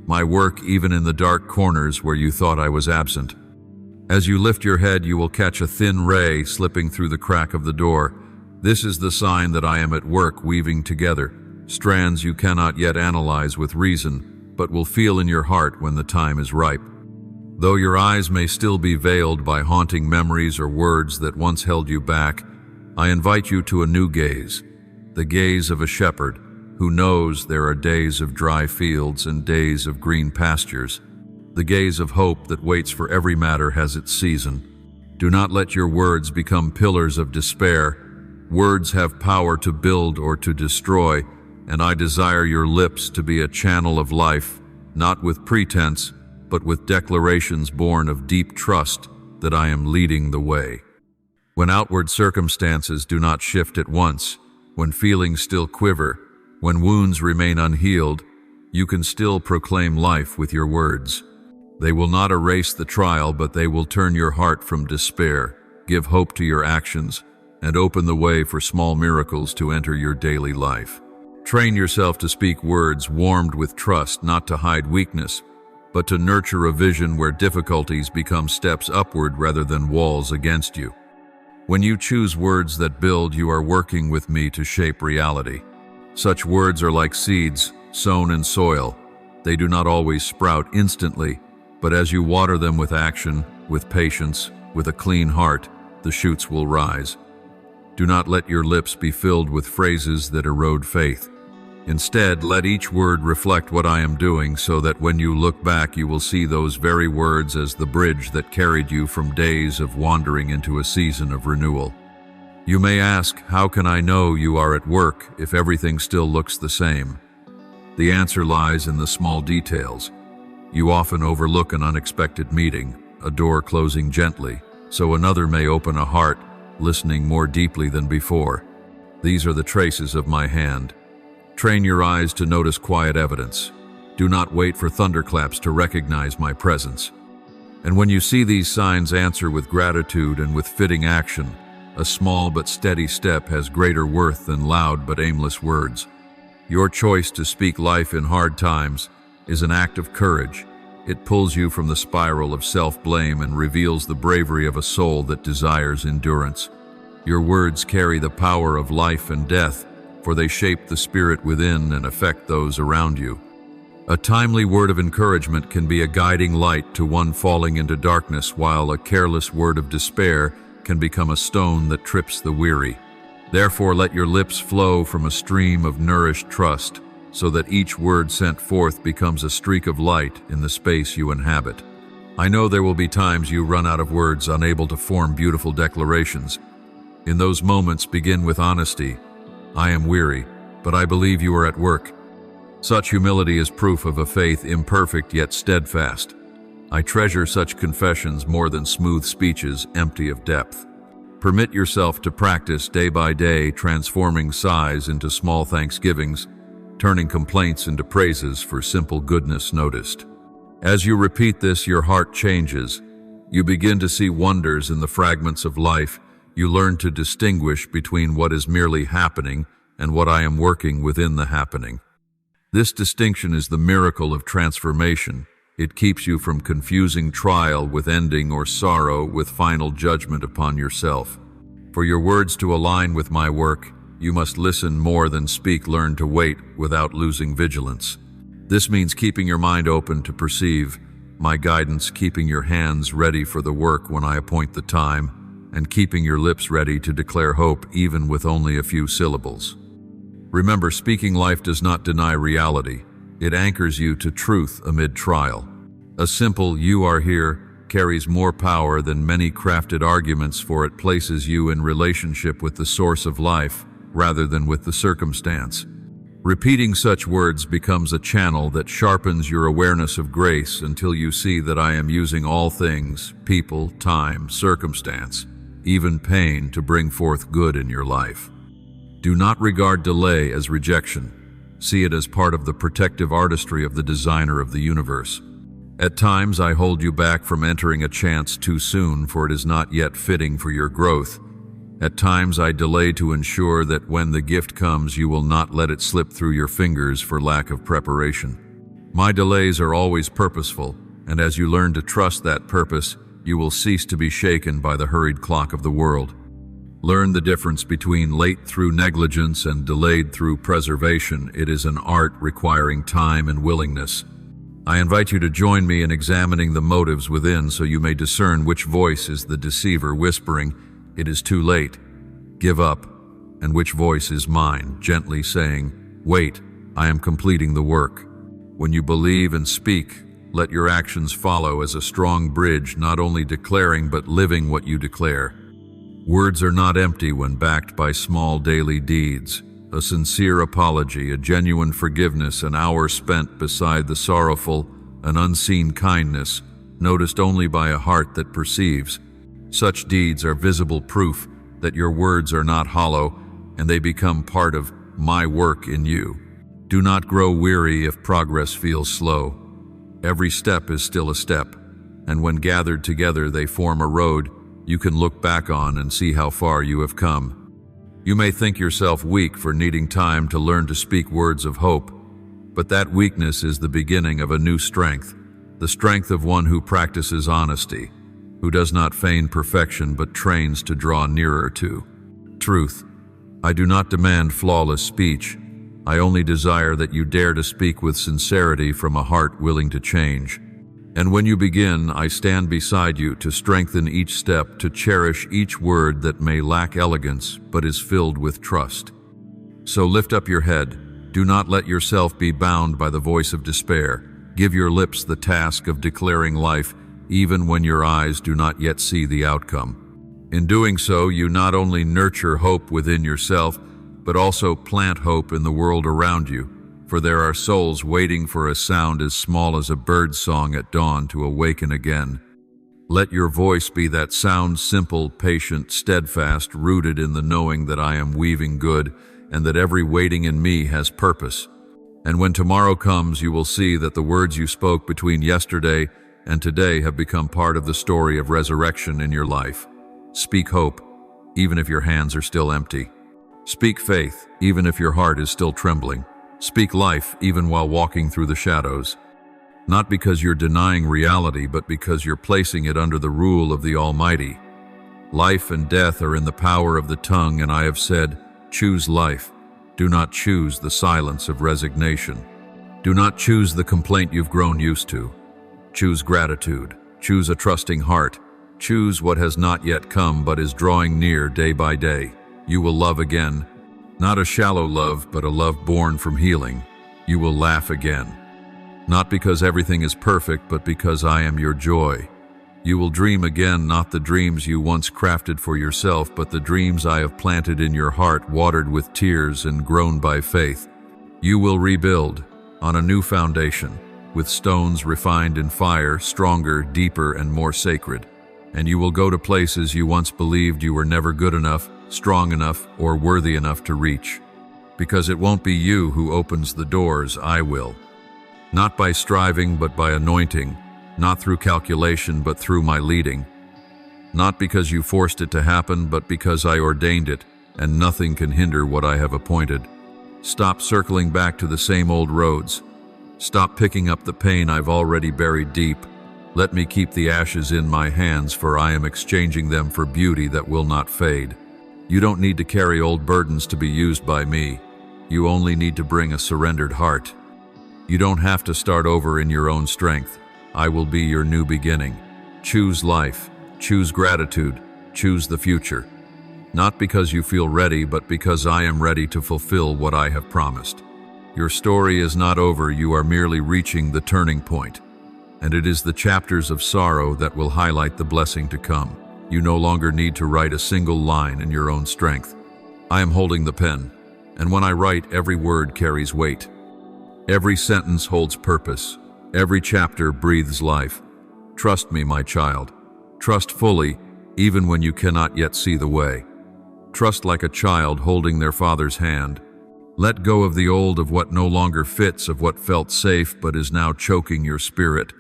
[SPEAKER 1] my work even in the dark corners where you thought I was absent. As you lift your head, you will catch a thin ray slipping through the crack of the door. This is the sign that I am at work weaving together strands you cannot yet analyze with reason, but will feel in your heart when the time is ripe. Though your eyes may still be veiled by haunting memories or words that once held you back, I invite you to a new gaze, the gaze of a shepherd who knows there are days of dry fields and days of green pastures, the gaze of hope that waits for every matter has its season. Do not let your words become pillars of despair. Words have power to build or to destroy, and I desire your lips to be a channel of life, not with pretense, but with declarations born of deep trust that I am leading the way. When outward circumstances do not shift at once, when feelings still quiver, when wounds remain unhealed, you can still proclaim life with your words. They will not erase the trial, but they will turn your heart from despair, give hope to your actions, and open the way for small miracles to enter your daily life. Train yourself to speak words warmed with trust, not to hide weakness, but to nurture a vision where difficulties become steps upward rather than walls against you. When you choose words that build, you are working with me to shape reality. Such words are like seeds sown in soil. They do not always sprout instantly, but as you water them with action, with patience, with a clean heart, the shoots will rise. Do not let your lips be filled with phrases that erode faith. Instead, let each word reflect what I am doing so that when you look back, you will see those very words as the bridge that carried you from days of wandering into a season of renewal. You may ask, how can I know you are at work if everything still looks the same? The answer lies in the small details. You often overlook an unexpected meeting, a door closing gently, so another may open a heart, listening more deeply than before. These are the traces of my hand. Train your eyes to notice quiet evidence. Do not wait for thunderclaps to recognize my presence. And when you see these signs, answer with gratitude and with fitting action. A small but steady step has greater worth than loud but aimless words. Your choice to speak life in hard times is an act of courage. It pulls you from the spiral of self-blame and reveals the bravery of a soul that desires endurance. Your words carry the power of life and death, for they shape the spirit within and affect those around you. A timely word of encouragement can be a guiding light to one falling into darkness, while a careless word of despair can become a stone that trips the weary. Therefore, let your lips flow from a stream of nourished trust, so that each word sent forth becomes a streak of light in the space you inhabit. I know there will be times you run out of words, unable to form beautiful declarations. In those moments, begin with honesty. I am weary, but I believe you are at work. Such humility is proof of a faith imperfect yet steadfast. I treasure such confessions more than smooth speeches empty of depth. Permit yourself to practice day by day, transforming sighs into small thanksgivings, turning complaints into praises for simple goodness noticed. As you repeat this, your heart changes. You begin to see wonders in the fragments of life. You learn to distinguish between what is merely happening and what I am working within the happening. This distinction is the miracle of transformation. It keeps you from confusing trial with ending or sorrow with final judgment upon yourself. For your words to align with my work, you must listen more than speak. Learn to wait without losing vigilance. This means keeping your mind open to perceive my guidance, keeping your hands ready for the work when I appoint the time, and keeping your lips ready to declare hope even with only a few syllables. Remember, speaking life does not deny reality. It anchors you to truth amid trial. A simple "you are here" carries more power than many crafted arguments, for it places you in relationship with the source of life rather than with the circumstance. Repeating such words becomes a channel that sharpens your awareness of grace until you see that I am using all things, people, time, circumstance, even pain, to bring forth good in your life. Do not regard delay as rejection. See it as part of the protective artistry of the designer of the universe. At times, I hold you back from entering a chance too soon, for it is not yet fitting for your growth. At times, I delay to ensure that when the gift comes, you will not let it slip through your fingers for lack of preparation. My delays are always purposeful, and as you learn to trust that purpose, you will cease to be shaken by the hurried clock of the world. Learn the difference between late through negligence and delayed through preservation. It is an art requiring time and willingness. I invite you to join me in examining the motives within so you may discern which voice is the deceiver whispering, "It is too late, give up," and which voice is mine, gently saying, "Wait, I am completing the work." When you believe and speak, let your actions follow as a strong bridge, not only declaring but living what you declare. Words are not empty when backed by small daily deeds. A sincere apology, a genuine forgiveness, an hour spent beside the sorrowful, an unseen kindness, noticed only by a heart that perceives. Such deeds are visible proof that your words are not hollow, and they become part of my work in you. Do not grow weary if progress feels slow. Every step is still a step, and when gathered together they form a road you can look back on and see how far you have come. You may think yourself weak for needing time to learn to speak words of hope, but that weakness is the beginning of a new strength, the strength of one who practices honesty, who does not feign perfection but trains to draw nearer to truth. I do not demand flawless speech. I only desire that you dare to speak with sincerity from a heart willing to change. And when you begin, I stand beside you to strengthen each step, to cherish each word that may lack elegance but is filled with trust. So lift up your head, Do not let yourself be bound by the voice of despair. Give your lips the task of declaring life, even when your eyes do not yet see the outcome. In doing so, you not only nurture hope within yourself, but also plant hope in the world around you, for there are souls waiting for a sound as small as a bird's song at dawn to awaken again. Let your voice be that sound, simple, patient, steadfast, rooted in the knowing that I am weaving good, and that every waiting in me has purpose. And when tomorrow comes, you will see that the words you spoke between yesterday and today have become part of the story of resurrection in your life. Speak hope, even if your hands are still empty. Speak faith, even if your heart is still trembling. Speak life, even while walking through the shadows. Not because you're denying reality, but because you're placing it under the rule of the Almighty. Life and death are in the power of the tongue, and I have said, choose life. Do not choose the silence of resignation. Do not choose the complaint you've grown used to. Choose gratitude. Choose a trusting heart. Choose what has not yet come but is drawing near day by day. You will love again. Not a shallow love, but a love born from healing. You will laugh again. Not because everything is perfect, but because I am your joy. You will dream again, not the dreams you once crafted for yourself, but the dreams I have planted in your heart, watered with tears and grown by faith. You will rebuild on a new foundation, with stones refined in fire, stronger, deeper, and more sacred. And you will go to places you once believed you were never good enough, strong enough, or worthy enough to reach. Because it won't be you who opens the doors, I will. Not by striving, but by anointing. Not through calculation, but through my leading. Not because you forced it to happen, but because I ordained it, and nothing can hinder what I have appointed. Stop circling back to the same old roads. Stop picking up the pain I've already buried deep. Let me keep the ashes in my hands, for I am exchanging them for beauty that will not fade. You don't need to carry old burdens to be used by me. You only need to bring a surrendered heart. You don't have to start over in your own strength. I will be your new beginning. Choose life. Choose gratitude. Choose the future. Not because you feel ready, but because I am ready to fulfill what I have promised. Your story is not over, you are merely reaching the turning point. And it is the chapters of sorrow that will highlight the blessing to come. You no longer need to write a single line in your own strength. I am holding the pen, and when I write, every word carries weight. Every sentence holds purpose. Every chapter breathes life. Trust me, my child. Trust fully, even when you cannot yet see the way. Trust like a child holding their father's hand. Let go of the old, of what no longer fits, of what felt safe but is now choking your spirit.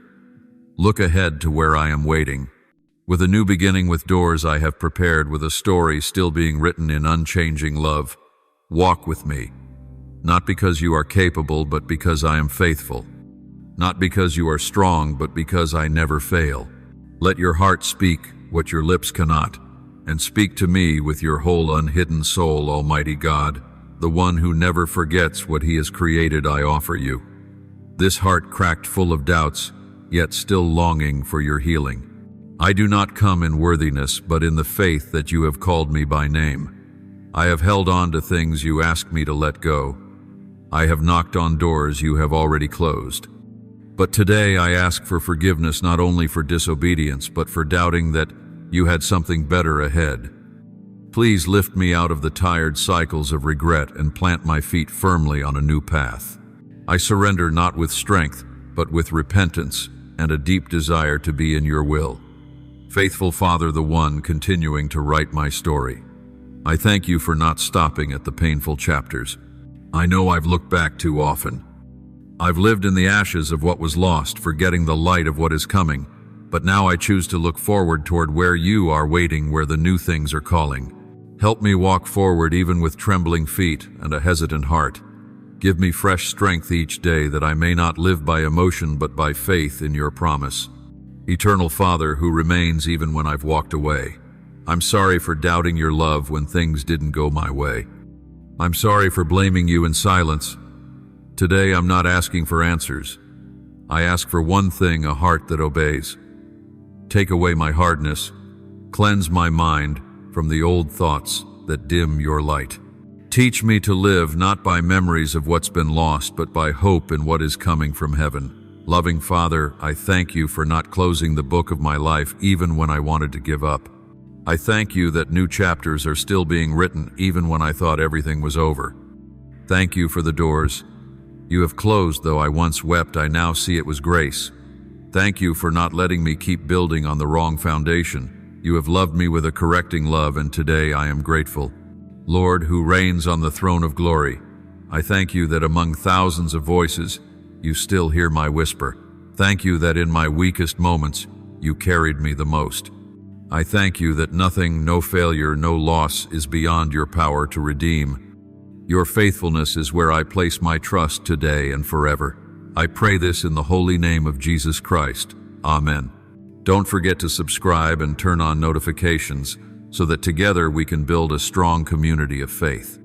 [SPEAKER 1] Look ahead to where I am waiting. With a new beginning, with doors I have prepared, with a story still being written in unchanging love. Walk with me. Not because you are capable, but because I am faithful. Not because you are strong, but because I never fail. Let your heart speak what your lips cannot, and speak to me with your whole unhidden soul, Almighty God, the one who never forgets what he has created. I offer you this heart cracked full of doubts, yet still longing for your healing. I do not come in worthiness, but in the faith that you have called me by name. I have held on to things you asked me to let go. I have knocked on doors you have already closed. But today I ask for forgiveness, not only for disobedience, but for doubting that you had something better ahead. Please lift me out of the tired cycles of regret and plant my feet firmly on a new path. I surrender not with strength, but with repentance and a deep desire to be in your will. Faithful Father, the one continuing to write my story, I thank you for not stopping at the painful chapters. I know I've looked back too often. I've lived in the ashes of what was lost, forgetting the light of what is coming. But now I choose to look forward toward where you are waiting, where the new things are calling. Help me walk forward even with trembling feet and a hesitant heart. Give me fresh strength each day, that I may not live by emotion but by faith in your promise. Eternal Father, who remains even when I've walked away, I'm sorry for doubting your love when things didn't go my way. I'm sorry for blaming you in silence. Today I'm not asking for answers. I ask for one thing, a heart that obeys. Take away my hardness. Cleanse my mind from the old thoughts that dim your light. Teach me to live not by memories of what's been lost, but by hope in what is coming from heaven. Loving Father, I thank you for not closing the book of my life even when I wanted to give up. I thank you that new chapters are still being written even when I thought everything was over. Thank you for the doors you have closed. Though I once wept, I now see it was grace. Thank you for not letting me keep building on the wrong foundation. You have loved me with a correcting love, and today I am grateful. Lord, who reigns on the throne of glory, I thank you that among thousands of voices, you still hear my whisper. Thank you that in my weakest moments, you carried me the most. I thank you that nothing, no failure, no loss is beyond your power to redeem. Your faithfulness is where I place my trust today and forever. I pray this in the holy name of Jesus Christ. Amen. Don't forget to subscribe and turn on notifications so that together we can build a strong community of faith.